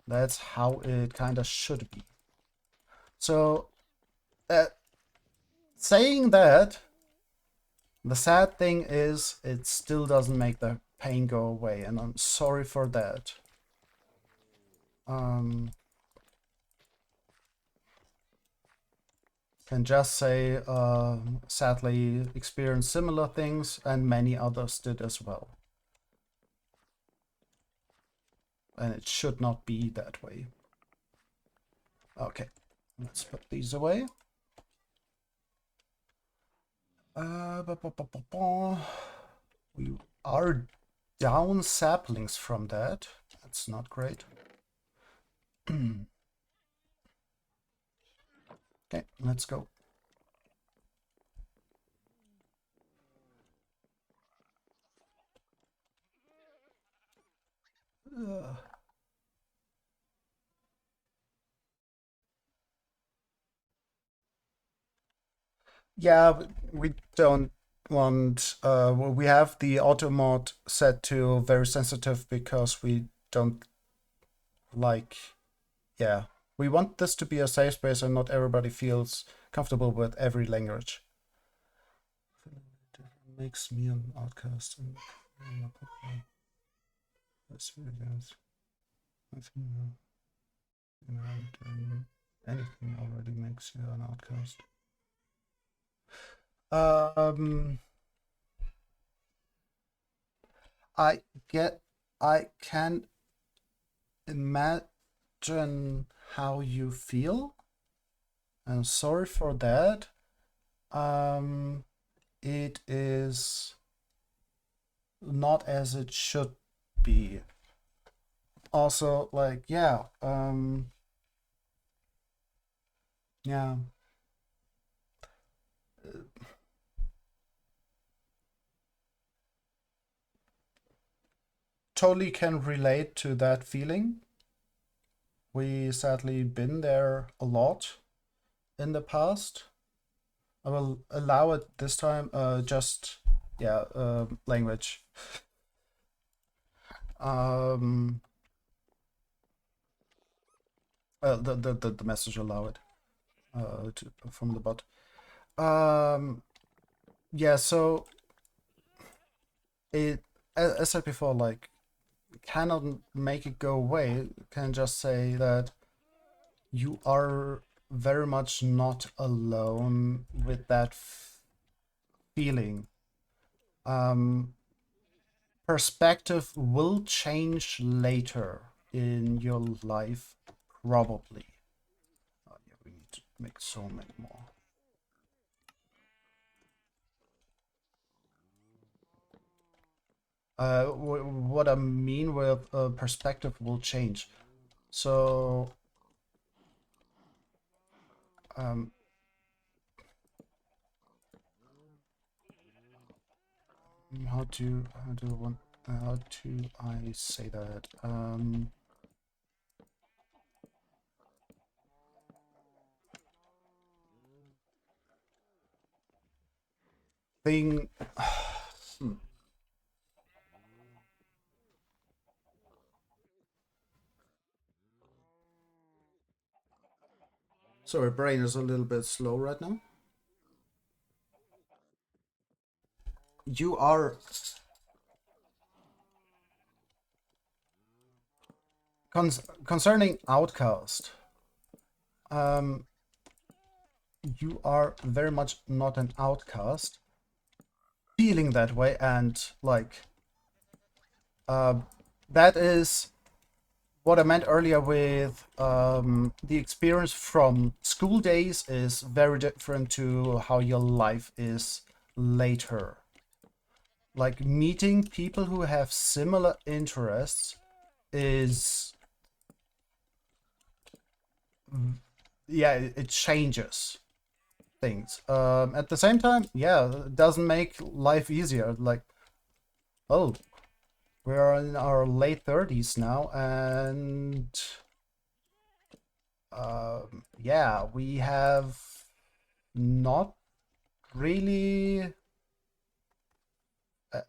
That's how it kind of should be. So, saying that, the sad thing is it still doesn't make the pain go away, and I'm sorry for that. Can just say, sadly, experienced similar things, and many others did as well. And it should not be that way. Okay, let's put these away. We are down saplings from that. That's not great. Okay, let's go. Yeah, we don't want. We have the auto mode set to very sensitive because we don't like. Yeah, we want this to be a safe space and not everybody feels comfortable with every language. Makes me an outcast. Anything already makes you an outcast. I get. I can imagine how you feel. I'm sorry for that. It is not as it should be. Also, like, yeah, yeah. Totally can relate to that feeling. We sadly been there a lot in the past. I will allow it this time. Just yeah, language. Um, the message allow it. From the bot. Yeah. So it, as I said before, like cannot make it go away. Can just say that you are very much not alone with that feeling. Um, Perspective will change later in your life, probably. Oh, yeah, we need to make so many more. What I mean with perspective will change. So, um, how do I say that? Thing. Hmm. Sorry, brain is a little bit slow right now. You are concerning outcast. Um, you are very much not an outcast. Feeling that way and like uh, that is what I meant earlier with the experience from school days is very different to how your life is later. Like meeting people who have similar interests is, yeah, it changes things. At the same time, yeah, it doesn't make life easier. Like, oh, we're in our late 30s now, and yeah, we have not really uh,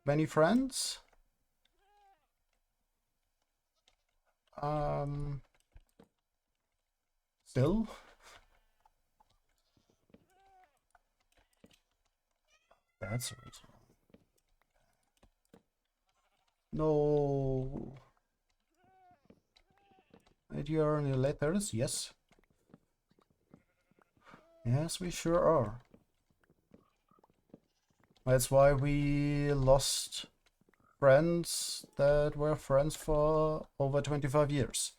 many friends. Um, Still, that's a reason. No, and you're in your late 30s? Yes. Yes, we sure are. That's why we lost friends that were friends for over 25 years.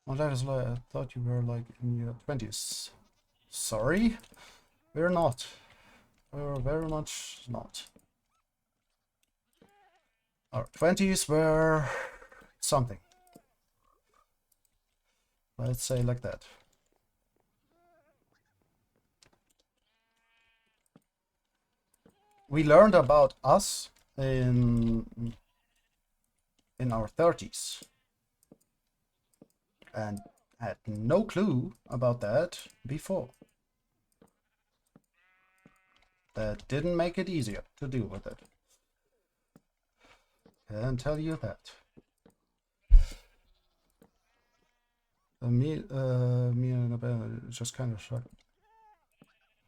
Well, that is like, I thought you were like in your 20s. Sorry, we're not. We're very much not. Our 20s were something. Let's say like that. we learned about us in our 30s and had no clue about that before. That didn't make it easier to deal with it. Can tell you that. Me and Abel just kind of shocked.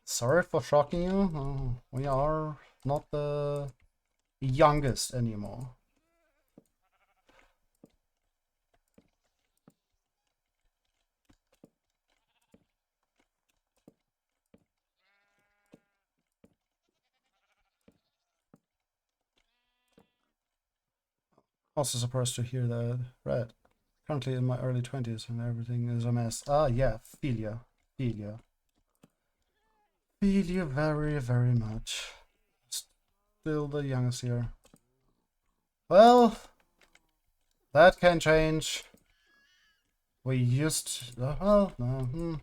Sorry for shocking you. We are not the youngest anymore. Also surprised to hear that. Right. Currently in my early 20s and everything is a mess. Ah, yeah, feel ya. Feel ya. Feel you very, very much. Still the youngest here. Well, that can change. We used... well, no.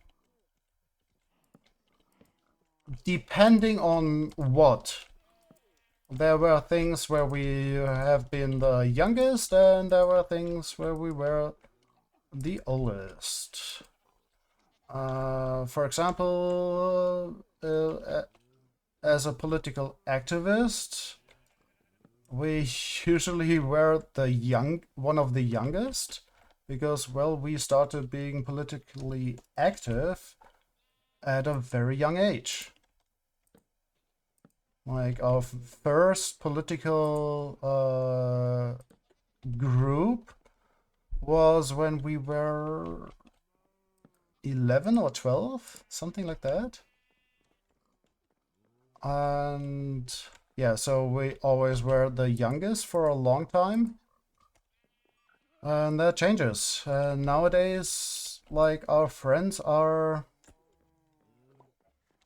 Depending on what. There were things where we have been the youngest, and there were things where we were the oldest. For example, as a political activist, we usually were one of the youngest, because, well, we started being politically active at a very young age. Like, our first political group was when we were 11 or 12, something like that. And yeah, so we always were the youngest for a long time. And that changes. Nowadays, like, our friends are...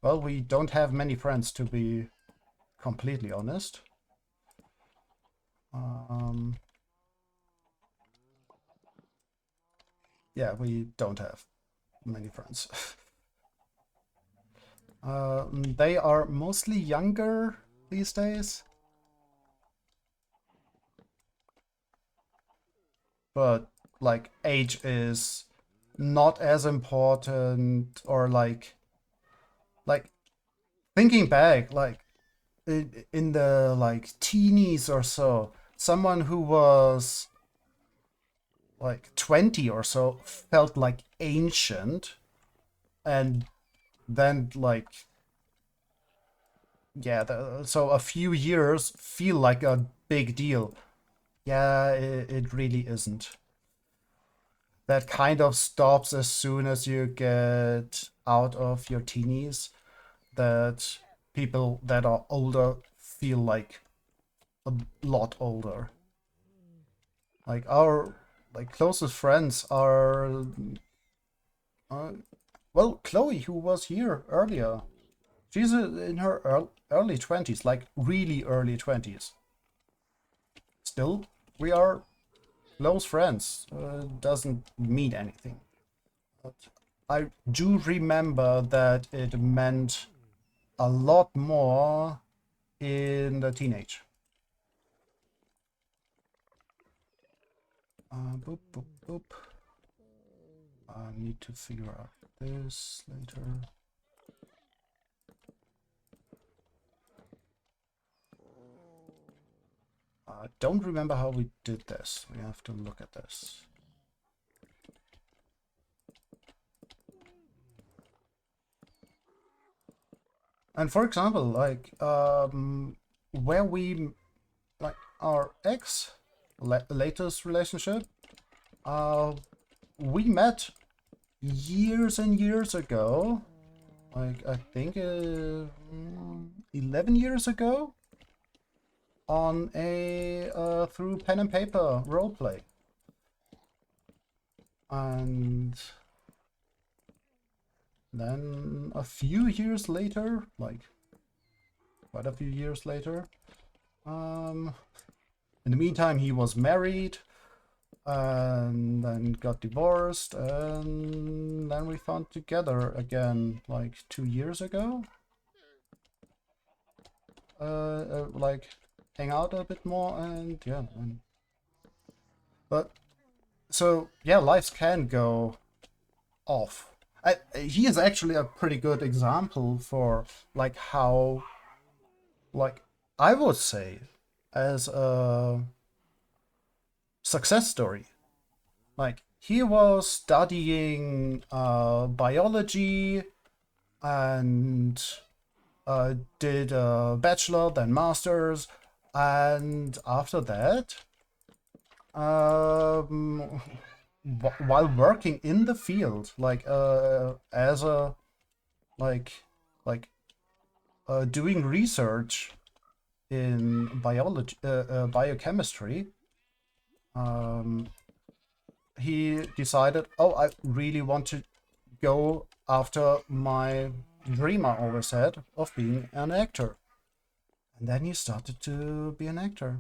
well, we don't have many friends, to be completely honest. Yeah, we don't have many friends. They are mostly younger these days. But, like, age is not as important, or like thinking back, like, in the, like, teenies or so, someone who was like 20 or so felt like ancient, and then, like, yeah, so a few years feel like a big deal. Yeah, it really isn't. That kind of stops as soon as you get out of your teenies. That people that are older feel like a lot older. Like, our closest friends are well, Chloe, who was here earlier. She's in her early 20s, like really early 20s. Still, we are close friends. Doesn't mean anything. But I do remember that it meant a lot more in the teenage. Boop, boop, boop. I need to figure out this later. I don't remember how we did this. We have to look at this. And for example, like, where we, like, our latest relationship, we met years and years ago. Like, I think 11 years ago, on a through pen and paper roleplay. And then a few years later, like quite a few years later, in the meantime he was married and then got divorced, and then we found together again like 2 years ago. like hang out a bit more, and yeah. But so yeah, lives can go off. He is actually a pretty good example for like how, like, I would say, as a success story. Like, he was studying biology and did a bachelor, then master's, and after that, um, while working in the field, like as a like like doing research in biology, biochemistry, um, he decided, oh, I really want to go after my dream I always had of being an actor. And then he started to be an actor.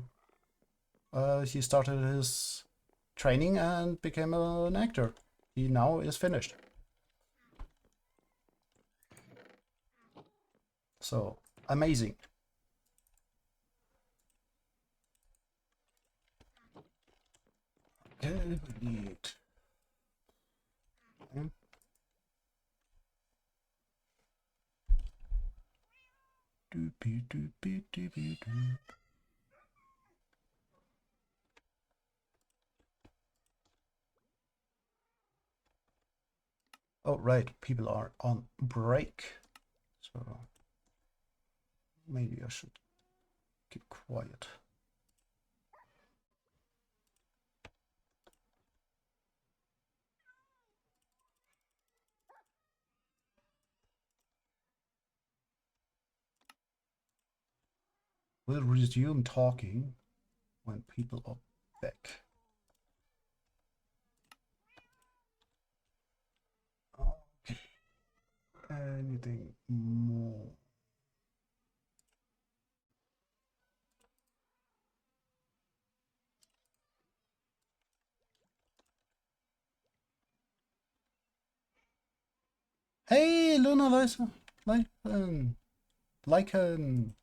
He started his training and became an actor. He now is finished. So, amazing. Okay, we need... Okay. Doopy, doopy, doopy, doop. Oh, right, people are on break. So maybe I should keep quiet. We'll resume talking when people are back. Okay. Anything more? Hey, Luna Lysa. Lycan.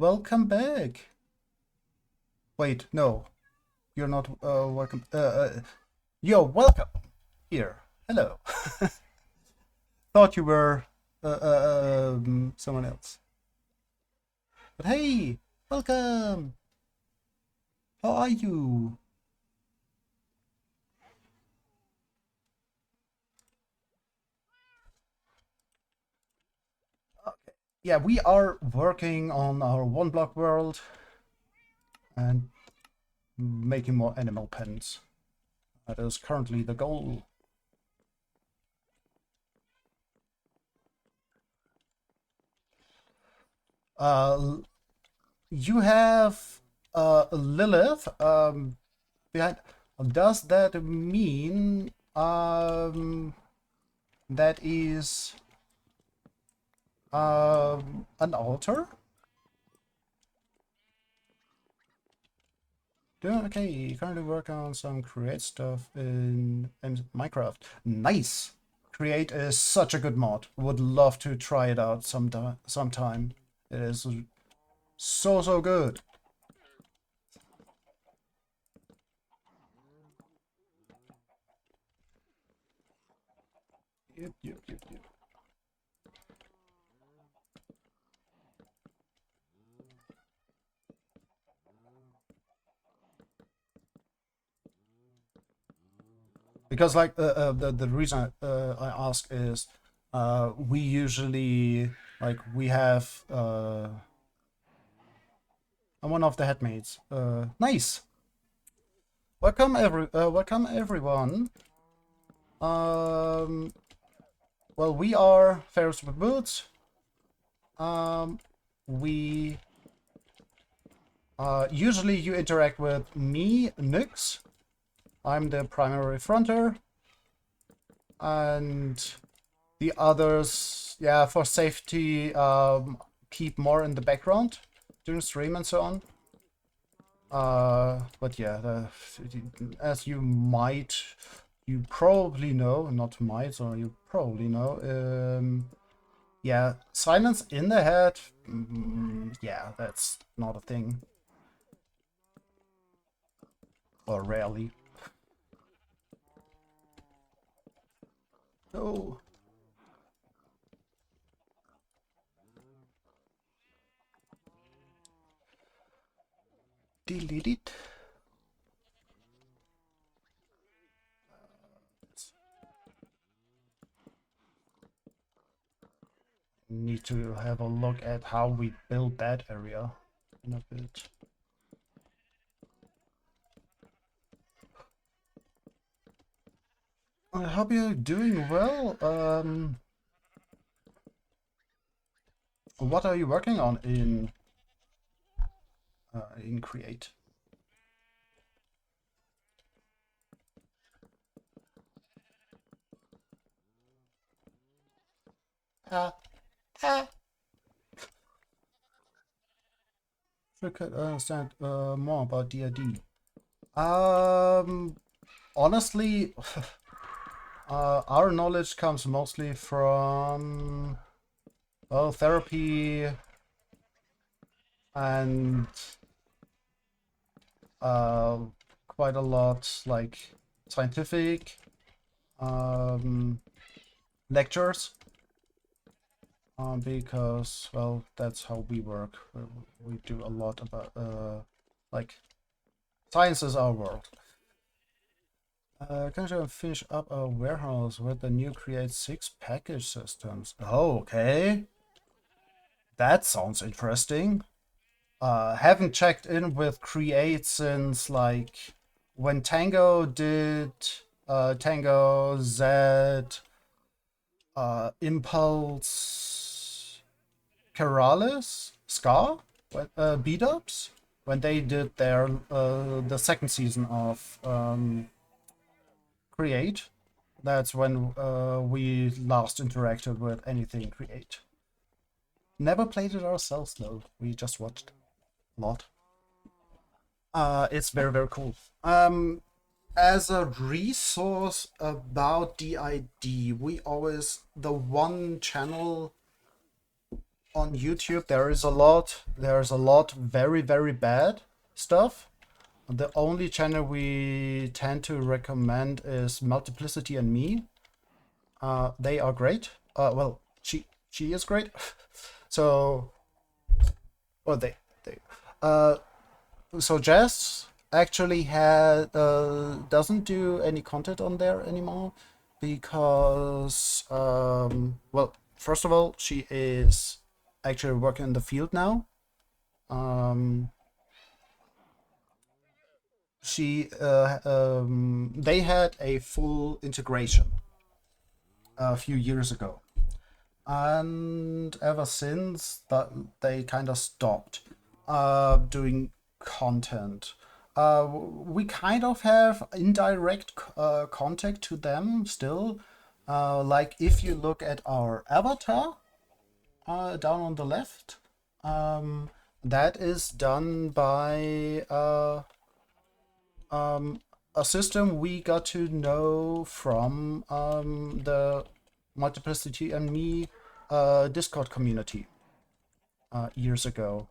Welcome back. Wait, no. You're not welcome. Yo, welcome. Here. Hello. Thought you were someone else. But hey, welcome. How are you? Okay. Yeah, we are working on our one block world and making more animal pens. That is currently the goal. You have Lilith behind. Does that mean that is an altar? Okay, currently working on some create stuff in Minecraft. Nice! Create is such a good mod. Would love to try it out sometime. It is so good. Yep. Because like the reason I ask is we usually like we have I'm one of the headmates. Nice. Welcome everyone. Well, we are FairyCraft Boots. We usually you interact with me, Nyx. I'm the primary fronter, and the others, yeah, for safety, keep more in the background during stream and so on. But yeah, as you probably know, not might, or you probably know, Yeah, silence in the head. Yeah, that's not a thing. Or rarely. Oh. Delete it. Need to have a look at how we build that area in a bit. I hope you're doing well. What are you working on in Create? Uh, uh, I could understand more about D&D. Honestly, our knowledge comes mostly from well, therapy and uh, quite a lot like scientific um, lectures. Because well, that's how we work. We do a lot about like science is our world. Can you finish up a warehouse with the new Create 6 package systems? Oh, okay. That sounds interesting. Haven't checked in with Create since like when Tango did Tango Z Impulse Keralis Scar beat ups when they did their the second season of Create. That's when we last interacted with anything Create. Never played it ourselves though. We just watched a lot. It's very very cool. As a resource about DID, we always the one channel on YouTube. There's a lot very very bad stuff. The only channel we tend to recommend is Multiplicity and Me. They are great. Well, she is great. So, well, they. Uh, so Jess actually had doesn't do any content on there anymore because well, first of all, she is actually working in the field now. Um, they had a full integration a few years ago, and ever since that they kind of stopped doing content. We kind of have indirect contact to them still. Like if you look at our avatar down on the left, that is done by a system we got to know from the Multiplicity and Me Discord community years ago.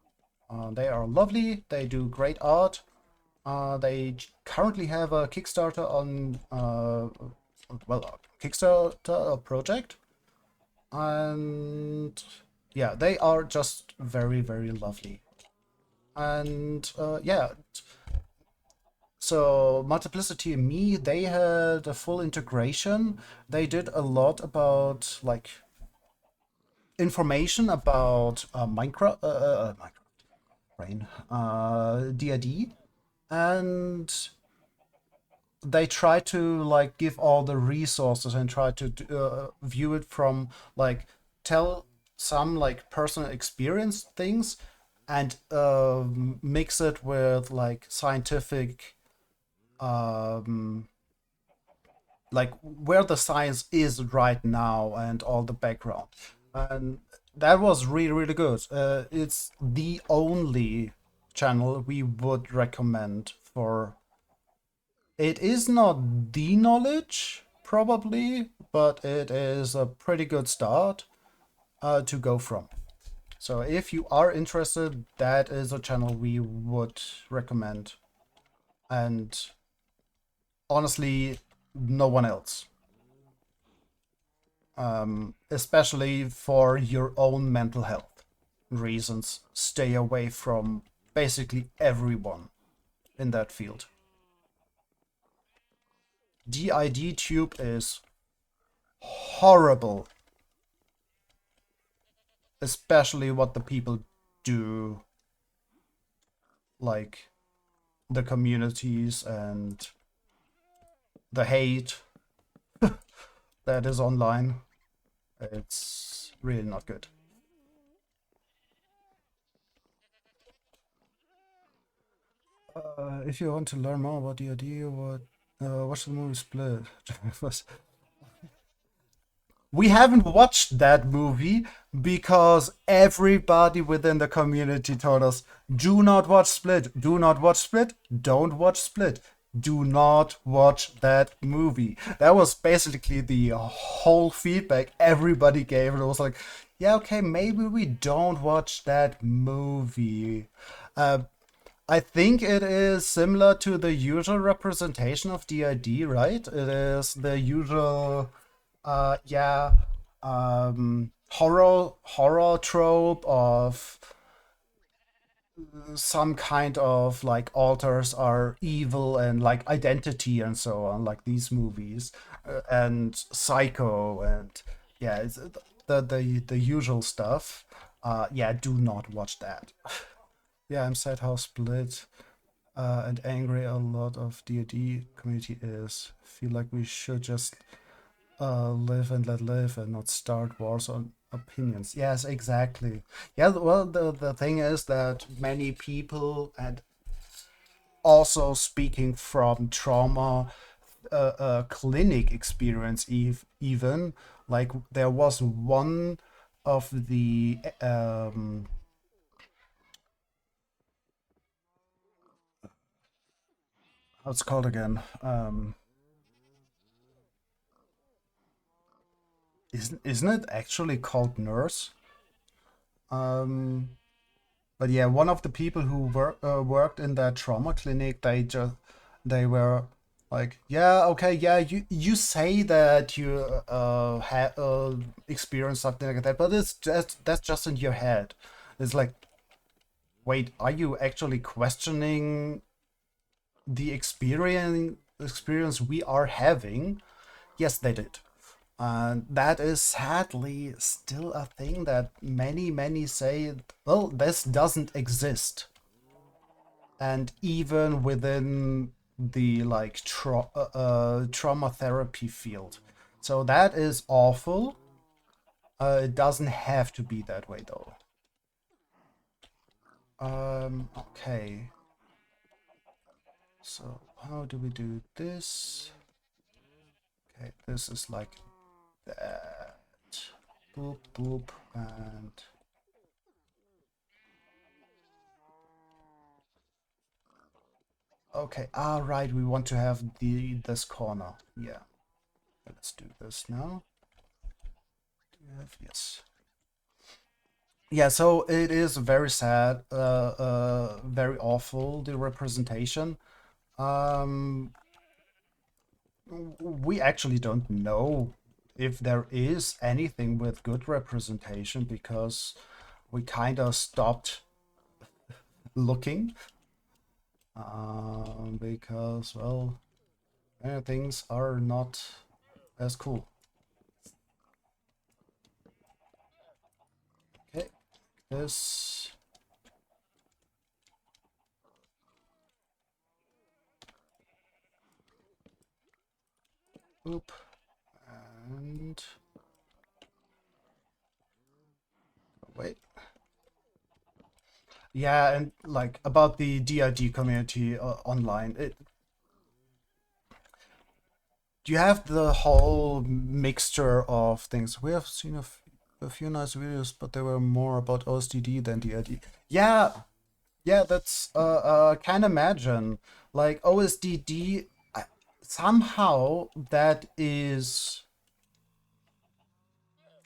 They are lovely. They do great art. They currently have a Kickstarter on well, a Kickstarter project, and yeah, they are just very very lovely. And yeah, so Multiplicity and Me, they had a full integration. They did a lot about like information about DID, and they try to like give all the resources and try to view it from like tell some like personal experience things and mix it with like scientific like where the science is right now and all the background, and that was really really good. It's the only channel we would recommend for. It is not the knowledge probably, but it is a pretty good start. to go from. So if you are interested, that is a channel we would recommend. And honestly, no one else. Especially for your own mental health reasons, stay away from basically everyone in that field. DID tube is horrible, especially what the people do, like the communities and the hate that is online. It's really not good. If you want to learn more about the idea, watch the movie Split. We haven't watched that movie because everybody within the community told us, do not watch Split, do not watch Split, don't watch Split, do not watch that movie. That was basically the whole feedback everybody gave. And it was like, yeah, okay, maybe we don't watch that movie. I think it is similar to the usual representation of DID, right? It is the usual, yeah, horror trope of some kind of like alters are evil and like identity and so on, like these movies, and Psycho and yeah, it's the usual stuff. Yeah, do not watch that. Yeah, I'm sad how split and angry a lot of D&D community is. Feel like we should just live and let live and not start wars on opinions. Yes, exactly. Yeah, well, the thing is that many people, and also speaking from trauma clinic experience, even like there was one of the how's it called again? Isn't it actually called nurse? Um, but yeah, one of the people who worked in that trauma clinic, they were like, yeah, okay, yeah, you say that you have experienced something like that, but it's just that's just in your head. It's like, wait, are you actually questioning the experience we are having? Yes, they did. And that is sadly still a thing that many say, well, this doesn't exist. And even within the like trauma therapy field. So that is awful. It doesn't have to be that way though. Okay. So how do we do this? Okay, this is like that. Boop, boop, and okay, right, we want to have this corner. Yeah. Let's do this now. Yes. Yeah, so it is very sad, very awful, the representation. Um, we actually don't know if there is anything with good representation because we kind of stopped looking. Because, well, things are not as cool. Okay, this. Oop. And wait. Yeah, and like about the DID community online, you have the whole mixture of things. We have seen a few nice videos, but they were more about OSDD than DID. Yeah, yeah, that's can imagine. Like OSDD, somehow that is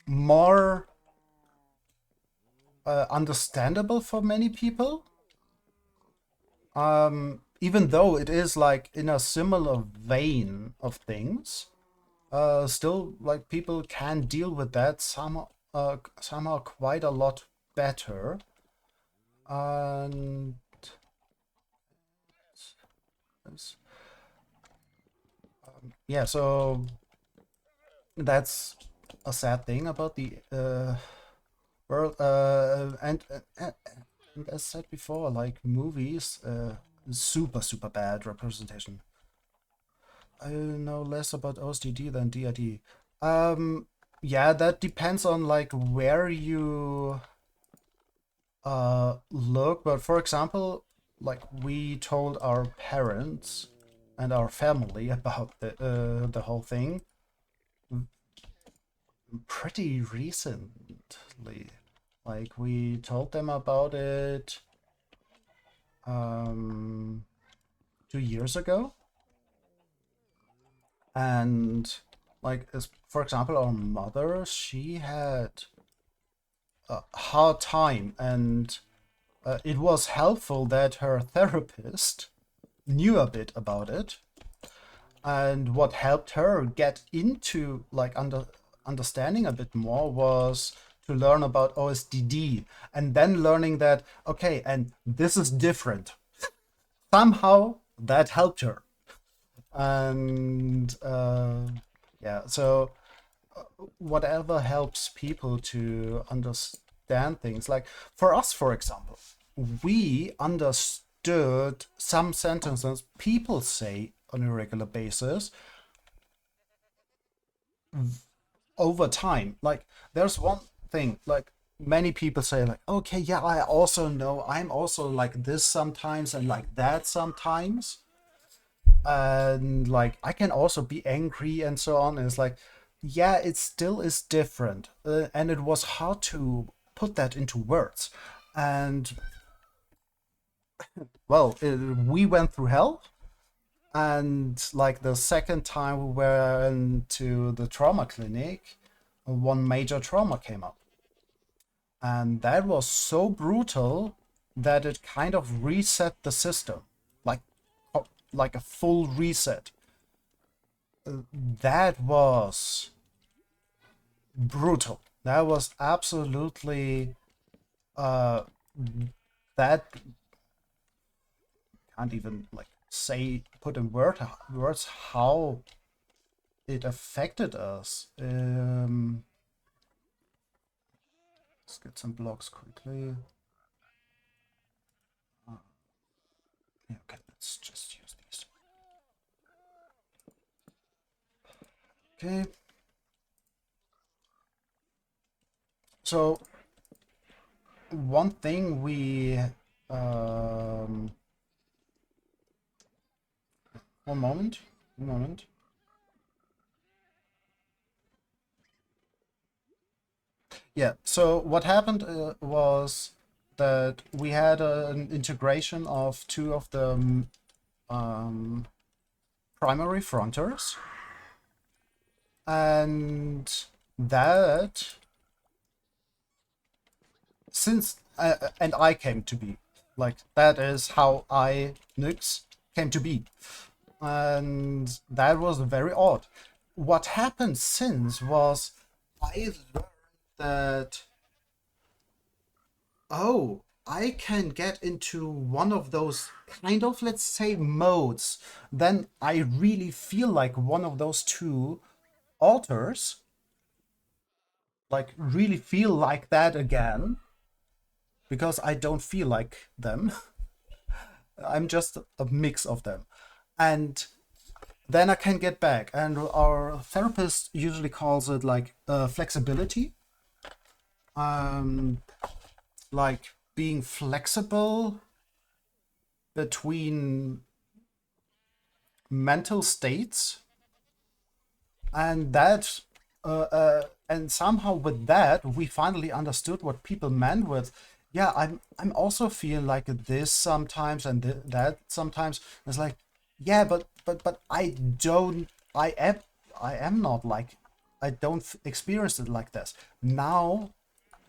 more understandable for many people. Even though it is like in a similar vein of things, still like people can deal with that somehow quite a lot better. And yeah, so that's a sad thing about the world. And as said before, like movies, super bad representation. I know less about OSDD than DID. Yeah, that depends on like where you look. But for example, like we told our parents and our family about the whole thing pretty recently. Like we told them about it 2 years ago. And like for example, our mother, she had a hard time, and it was helpful that her therapist knew a bit about it. And what helped her get into like understanding a bit more was to learn about OSDD, and then learning that okay, and this is different. Somehow that helped her. And yeah, so whatever helps people to understand things. Like for us, for example, we understood some sentences people say on a regular basis over time. Like there's one thing, like many people say like, okay, yeah, I also know I'm also like this sometimes and like that sometimes. And like I can also be angry and so on. And it's like, yeah, it still is different. And it was hard to put that into words. And well, we went through hell. And like the second time we went to the trauma clinic, one major trauma came up. And that was so brutal that it kind of reset the system, like like a full reset. That was brutal. That was absolutely that can't even like say put in words how it affected us. Let's get some blocks quickly. Yeah, okay, let's just use these. Okay. So one thing we one moment. Yeah, so what happened was that we had an integration of two of the primary fronters, and that since and I came to be, like that is how I Nix came to be, and that was very odd. What happened since was I learned that oh, I can get into one of those kind of, let's say, modes. Then I really feel like one of those two altars, like really feel like that again, because I don't feel like them. I'm just a mix of them. And then I can get back. And our therapist usually calls it like flexibility. Um, like being flexible between mental states, and that and somehow with that we finally understood what people meant with yeah, I'm also feeling like this sometimes and that sometimes. It's like yeah, but I don't I am not like I don't experience it like this now.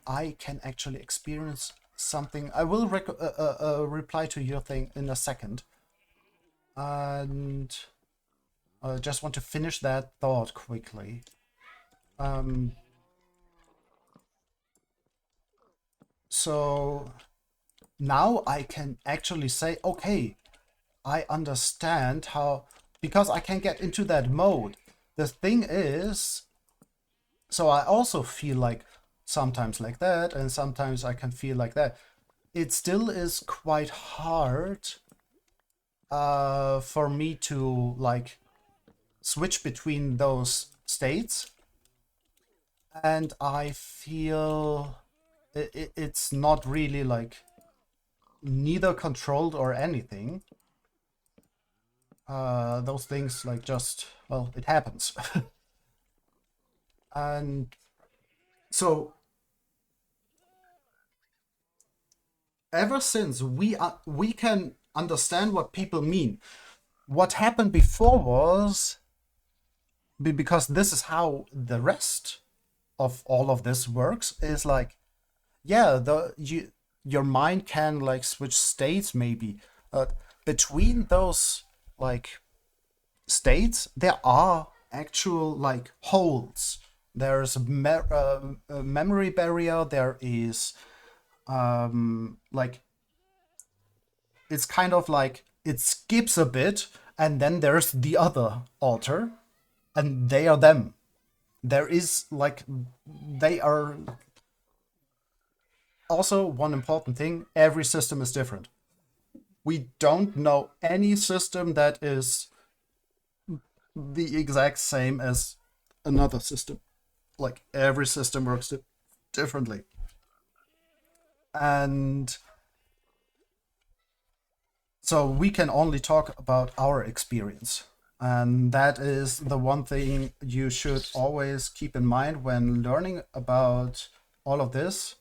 I can actually experience something. I will reply to your thing in a second. And I just want to finish that thought quickly. So now I can actually say, okay, I understand how, because I can get into that mode. The thing is, so I also feel like sometimes like that, and sometimes I can feel like that. It still is quite hard for me to like switch between those states, and I feel it's not really like neither controlled or anything. Those things like just, well, it happens. And so ever since we can understand what people mean, what happened before was because this is how the rest of all of this works, is like, yeah, your mind can like switch states maybe, between those like states there are actual like holes. There's a memory barrier. There is like, it's kind of like it skips a bit, and then there's the other altar, and they are them. There is like, they are also one important thing, every system is different. We don't know any system that is the exact same as another system. Like every system works differently. And so we can only talk about our experience. And that is the one thing you should always keep in mind when learning about all of this.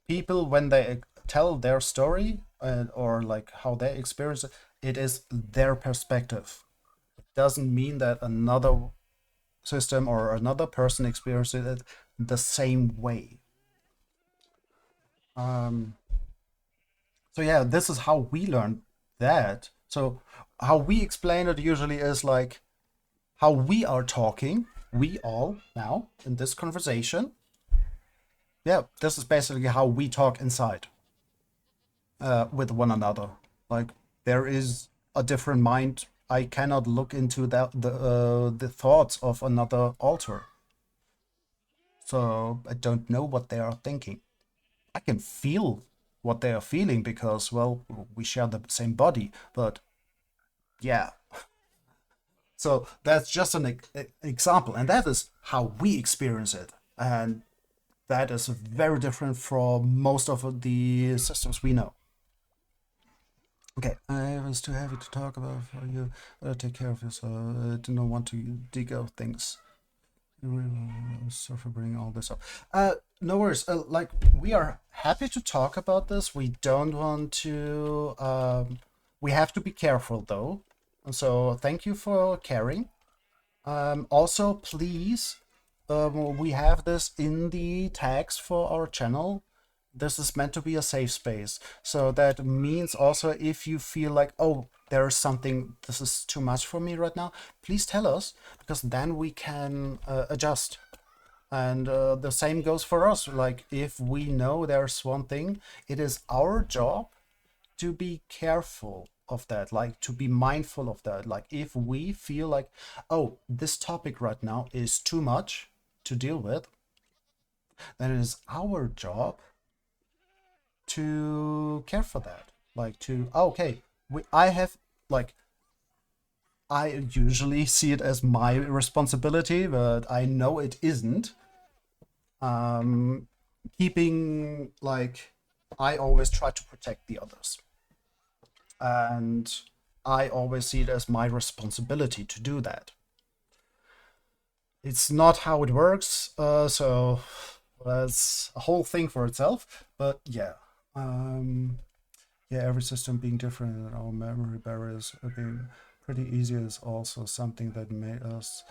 People, when they tell their story, or like how they experience it, it is their perspective. It doesn't mean that another system or another person experiences it the same way. So yeah, this is how we learn that. So how we explain it usually is like how we are talking, we all now in this conversation. Yeah, this is basically how we talk inside, with one another. Like there is a different mind. I cannot look into the thoughts of another altar, so I don't know what they are thinking. I can feel what they are feeling because, well, we share the same body. But yeah, so that's just an example, and that is how we experience it, and that is very different from most of the systems we know. Okay, I was too heavy to talk about for you. Better take care of yourself. I do not want to dig out things. Sorry for bringing all this up. No worries. Like, we are happy to talk about this. We don't want to. We have to be careful though. So thank you for caring. Also, please, we have this in the tags for our channel. This is meant to be a safe space. So that means also if you feel like, oh, there's something, this is too much for me right now, please tell us, because then we can adjust. And the same goes for us. Like, if we know there's one thing, it is our job to be careful of that, like to be mindful of that. Like, if we feel like, oh, this topic right now is too much to deal with, then it is our job to care for that. Like, to, okay, I have, like, I usually see it as my responsibility, but I know it isn't. Keeping, like, I always try to protect the others. And I always see it as my responsibility to do that. It's not how it works, so that's a whole thing for itself. But yeah, yeah, every system being different and our memory barriers being pretty easy is also something that made us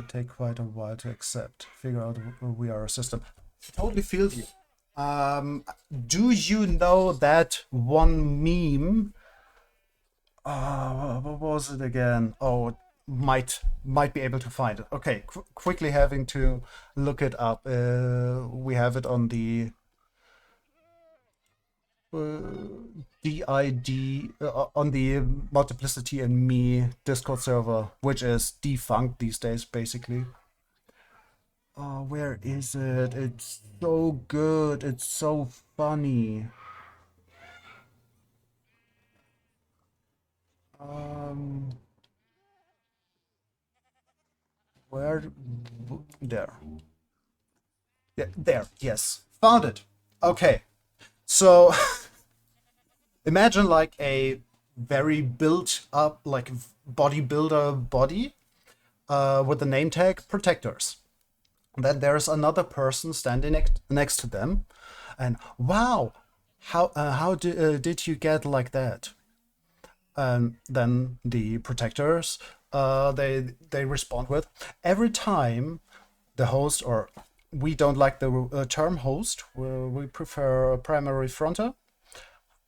take quite a while to accept. Figure out we are a system. Totally feel you. Do you know that one meme? What was it again? Oh, might be able to find it. Okay, quickly having to look it up. We have it on the DID on the Multiplicity and Me Discord server, which is defunct these days, basically. Oh, where is it? It's so good. It's so funny. Um, where? There. Yeah, there. Yes, found it. Okay, so imagine like a very built up, like bodybuilder body, with the name tag protectors. Then there's another person standing next to them, and wow, how did you get like that? And then the protectors, they respond with, every time the host, or we don't like the term host, we prefer primary fronter.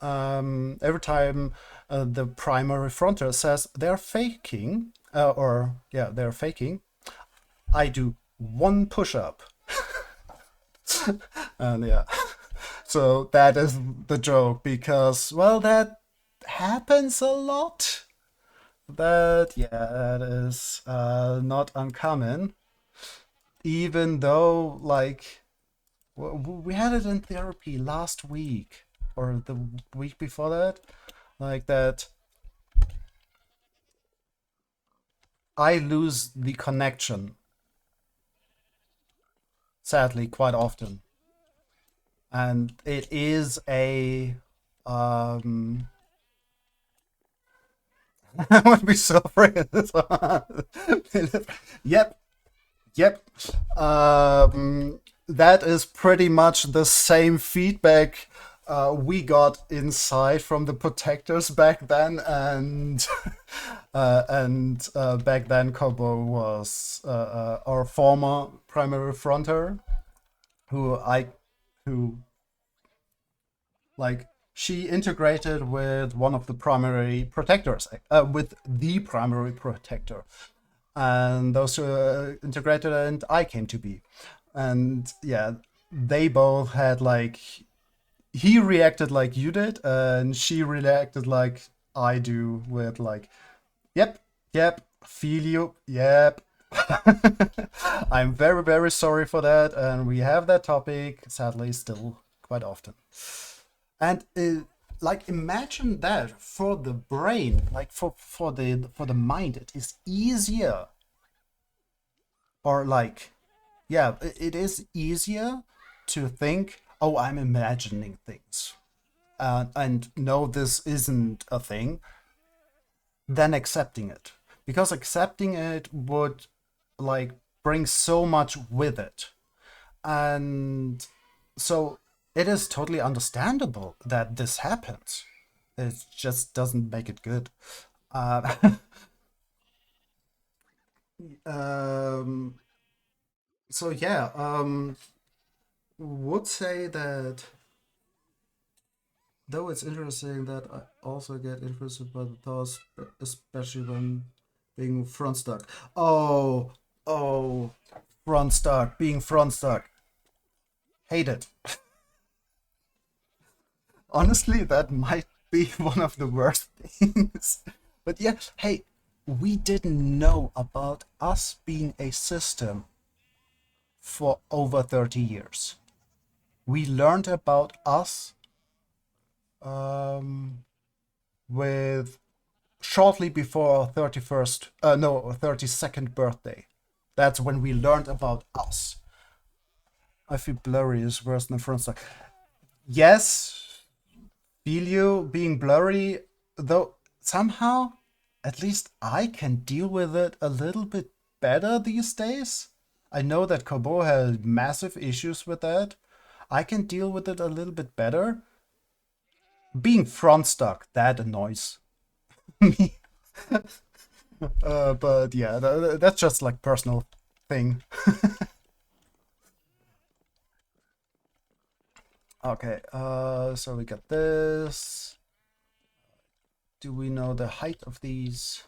Every time the primary fronter says they're faking, or yeah, they're faking, I do one push up. And yeah, so that is the joke, because, well, that happens a lot. That, yeah, that is not uncommon. Even though, like, we had it in therapy last week or the week before that, like that I lose the connection, sadly, quite often. And it is a I would be so afraid of this one. Yep, yep. That is pretty much the same feedback we got inside from the protectors back then, and back then Kobo was our former primary fronter, who I who like she integrated with one of the primary protectors, with the primary protector, and those two integrated, and I came to be, and yeah, they both had like, he reacted like you did, and she reacted like I do, with like, yep, yep, feel you, yep. I'm very, very sorry for that, and we have that topic, sadly, still quite often. And like, imagine that for the brain, like for the mind, it is easier, or like, yeah, it is easier to think, oh, I'm imagining things, and no, this isn't a thing, than accepting it. Because accepting it would, like, bring so much with it. And so it is totally understandable that this happens. It just doesn't make it good. Uh, um, so yeah, would say that, though it's interesting that I also get interested by the thoughts, especially when being front stuck. Oh, oh, front stuck, being front stuck. Hate it. Honestly, that might be one of the worst things. But yeah, hey, we didn't know about us being a system for over 30 years. We learned about us um, with shortly before our 31st, no, 32nd birthday. That's when we learned about us. I feel blurry is worse than front stuck. Yes, feel you being blurry, though somehow, at least I can deal with it a little bit better these days. I know that Kobo had massive issues with that. I can deal with it a little bit better. Being front stuck, that annoys me. But yeah, that's just like personal thing. Okay, so we got this. Do we know the height of these?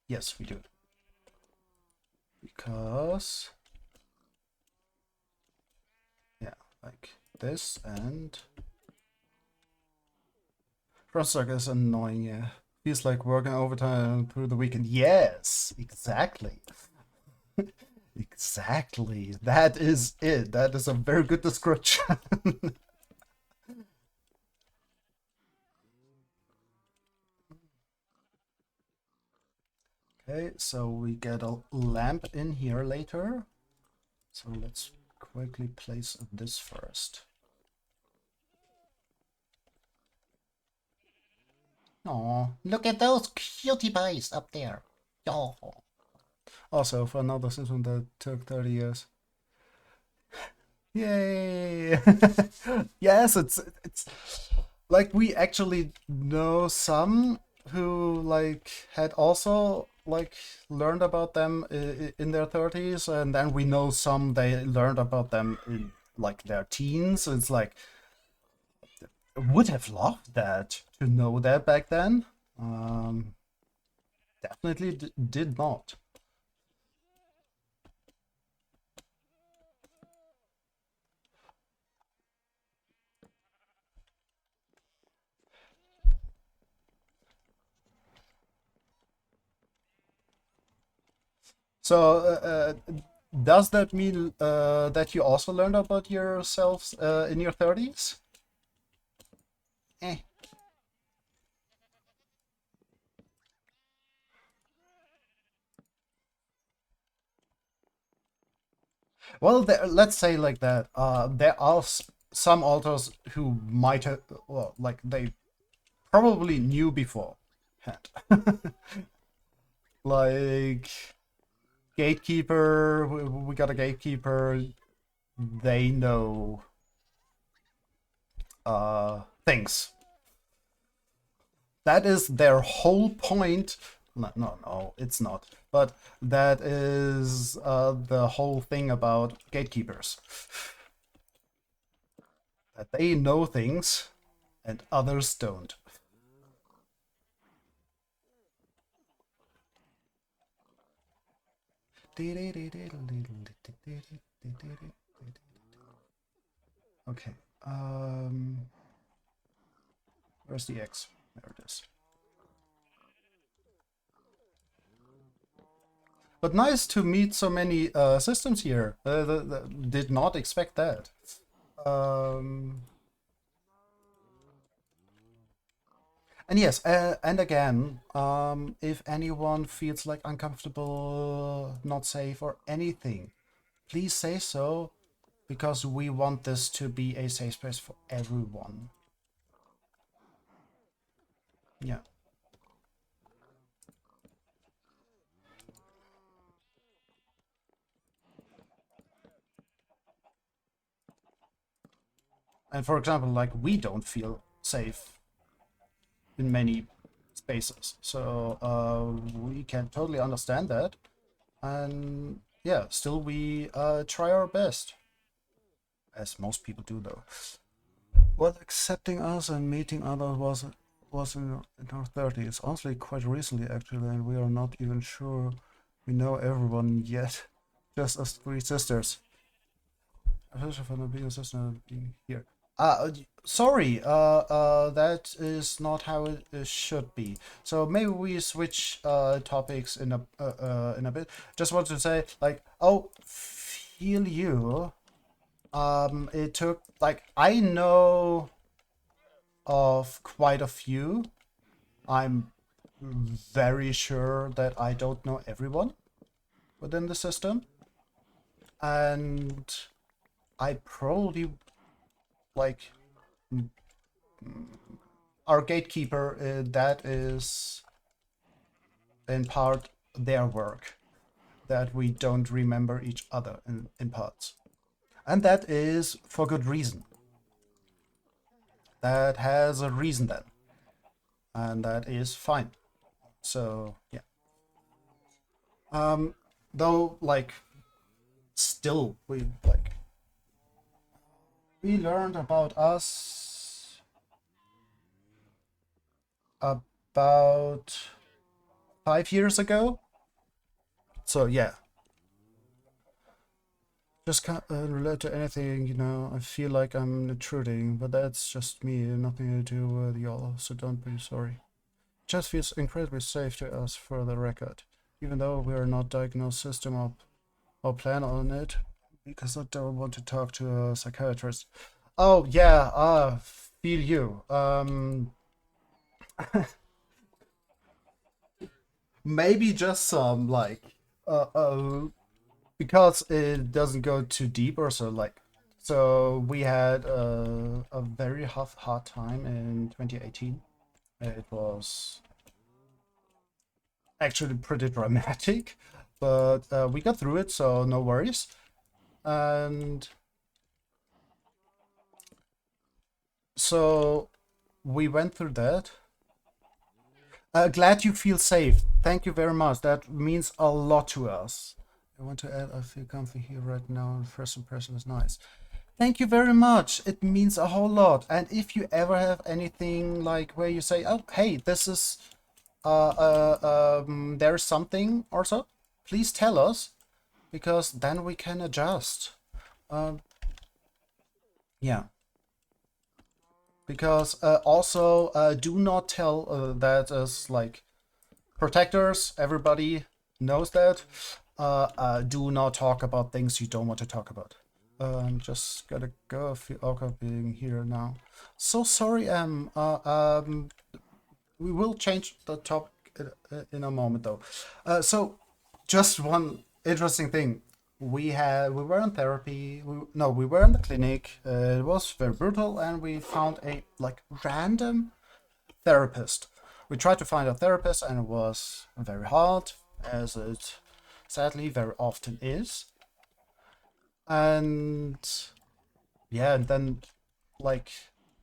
Yes, we do. Because, yeah, like this and Frostsucker is annoying, yeah. Feels like working overtime through the weekend. Yes, exactly. Exactly. That is it. That is a very good description. Okay, so we get a lamp in here later. So let's quickly place this first. Oh, look at those cutie pies up there. Oh. Also, for another system that took 30 years. Yay! Yes, it's like we actually know some who like had also like learned about them in their 30s, and then we know some they learned about them in like their teens. It's like would have loved that to know that back then. Definitely did not. So, does that mean that you also learned about yourselves in your 30s? Eh. Well, let's say like that. There are some authors who might have, well, like they probably knew beforehand. Like Gatekeeper, we got a Gatekeeper. They know things. That is their whole point. No, no, no, it's not. But that is the whole thing about gatekeepers. That they know things and others don't. Okay. Where's the X? There it is. But nice to meet so many systems here. Did not expect that. Um, and yes, and again, if anyone feels like uncomfortable, not safe, or anything, please say so, because we want this to be a safe space for everyone. Yeah. And for example, like we don't feel safe in many spaces, so we can totally understand that. And yeah, still we try our best, as most people do, though. What accepting us and meeting others was in our 30s. Honestly, quite recently actually, and we are not even sure we know everyone yet. Just us three sisters. Especially for not being a sister being here. Sorry. That is not how it should be. So maybe we switch topics in a bit. Just want to say, like, oh, feel you. It took like I know of quite a few. I'm very sure that I don't know everyone within the system, and I probably like our gatekeeper. That is in part their work that we don't remember each other in parts, and that is for good reason. That has a reason then. and that is fine. So yeah. Though like still we learned about us about 5 years ago. So yeah, just can't relate to anything, you know. I feel like I'm intruding, but that's just me, nothing to do with y'all, so don't be sorry. Just feels incredibly safe to us for the record, even though we are not diagnosed system up or plan on it, because I don't want to talk to a psychiatrist. Oh yeah, feel you. Maybe just some like because it doesn't go too deep or so like. So we had a very hard time in 2018. It was actually pretty dramatic, but we got through it, so no worries. And so we went through that. Glad you feel safe. Thank you very much. That means a lot to us. I want to add, I feel comfy here right now. First impression is nice. Thank you very much. It means a whole lot. And if you ever have anything like where you say, oh, hey, this is, there's something or so, please tell us, because then we can adjust. Yeah. Because also, do not tell that as like protectors, everybody knows that. Do not talk about things you don't want to talk about. Just gotta go. I feel awkward being here now. So sorry, we will change the topic in a moment, though. So, just one interesting thing. We were in therapy. We were in the clinic. It was very brutal, and we found a like random therapist. We tried to find a therapist, and it was very hard, as it sadly very often is. And yeah, and then like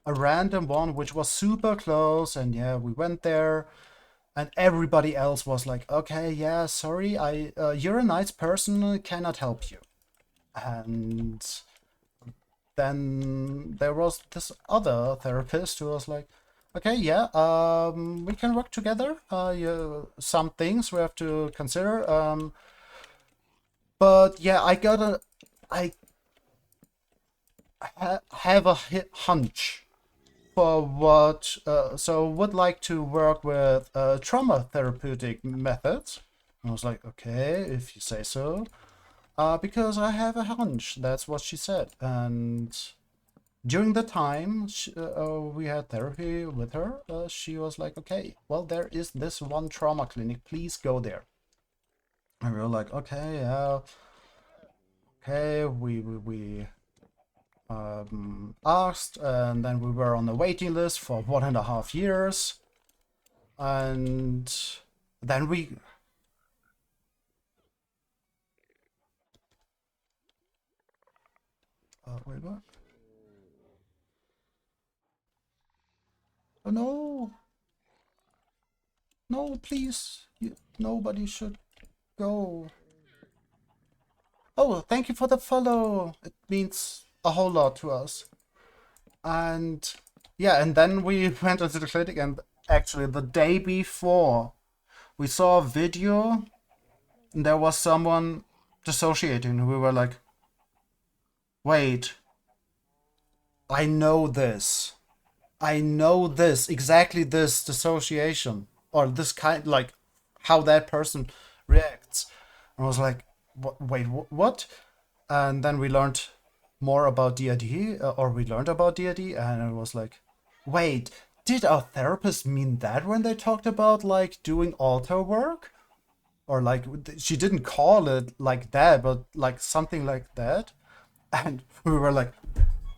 a random one which was super close, and yeah, we went there, and everybody else was like, okay, yeah, sorry, I you're a nice person, cannot help you. And then there was this other therapist who was like, okay, yeah, we can work together. Some things we have to consider. But yeah, I have a hunch for what, so would like to work with trauma therapeutic methods. I was like, okay, if you say so. Because I have a hunch. That's what she said. And during the time we had therapy with her, she was like, okay, well, there is this one trauma clinic. Please go there. And we were like, okay, yeah, okay. We asked, and then we were on the waiting list for 1.5 years. And then we wait, what? Oh no, no, please, nobody should go. Oh, thank you for the follow. It means a whole lot to us. And yeah, and then we went into the clinic, and actually the day before we saw a video, and there was someone dissociating. We were like, wait, I know this. I know this, exactly this dissociation, or this kind, like how that person reacts. And I was like, wait, what? And then we learned more about DID, or we learned about DID, and it was like, wait, did our therapist mean that when they talked about like doing altar work? Or like, she didn't call it like that, but like something like that. And we were like,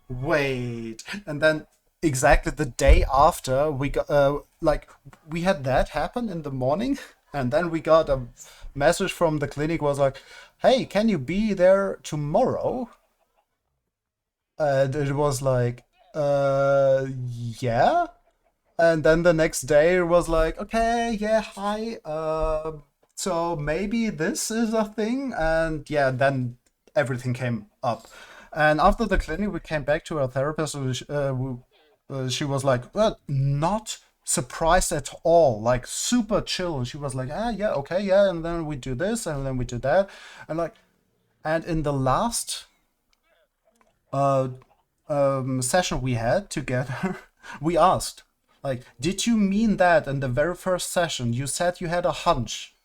wait. And then exactly the day after, we got like we had that happen in the morning, and then we got a message from the clinic was like, hey, can you be there tomorrow? And it was like, yeah. And then the next day it was like, okay, yeah, hi. So maybe this is a thing, and yeah, then everything came up. And after the clinic, we came back to our therapist. She was like, well, not surprised at all, like super chill. She was like, ah, yeah, okay, yeah, and then we do this, and then we do that, and like, and in the last uh, session we had together, we asked, like, did you mean that in the very first session? You said you had a hunch.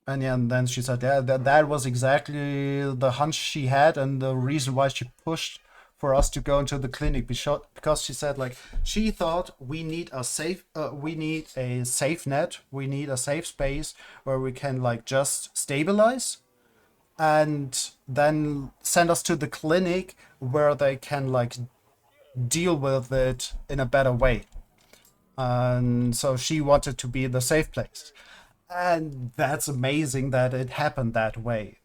And yeah, and then she said, yeah, that was exactly the hunch she had and the reason why she pushed for us to go into the clinic because she said like she thought we need a safe net, we need a safe space where we can like just stabilize and then send us to the clinic where they can like deal with it in a better way. And so she wanted to be the safe place. And that's amazing that it happened that way.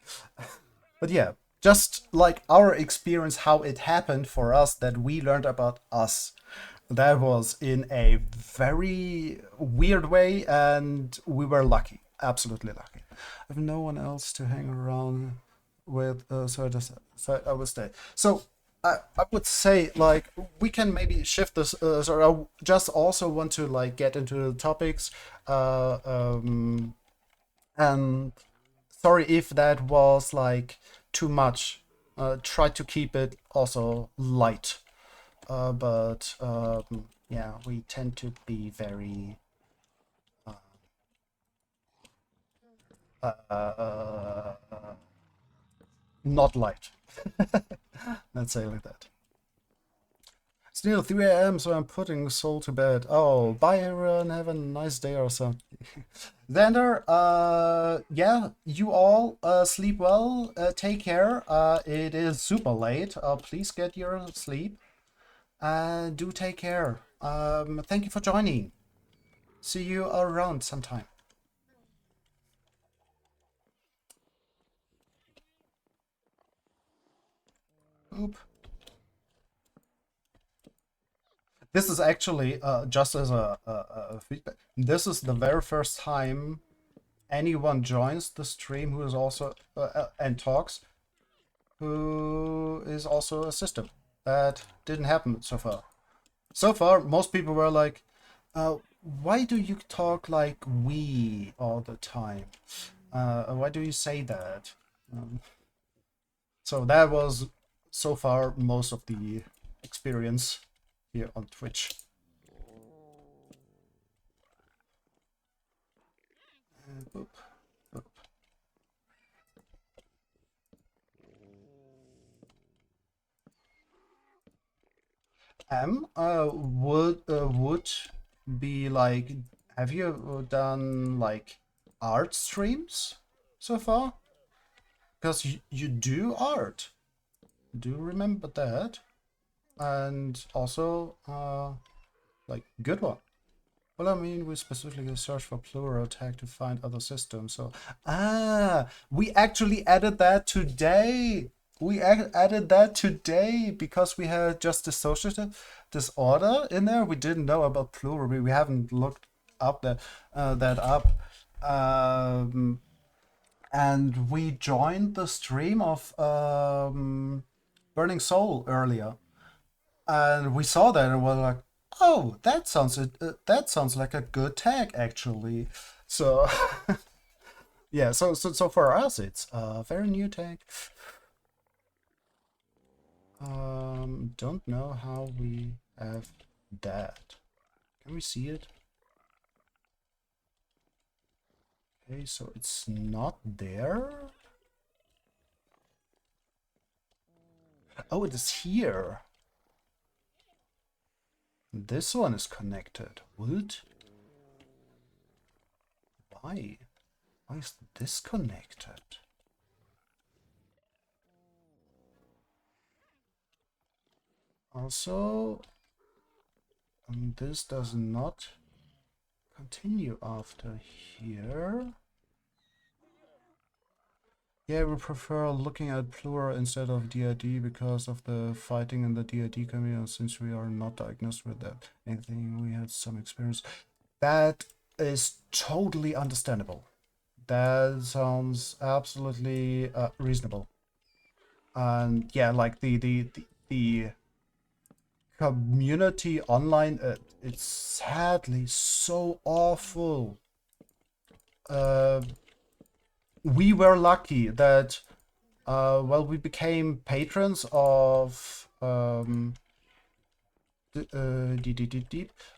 But yeah, just like our experience, how it happened for us, that we learned about us. That was in a very weird way, and we were lucky, absolutely lucky. I have no one else to hang around with, so I will stay. So I would say like we can maybe shift this. So I just also want to like get into the topics, and sorry if that was like too much. Try to keep it also light. But yeah, we tend to be very not light. Let's say like that. It's nearly 3 a.m., so I'm putting Soul to bed. Oh, bye everyone. Have a nice day or so. Xander, yeah, you all sleep well. Take care. It is super late. Please get your sleep. Do take care. Thank you for joining. See you around sometime. Oop. This is actually just as a feedback. This is the very first time anyone joins the stream who is also and talks, who is also a system. That didn't happen so far. So far, most people were like, "Why do you talk like we all the time? Why do you say that?" So that was so far most of the experience here on Twitch. Boop, boop. Would be like, have you done like art streams so far? Because you do art. Do remember that? And also, like, good one. Well, I mean, we specifically search for plural tag to find other systems. So, we actually added that today. We added that today because we had just dissociative disorder in there. We didn't know about plural. We haven't looked up that up. And we joined the stream of Burning Soul earlier, and we saw that and we're like, oh, that sounds like a good tag actually. So yeah, so for us it's a very new tag. Don't know how we have that. Can we see it? Okay, so it's not there. Oh, it is here. This one is connected. What? Why? Why is this connected? Also, this does not continue after here. Yeah, we prefer looking at plural instead of DID because of the fighting in the DID community, and since we are not diagnosed with that. Anything we had some experience. That is totally understandable. That sounds absolutely reasonable. And yeah, like the community online, it's sadly so awful. Uh, we were lucky that well, we became patrons of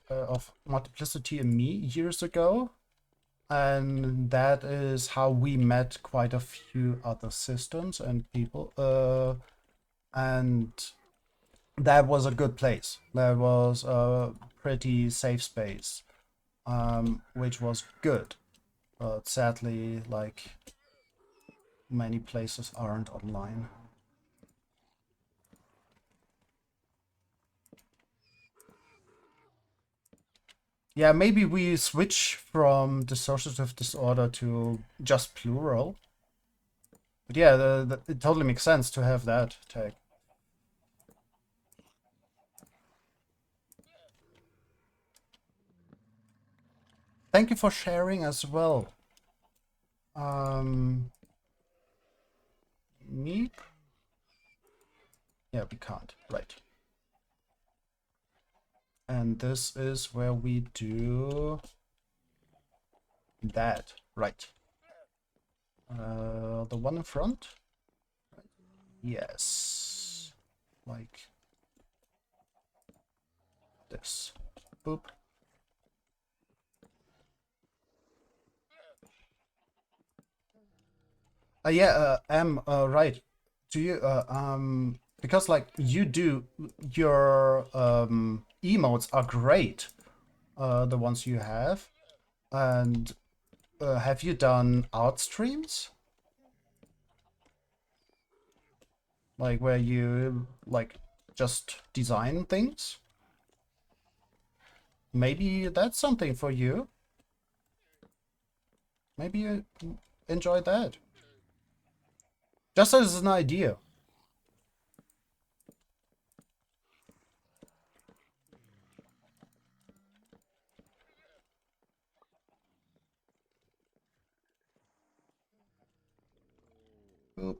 of Multiplicity and Me years ago, and that is how we met quite a few other systems and people. And that was a good place. That was a pretty safe space, which was good. But sadly, like many places aren't online. Yeah, maybe we switch from dissociative disorder to just plural. But yeah, it totally makes sense to have that tag. Thank you for sharing as well. Me? Yeah, we can't. Right. And this is where we do that. Right. The one in front? Yes. Like this. Boop. Yeah, right. Do you because like you do your emotes are great, the ones you have. And have you done art streams? Like where you like just design things? Maybe that's something for you. Maybe you enjoy that. Just as an idea. Boop,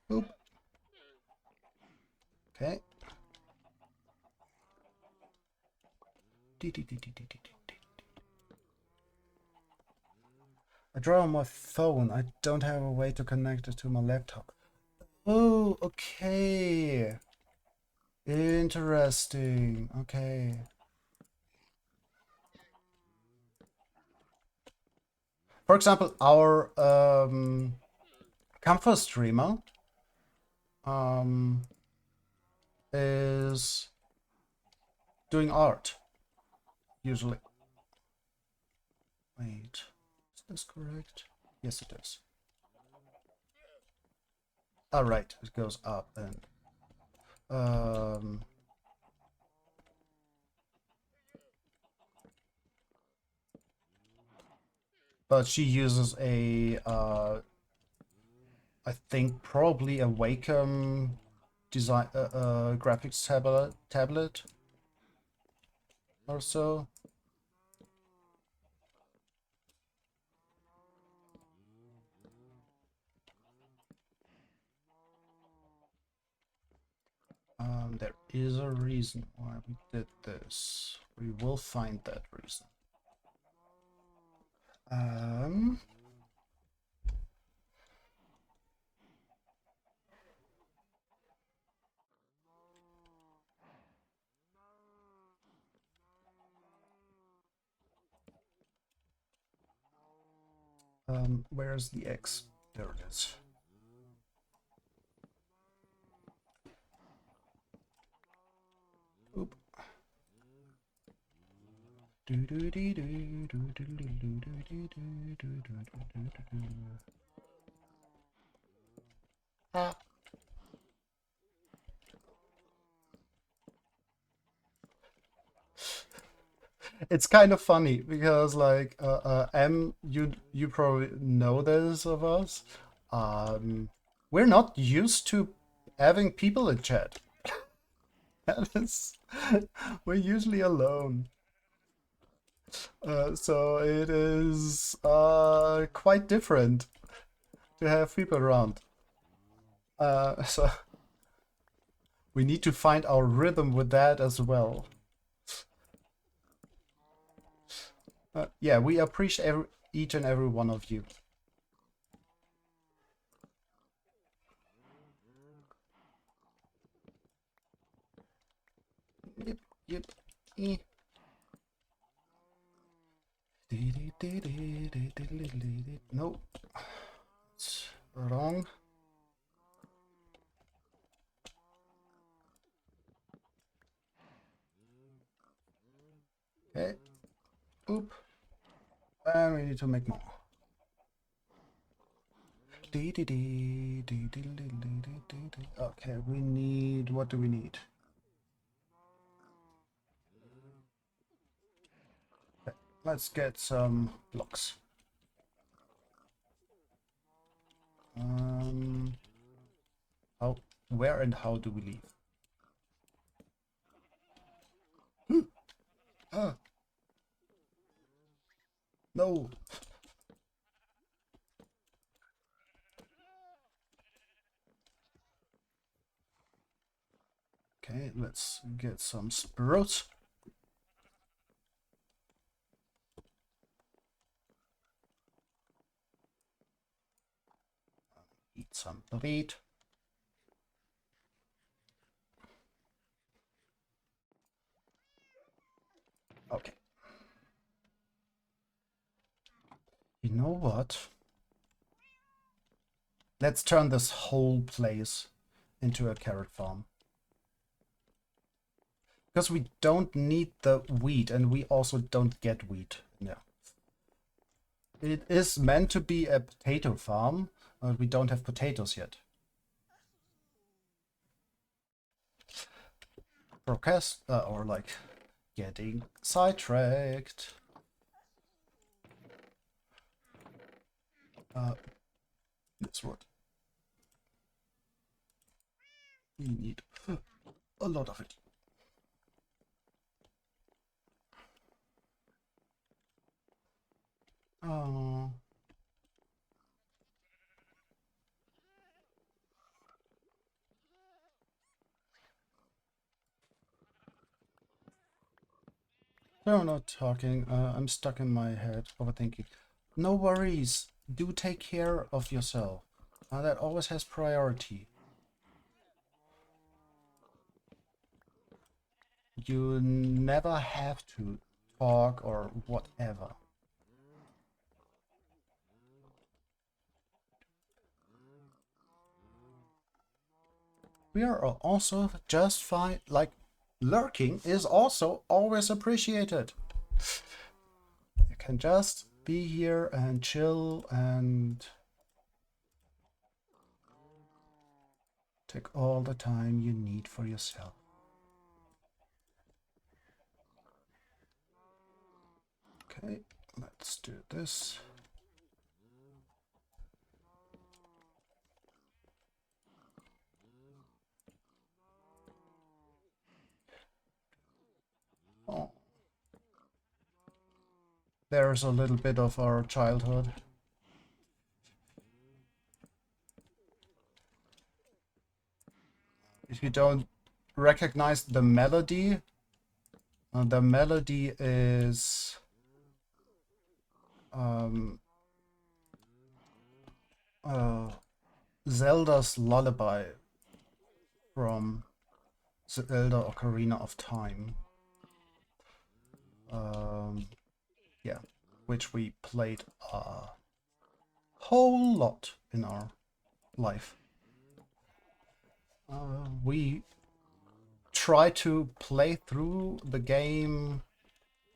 boop. Okay. I draw on my phone. I don't have a way to connect it to my laptop. Oh, okay. Interesting. Okay. For example, our comfort streamer um, is doing art usually. Wait, is this correct? Yes, it is. All right, it goes up and but she uses a I think probably a Wacom design graphics tablet or so. There is a reason why we did this. We will find that reason. Um, where's the X? There it is. Oop. Ah. It's kind of funny because like you probably know this of us. Um, we're not used to having people in chat. That is, we're usually alone. So it is quite different to have people around. So we need to find our rhythm with that as well. Yeah, we appreciate each and every one of you. Yep, yep. Eh. No, it's wrong. Okay. Oop. And we need to make more. Okay, we need. What do we need? Okay, let's get some blocks. How? Where and how do we leave? Ah, no. Okay, let's get some sprouts. Eat some meat. Okay. You know what? Let's turn this whole place into a carrot farm. Because we don't need the wheat, and we also don't get wheat. Yeah. It is meant to be a potato farm, but we don't have potatoes yet. Procrast, or like getting sidetracked. That's what we need. A lot of it. Oh. No, I'm not talking. I'm stuck in my head, overthinking. No worries. Do take care of yourself. That always has priority. You never have to talk or whatever. We are also just fine. Like, lurking is also always appreciated. You can just be here and chill and take all the time you need for yourself. Okay, let's do this. Oh. There's a little bit of our childhood. If you don't recognize the melody is Zelda's Lullaby from Zelda Ocarina of Time. Yeah, which we played a whole lot in our life. We try to play through the game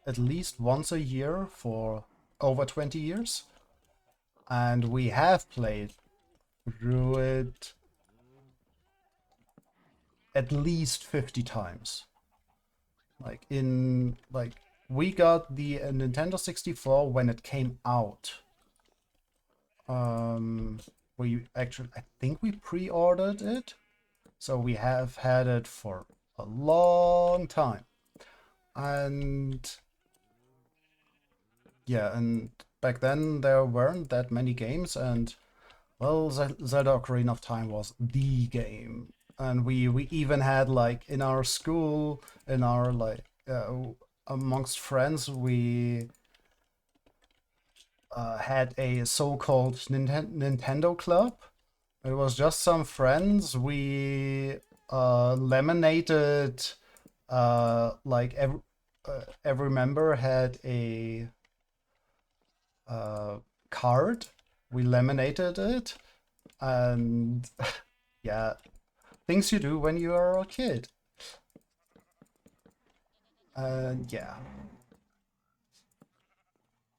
at least once a year for over 20 years. And we have played through it at least 50 times. Like in like we got the Nintendo 64 when it came out. We actually, I think we pre-ordered it, so we have had it for a long time. And yeah, and back then there weren't that many games, and well, Zelda Ocarina of Time was the game. And we even had, like, in our school, in our, like, amongst friends, we had a so-called Nintendo club. It was just some friends. We laminated, like, every member had a card. We laminated it, and yeah, things you do when you are a kid. And yeah.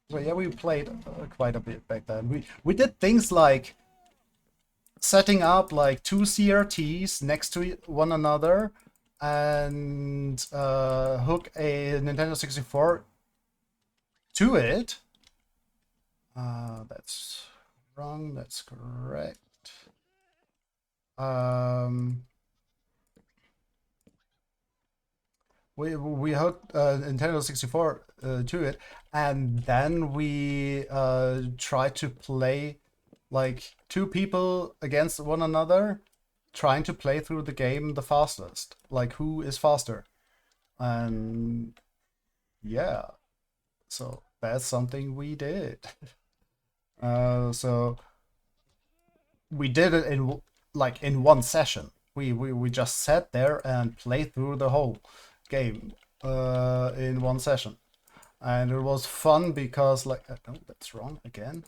So yeah, we played quite a bit back then. We did things like setting up like two CRTs next to one another and hook a Nintendo 64 to it. That's wrong. That's correct. We hooked Nintendo 64 to it, and then we tried to play like two people against one another, trying to play through the game the fastest. Like, who is faster? And yeah, so that's something we did. So we did it in, like, in one session. We just sat there and played through the whole game in one session, and it was fun because, like, no, that's wrong again.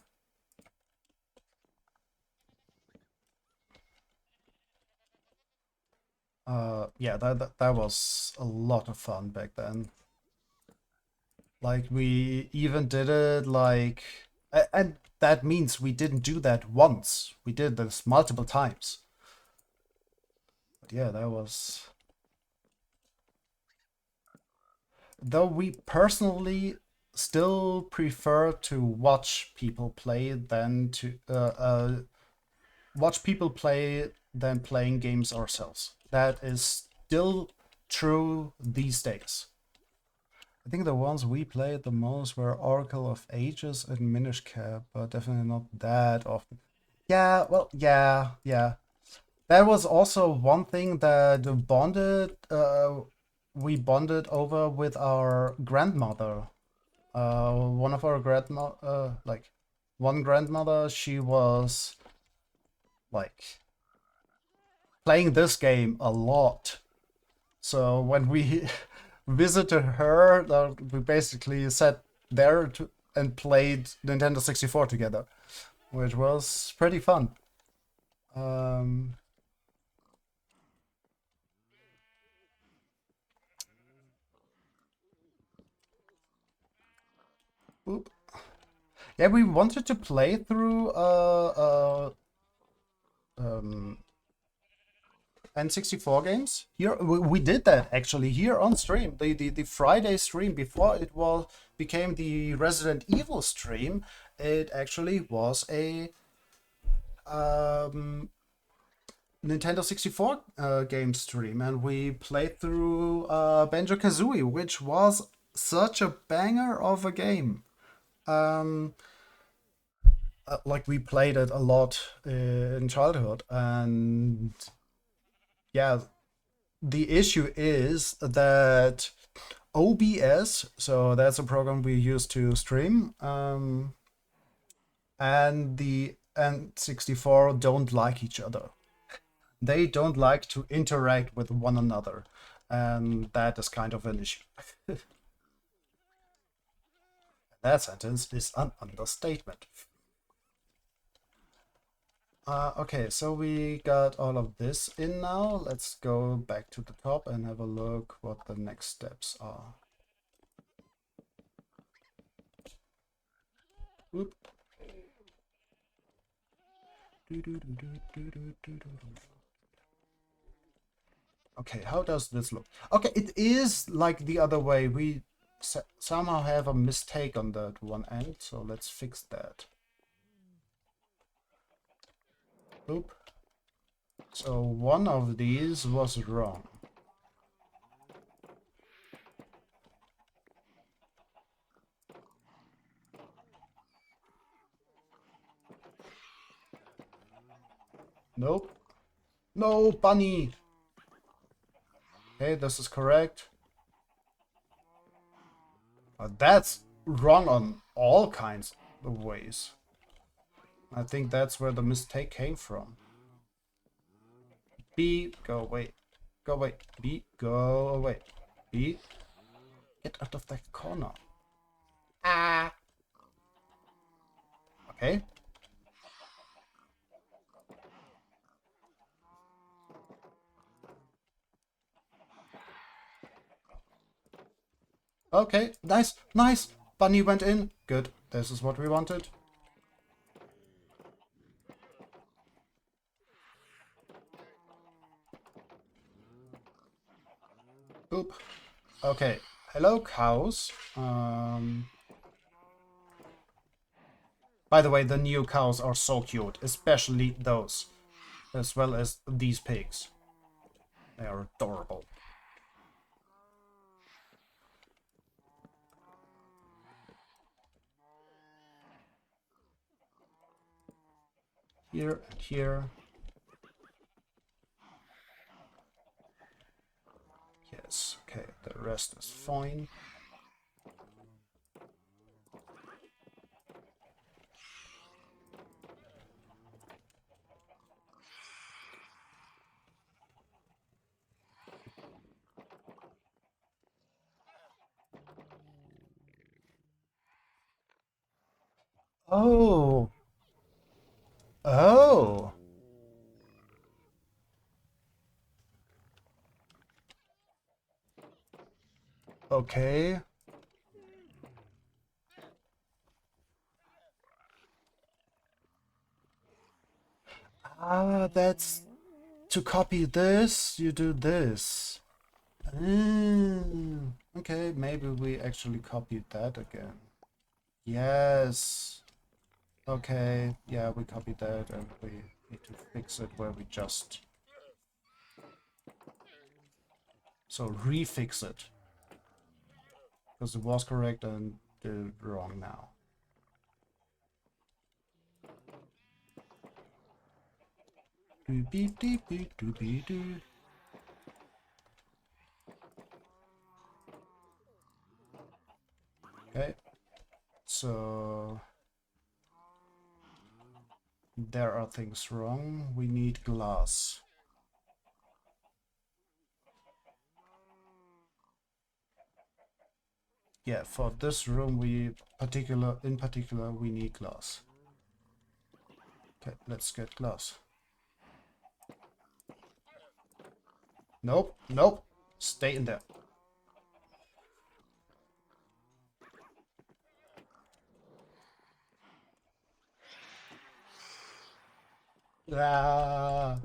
Yeah, that was a lot of fun back then. Like, we even did it like, and that means we didn't do that once. We did this multiple times. But yeah, that was. Though we personally still prefer to watch people play than to watch people play than playing games ourselves. That is still true these days. I think the ones we played the most were Oracle of Ages and Minish Cap, but definitely not that often. Yeah, well, yeah. That was also one thing that bonded. We bonded over with our grandmother. One of our like, one grandmother, she was like playing this game a lot. So when we visited her, we basically sat there and played Nintendo 64 together, which was pretty fun. Um, oop. Yeah, we wanted to play through um, N64 games. Here we did that actually here on stream. The Friday stream before it was became the Resident Evil stream. It actually was a Nintendo 64 game stream, and we played through Banjo-Kazooie, which was such a banger of a game. Um, like, we played it a lot in childhood, and yeah, the issue is that OBS, so that's a program we use to stream, and the N64 don't like each other. They don't like to interact with one another, and that is kind of an issue. That sentence is an understatement. Okay, so we got all of this in now. Let's go back to the top and have a look what the next steps are. Oop. Okay, how does this look? Okay, it is like the other way. somehow have a mistake on that one end, so let's fix that. Oop. So one of these was wrong. Nope. No, bunny! Okay, this is correct. That's wrong on all kinds of ways. I think that's where the mistake came from. B, go away. Go away. B, go away. B, get out of that corner. Ah! Okay. Okay, nice, nice. Bunny went in. Good. This is what we wanted. Oop. Okay. Hello, cows. By the way, the new cows are so cute, especially those, as well as these pigs. They are adorable. Here and here. Yes, okay, the rest is fine. Oh. Oh. Okay. Ah, that's to copy this, you do this. Okay, maybe we actually copied that again. Yes. Okay, yeah, we copied that and we need to fix it where we just... So refix it. Because it was correct and did it wrong now. Okay, so there are things wrong. We need glass. Yeah, for this room in particular we need glass. Okay, let's get glass. Nope, nope. Stay in there. Ah.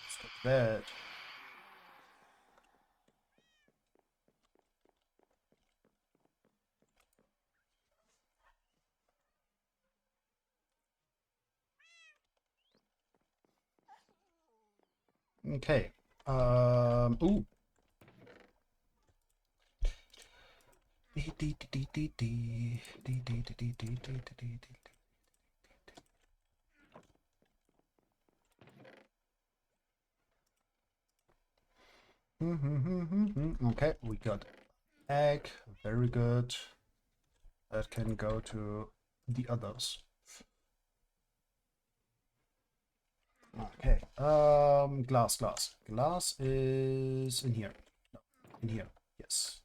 Stop that. Okay. Ooh. Okay, we got egg. Very good. That can go to the others. Okay. Glass. Glass is in here. No, in here. Yes.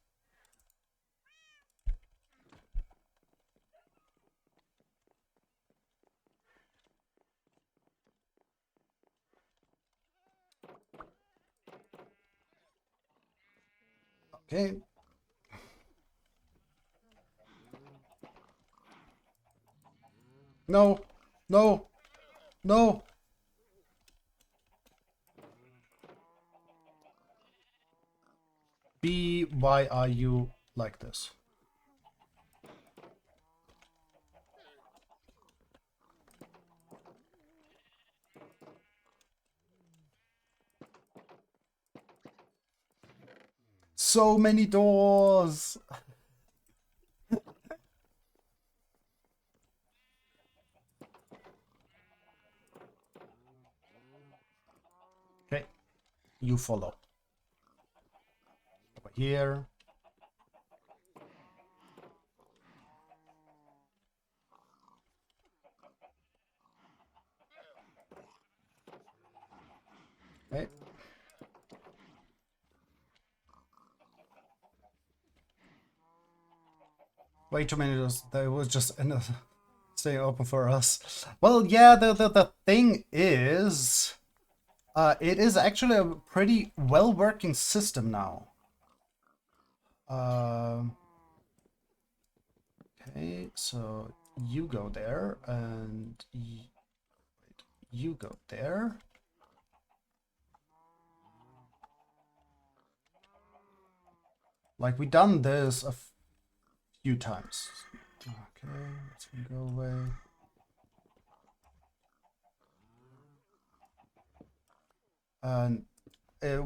Okay. No. No. No. why are you like this? So many doors! Okay, you follow. Over here. Okay. Way too many doors. There was just another staying open for us. Well, yeah, the thing is, it is actually a pretty well-working system now. Okay, so you go there, and you go there. Like, we done this a few times. Okay, let's go away. And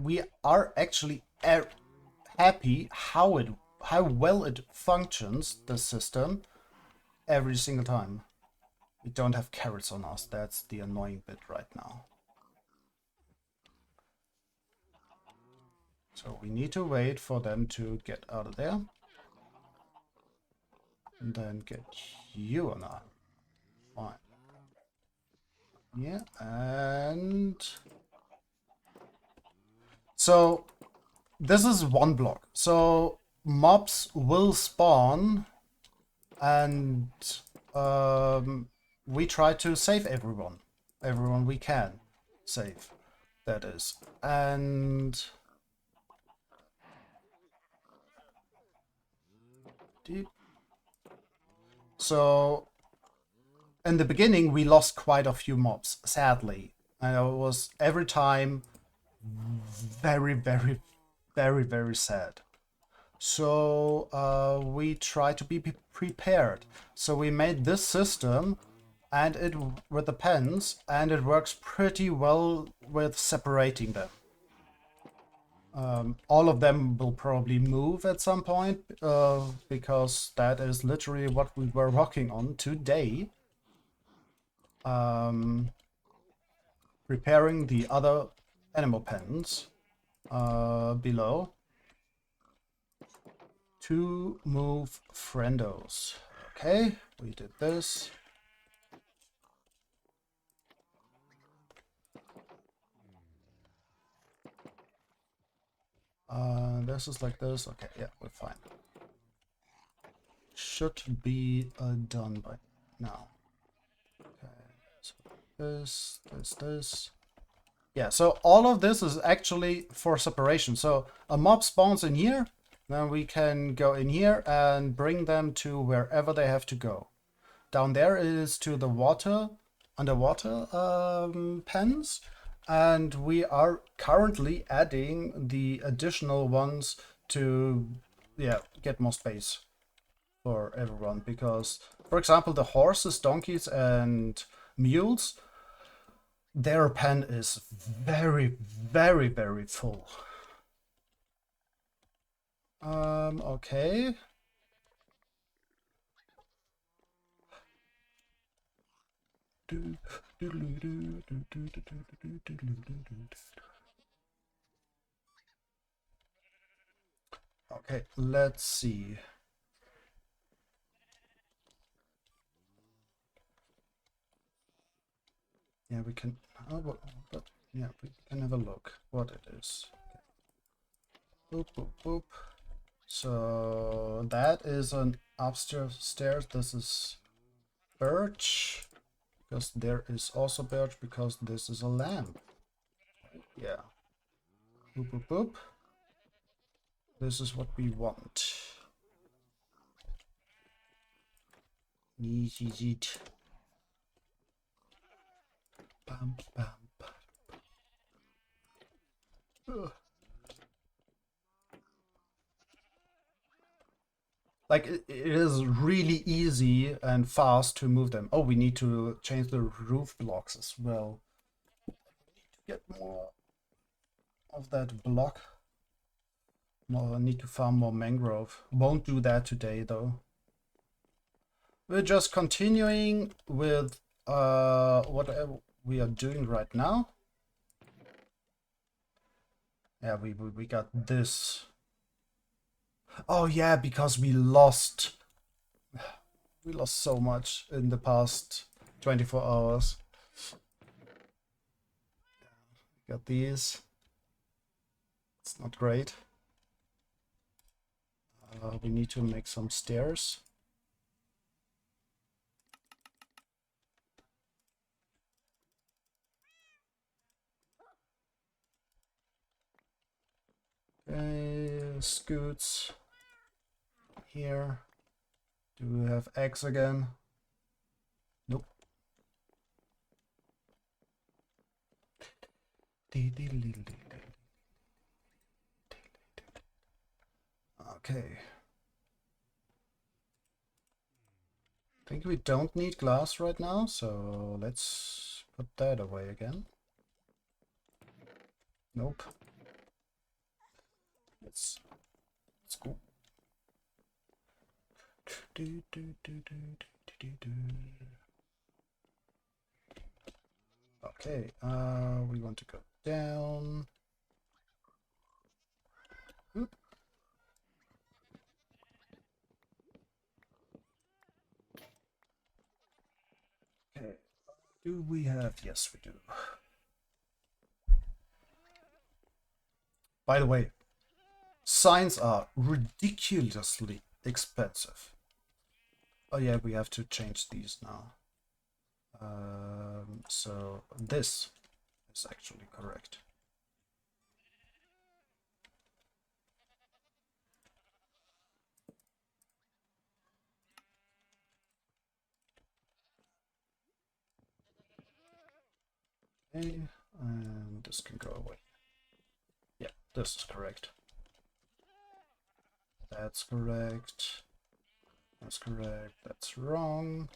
we are actually happy how well it functions, the system, every single time. We don't have carrots on us. That's the annoying bit right now. So we need to wait for them to get out of there. And then get you on that. Fine. Yeah, and... So, this is one block. So, mobs will spawn, and we try to save everyone. Everyone we can save, that is. And... So, in the beginning, we lost quite a few mobs, sadly. And it was every time very, very, very, very sad. So we try to be prepared. So we made this system, and it with the pens, and it works pretty well with separating them. All of them will probably move at some point, because that is literally what we were working on today. Preparing the other animal pens below to move friendos. Okay, we did this. This is like this. Okay, yeah, we're fine. Should be done by now. Okay, so this. Yeah, so all of this is actually for separation. So a mob spawns in here, then we can go in here and bring them to wherever they have to go. Down there is to the underwater pens, and we are currently adding the additional ones to, yeah, get more space for everyone. Because, for example, the horses, donkeys, and mules, their pen is very, very, very full. Okay. Okay, let's see. Yeah, we can. Oh, but yeah, we can have a look what it is. Okay. Boop, boop, boop. So that is an upstairs stairs. This is birch, because there is also birch, because this is a lamp. Yeah. Boop, boop, boop. This is what we want. Easy. Bam, bam, bam. Like it is really easy and fast to move them. Oh, we need to change the roof blocks as well. Get more of that block. More, I need to farm more mangrove. Won't do that today though. We're just continuing with whatever we are doing right now. Yeah, we got this. Oh yeah, because we lost so much in the past 24 hours. Got these. It's not great. We need to make some stairs. Okay, scoots here. Do we have eggs again? Nope. Okay. I think we don't need glass right now, so let's put that away again. Nope. Let's go. Okay, we want to go down. Oop. Okay, do we have? Yes, we do. By the way, signs are ridiculously expensive. Oh yeah, we have to change these now. So this is actually correct. Okay, and this can go away. Yeah, this is correct. That's correct. That's correct. That's wrong.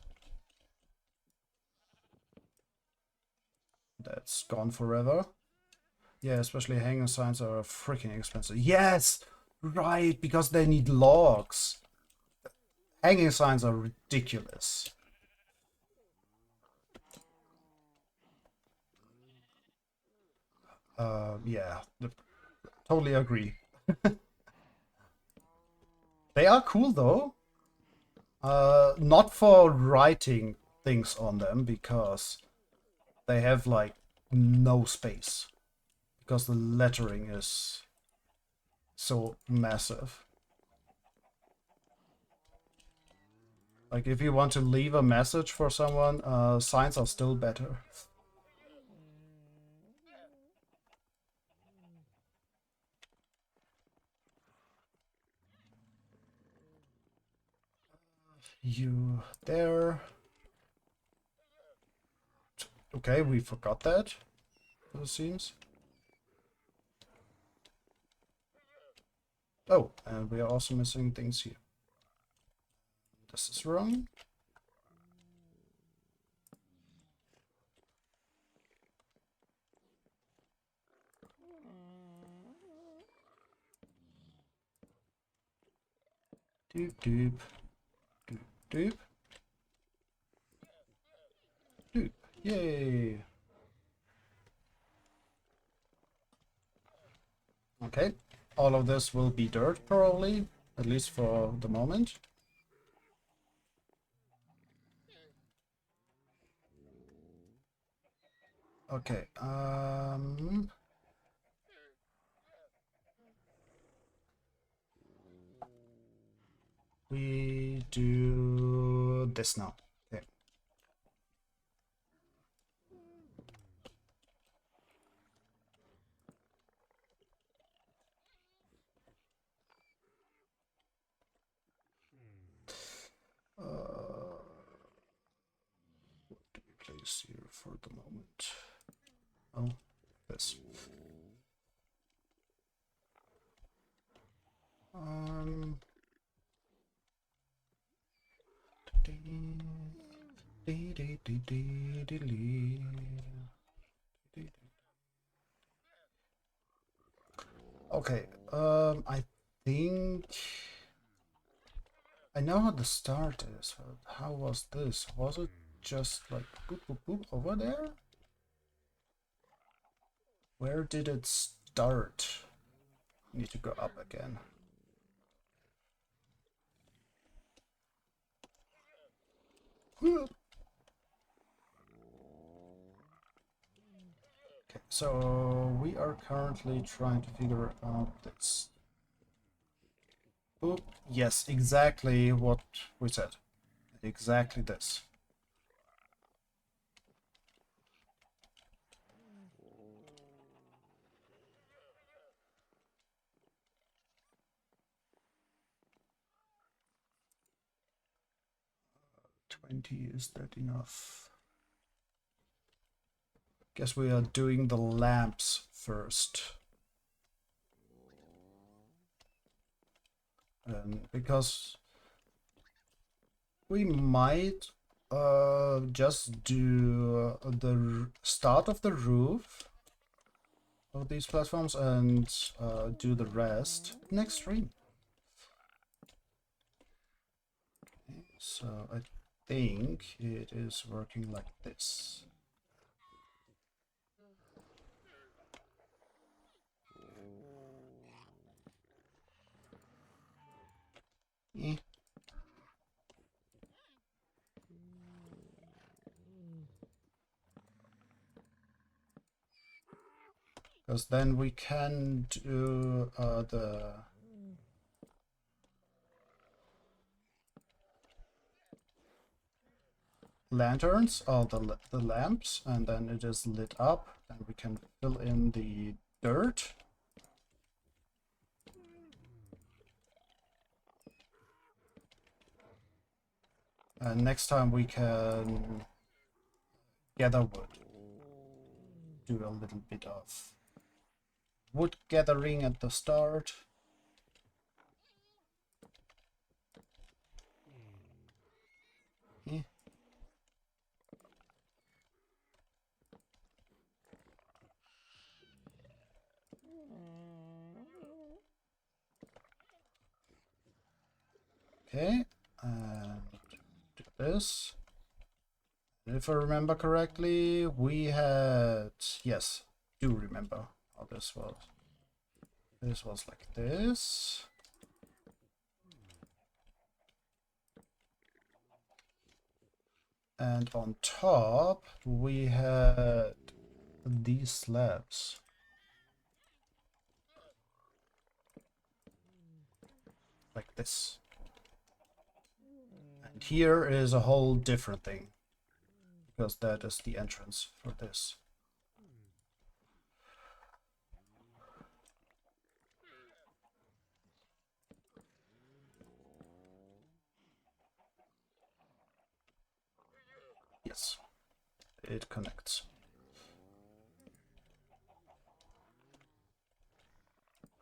That's gone forever. Yeah, especially hanging signs are freaking expensive. Yes! Right, because they need logs. Hanging signs are ridiculous. Yeah, totally agree. They are cool though. Not for writing things on them because they have like no space because the lettering is so massive. Like if you want to leave a message for someone, signs are still better. You there. Okay, we forgot that, it seems. Oh, and we are also missing things here. This is wrong. Doop doop. Doop doop. Doop. Yay. Okay. All of this will be dirt probably, at least for the moment. Okay. We do this now. Okay. What do we place here for the moment? Oh, this. Um, Okay, I think I know how the start is, but how was this? Was it just like boop boop boop over there? Where did it start? Need to go up again. Okay, so we are currently trying to figure out this. Boop. Yes, exactly what we said. Exactly this. Is that enough? Guess we are doing the lamps first. Because we might just do the start of the roof of these platforms and do the rest next stream. Okay, so I think it is working like this. Eh. Because then we can do the lanterns, or the lamps, and then it is lit up, and we can fill in the dirt. And next time we can gather wood. Do a little bit of wood gathering at the start. Eh. Okay, and do this. If I remember correctly, we had, yes, do remember how this was. This was like this. And on top, we had these slabs. Like this. And here is a whole different thing, because that is the entrance for this. Yes, it connects.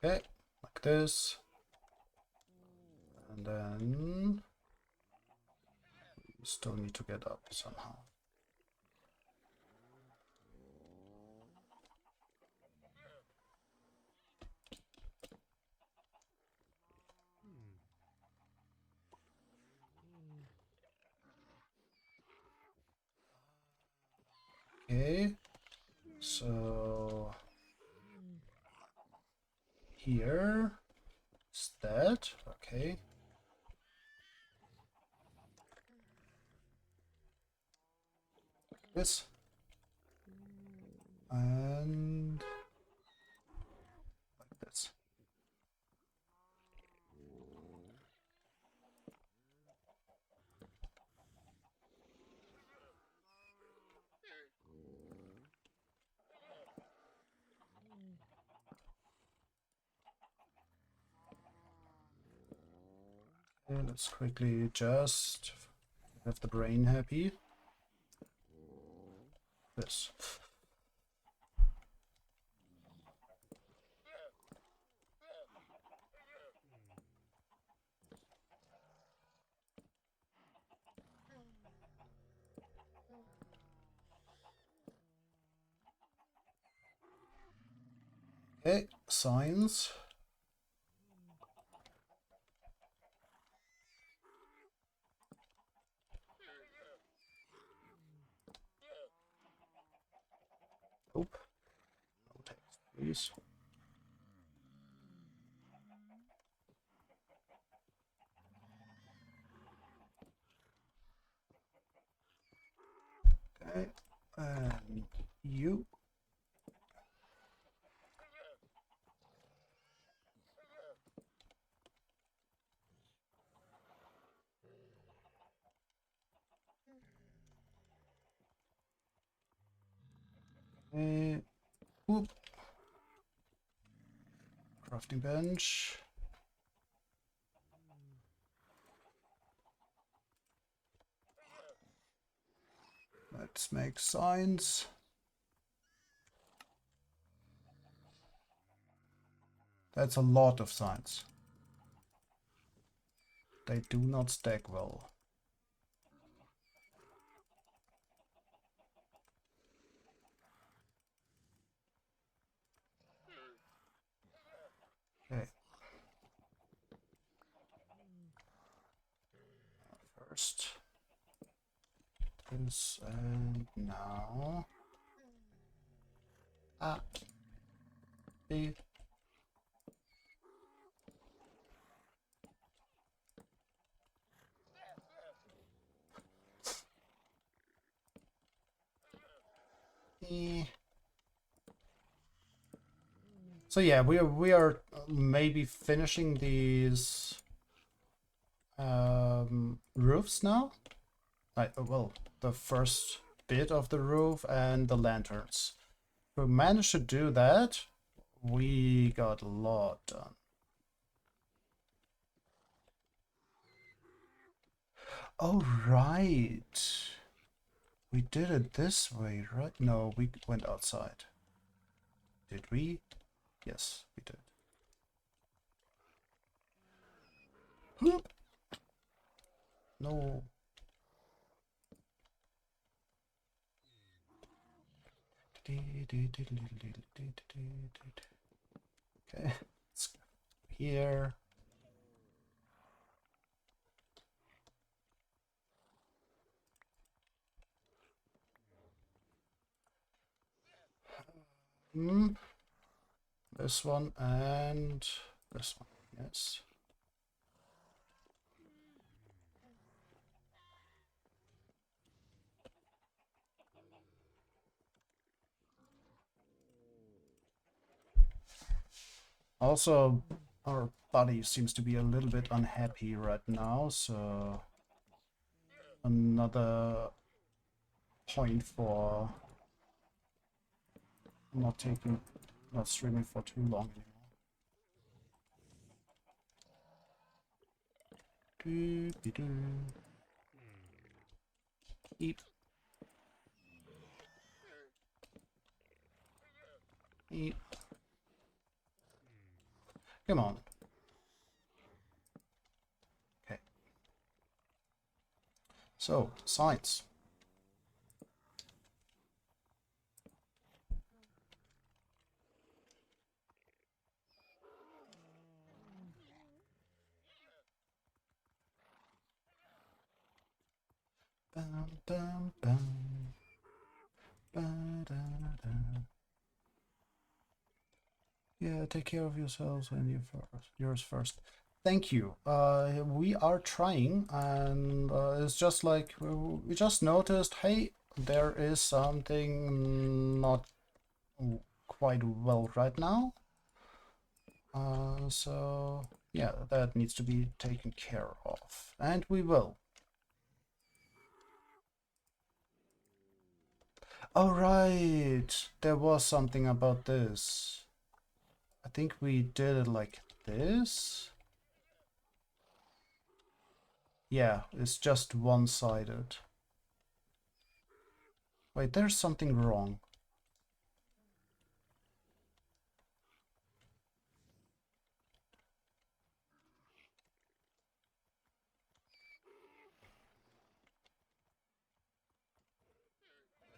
Okay, like this. And then we still need to get up somehow. Okay, so here is that. Okay. Like this. And like this. Okay, let's quickly just have the brain happy. This. Okay, signs. Nope. No text, please. Okay, and you. Whoop. Crafting bench. Let's make signs. That's a lot of signs. They do not stack well. Okay. First this and now. B. E. So yeah, we are maybe finishing these roofs now. Like, well, the first bit of the roof and the lanterns. If we managed to do that, we got a lot done. Oh, right. We did it this way, right? No, we went outside. Did we? Yes, we did. Whoop. No. Okay, let's go here. This one and this one, yes. Also, our buddy seems to be a little bit unhappy right now, so another point for not streaming for too long anymore. Eat. Eat. Come on. Okay. So, science. Bum, bum, bum. Ba-da-da. Yeah, take care of yourselves and yours first. Thank you. We are trying, and it's just like we just noticed, hey, there is something not quite well right now. So yeah, that needs to be taken care of, and we will. Oh right, there was something about this. I think we did it like this. Yeah, it's just one-sided. Wait, there's something wrong.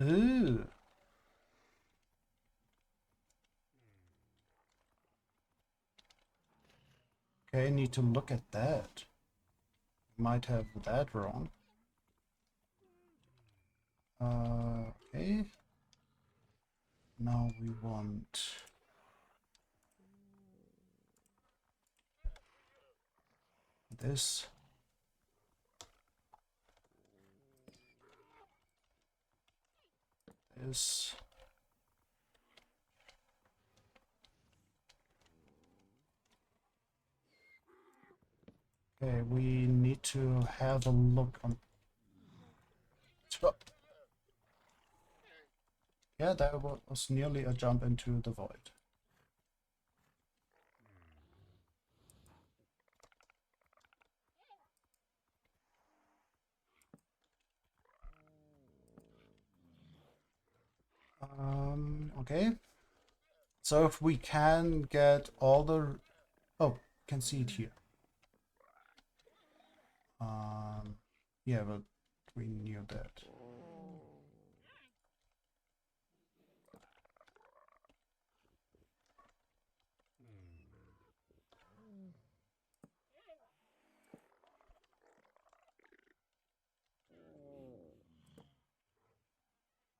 Ooh. Okay, I need to look at that. Might have that wrong. Okay. Now we want this. This. Okay, we need to have a look on. Yeah, that was nearly a jump into the void. Okay. So if we can get all the... Oh, can see it here. Yeah, but we knew that.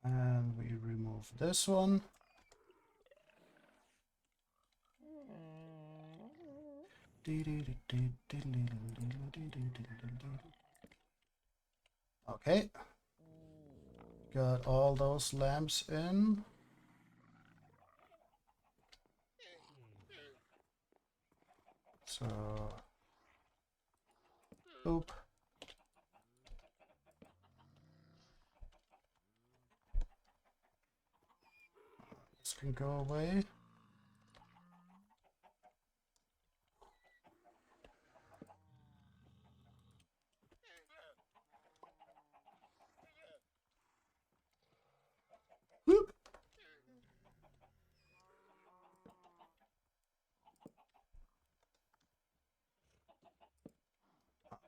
And we remove this one. Okay. Got all those lamps in. So, oop. This can go away. Whoop.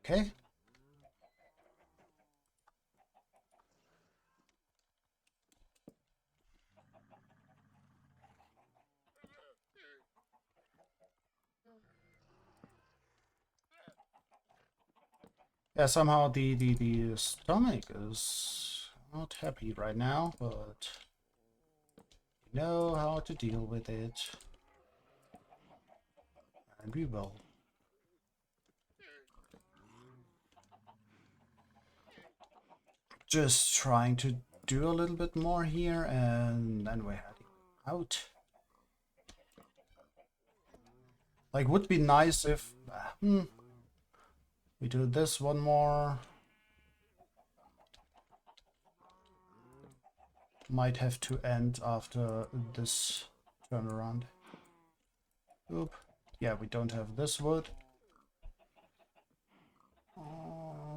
Okay. Yeah, somehow the stomach is not happy right now, but we know how to deal with it. And we will. Just trying to do a little bit more here, and then we're heading out. Like, would be nice if we do this one more. Might have to end after this turnaround. Oop. Yeah, we don't have this wood.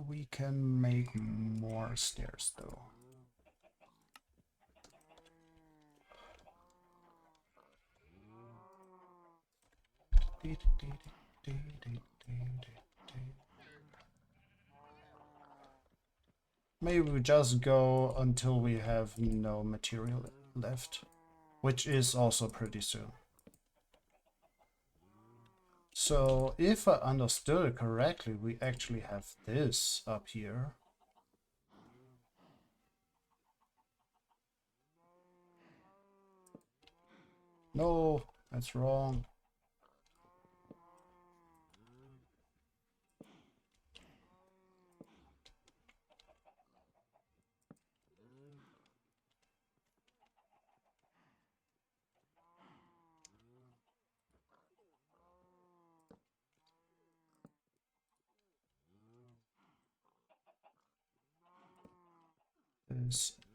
We can make more stairs though. Maybe we just go until we have no material left, which is also pretty soon. So if I understood it correctly, we actually have this up here. No, that's wrong.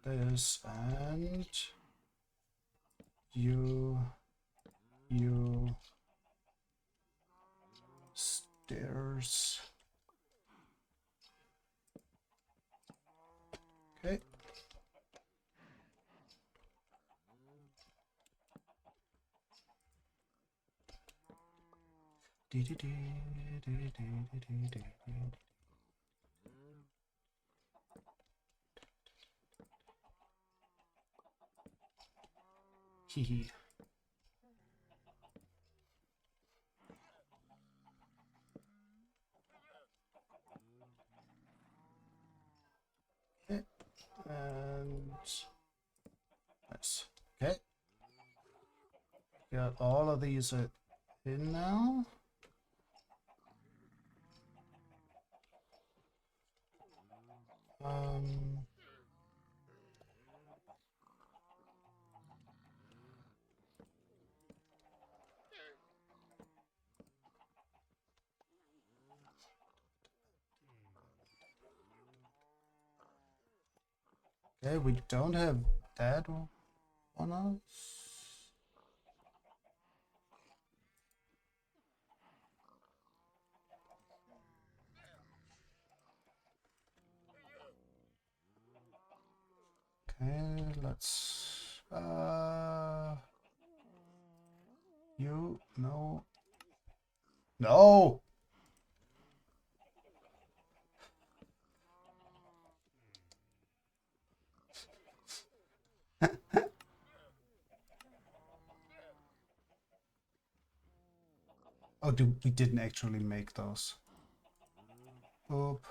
This, and you, stairs. Okay. Hee hee. Got all of these in now. Okay, we don't have that on us. Okay, let's no. No. Oh, we didn't actually make those. Oop.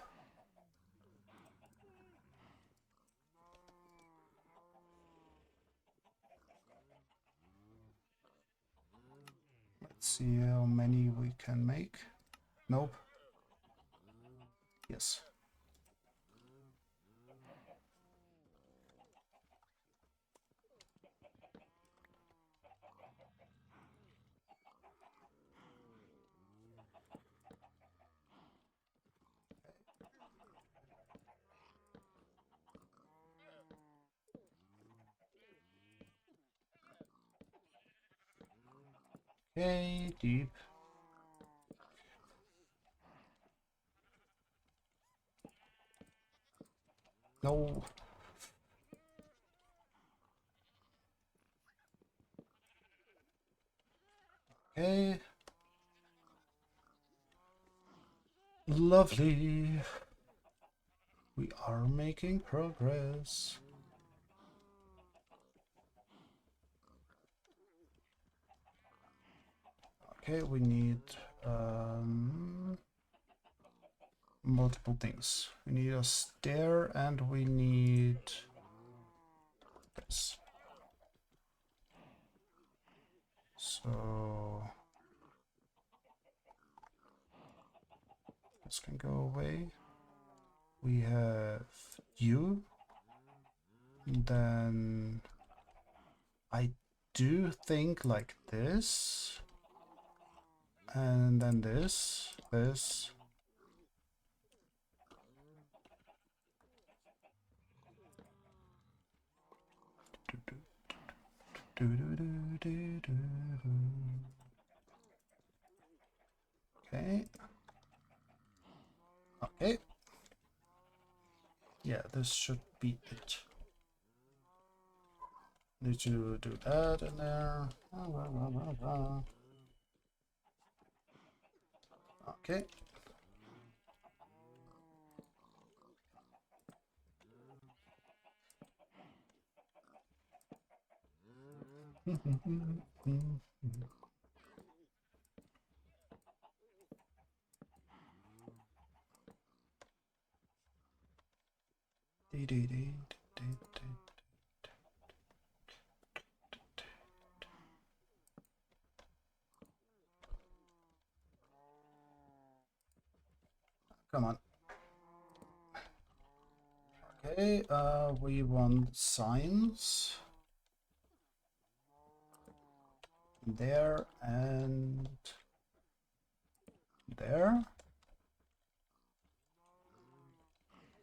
Let's see how many we can make. Nope. Yes. Okay, deep. No. Okay. Lovely. We are making progress. Okay, we need multiple things. We need a stair and we need this. So this can go away. We have you. Then I do think like this. And then this. Okay. Okay. Yeah, this should be it. Need to do that in there. Okay. Come on. Okay, we want signs. There and there.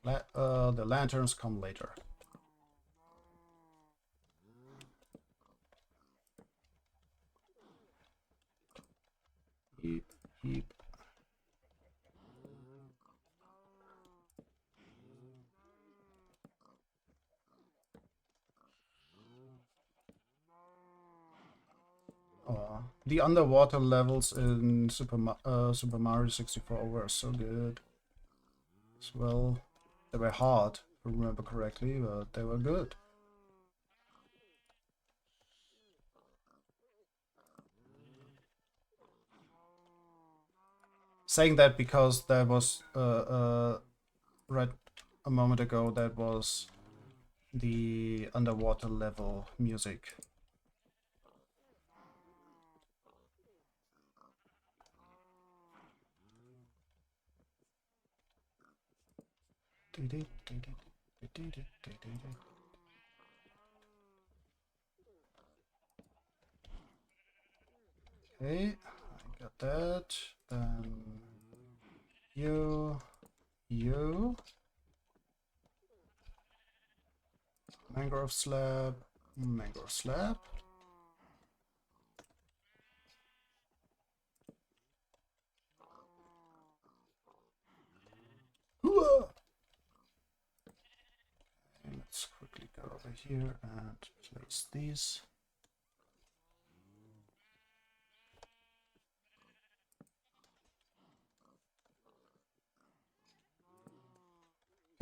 The lanterns come later. Heap. The underwater levels in Super Mario 64 were so good as well. They were hard, if I remember correctly, but they were good. Saying that because that was right a moment ago, that was the underwater level music. Okay, I got that. Then you, mangrove slab, mangrove slab. Hooah! Okay, let's quickly go over here and place these.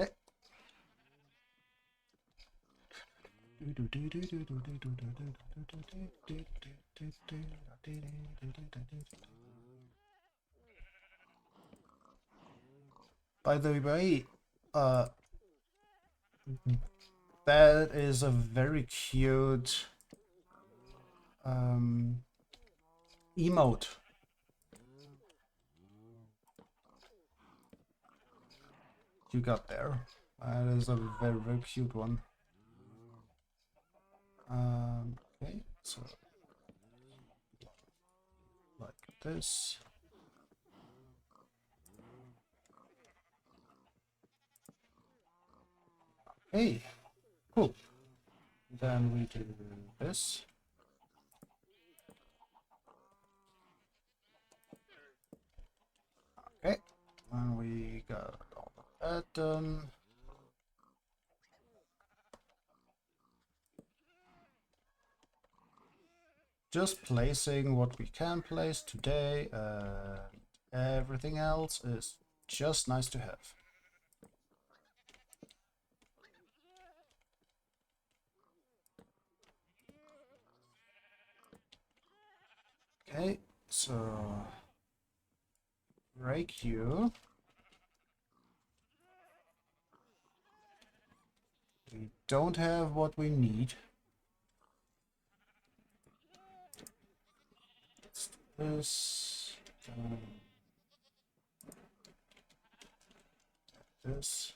Okay. By the way, that is a very cute emote. You got there. That is a very, very cute one. Okay, so like this. Hey, cool. Then we do this. Okay, and we got all of that done. Just placing what we can place today, everything else is just nice to have. Okay, so break you. We don't have what we need. Let's do this. This.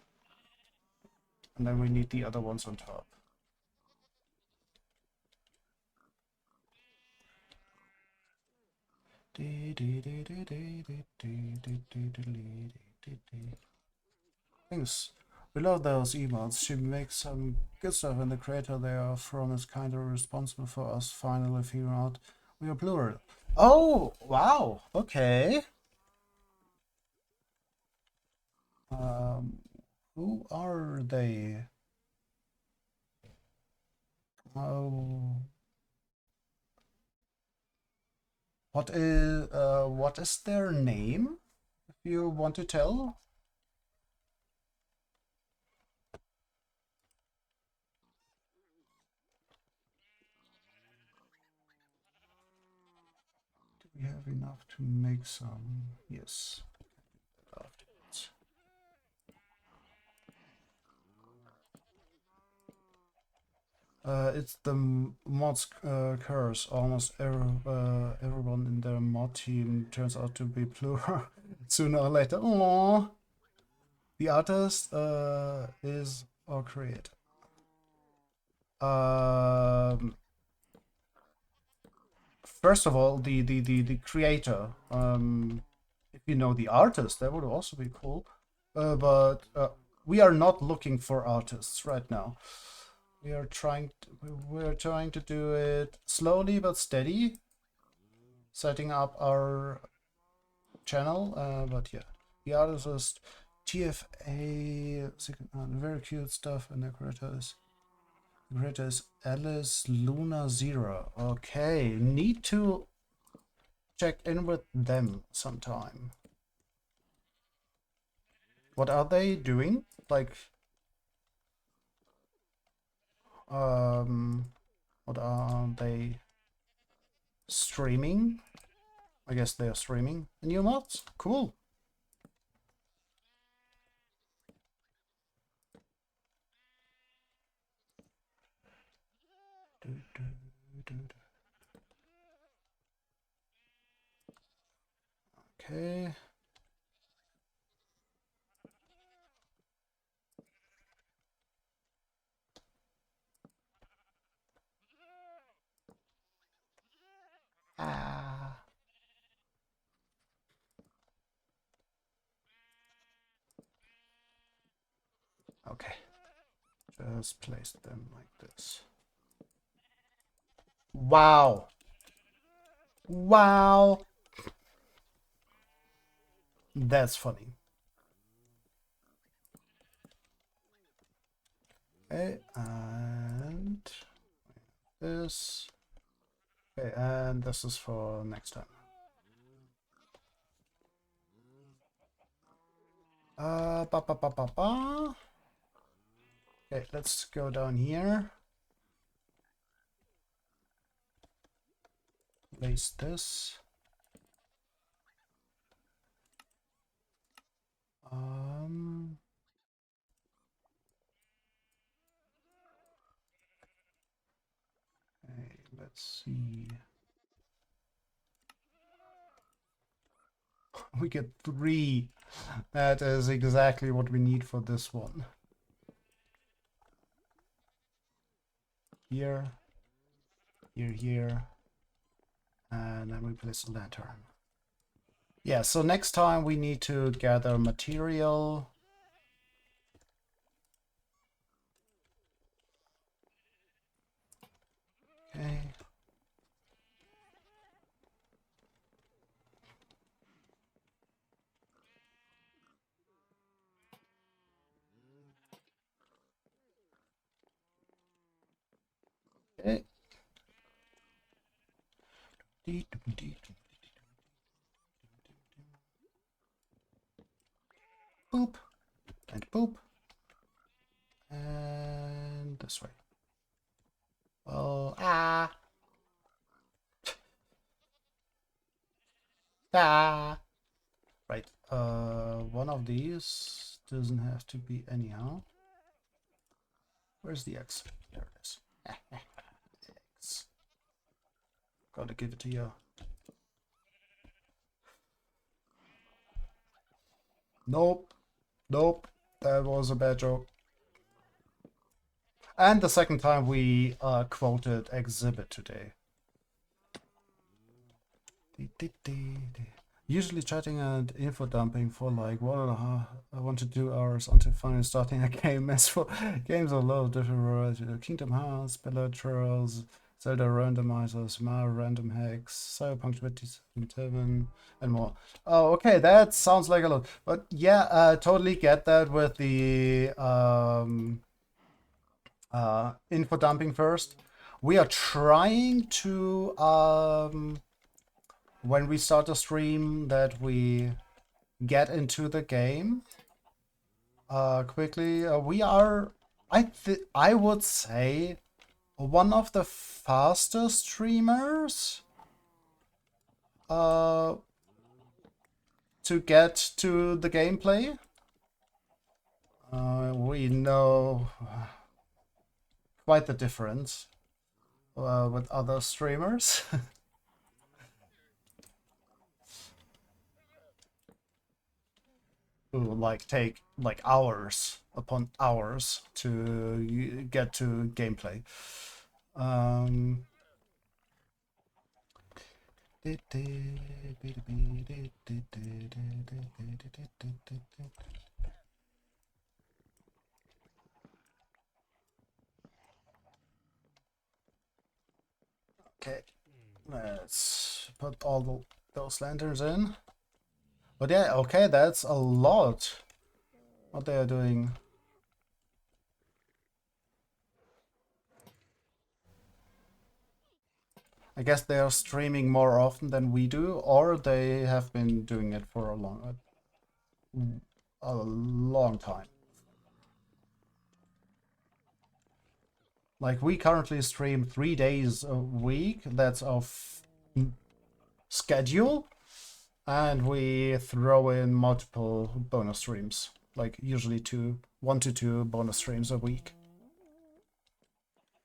And then we need the other ones on top. Thanks. We love those emotes. She makes some good stuff, and the creator they are from is kind of responsible for us finally figuring out we are plural. Oh, wow. Okay. Who are they? Oh, what is their name? If you want to tell. Do we have enough to make some? Yes. It's the mod's curse. Almost everyone in their mod team turns out to be plural sooner or later. Aww. The artist is our creator. First of all, the creator. If you know the artist, that would also be cool. But we are not looking for artists right now. We're trying to do it slowly but steady, setting up our channel. But yeah, the artist is TFA, very cute stuff, and the creator is Alice Luna Zero. Okay, need to check in with them sometime. What are they doing? Like, what are they streaming? I guess they are streaming the new mods. Cool. Okay. Okay. Just place them like this. Wow. Wow. That's funny. Okay, and this. Okay, and this is for next time. Ba ba ba ba ba. Okay, let's go down here. Place this. Okay, let's see. We get 3. That is exactly what we need for this one. Here, here, and then we place a lantern. Yeah, so next time we need to gather material. Okay. Okay. Boop. And boop. And this way. Well, ah. Ah. Right. One of these doesn't have to be anyhow. Where's the X? There it is. X. Gotta give it to you. Nope. Nope. That was a bad joke. And the second time we quoted exhibit today. Usually chatting and info dumping for like 1 to 2 hours until finally starting a game. As for games of low different variety, Kingdom Hearts, Bellatrix, Zelda Randomizers, Mario Random Hacks, Cyberpunk 2077, and more. Oh, okay, that sounds like a lot. But yeah, totally get that with the info dumping first. We are trying to when we start a stream that we get into the game quickly. We are, I would say, one of the fastest streamers to get to the gameplay. We know quite the difference with other streamers. Who like take like hours upon hours to get to gameplay. Okay, let's put all those lanterns in. But yeah, okay, that's a lot what they are doing. I guess they are streaming more often than we do, or they have been doing it for a long time. Like we currently stream 3 days a week. That's our schedule, and we throw in multiple bonus streams. Like usually 1 to 2 bonus streams a week.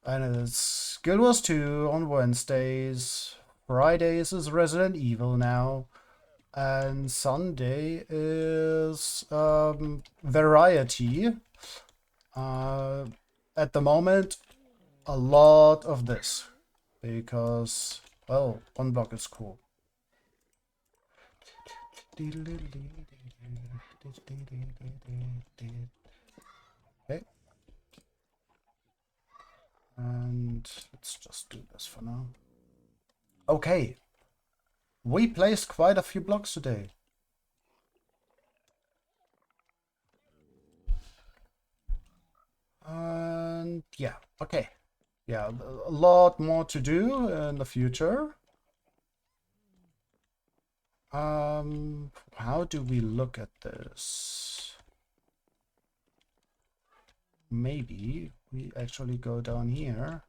And it's Guild Wars 2 on Wednesdays. Fridays is Resident Evil now. And Sunday is variety. At the moment, a lot of this. Because, well, one block is cool. Okay. And let's just do this for now. Okay. We placed quite a few blocks today. And yeah, okay. Yeah, a lot more to do in the future. How do we look at this? Maybe we actually go down here.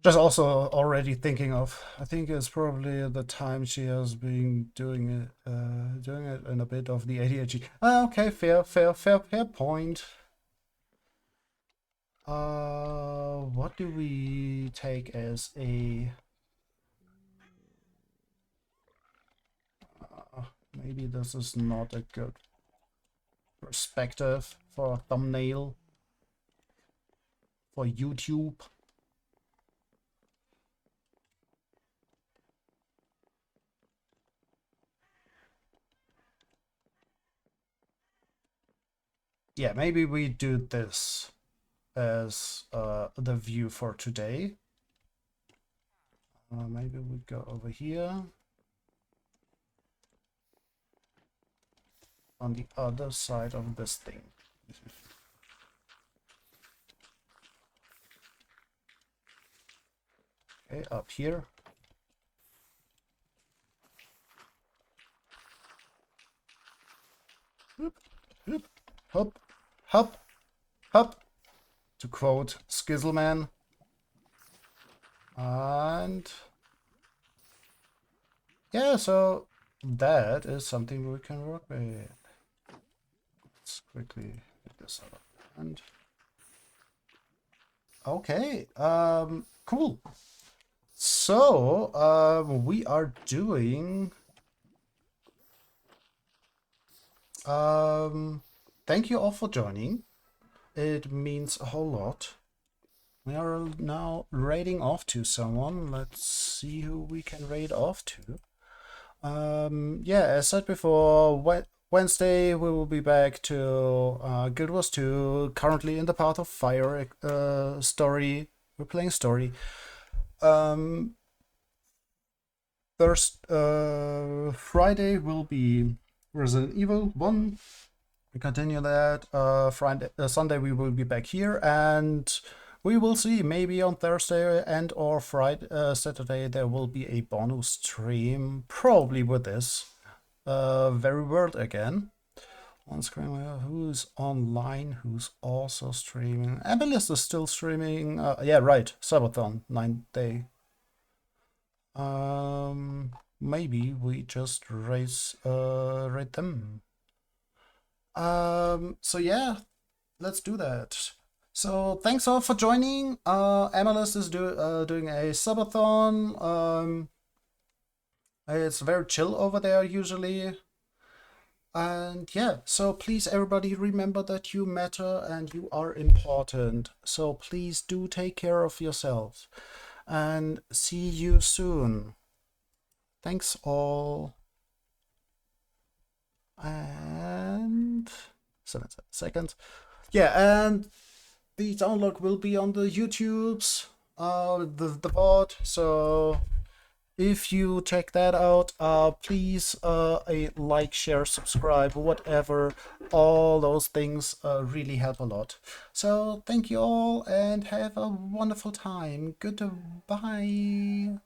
Just also already thinking of, I think it's probably the time she has been doing it in a bit of the ADHD. Okay, fair point. What do we take as a... maybe this is not a good perspective for a thumbnail for YouTube. Yeah, maybe we do this as the view for today. Maybe we go over here. On the other side of this thing. Okay, up here. Hop, hop, hop, to quote Skizzleman. And yeah, so that is something we can work with. Let's quickly get this out of hand. Okay, cool. So we are doing thank you all for joining. It means a whole lot. We are now raiding off to someone. Let's see who we can raid off to. Yeah, as said before, Wednesday we will be back to Guild Wars 2, currently in the Path of Fire story. We're playing story. Friday will be Resident Evil 1. We continue that. Sunday we will be back here, and we will see. Maybe on Thursday and or Friday, Saturday there will be a bonus stream, probably with this very word again. On screen, who's online? Who's also streaming? Emilis is still streaming. Yeah, right. Sabathon 9th day. Maybe we just rate them. So yeah, let's do that. So thanks all for joining. Emilis is doing a subathon. It's very chill over there usually. And yeah, so please everybody remember that you matter and you are important. So please do take care of yourselves. And see you soon. Thanks all. And 7 seconds. Yeah, and the download will be on the YouTubes, the board. So if you check that out, please a like, share, subscribe, whatever. All those things really help a lot. So thank you all and have a wonderful time. Goodbye.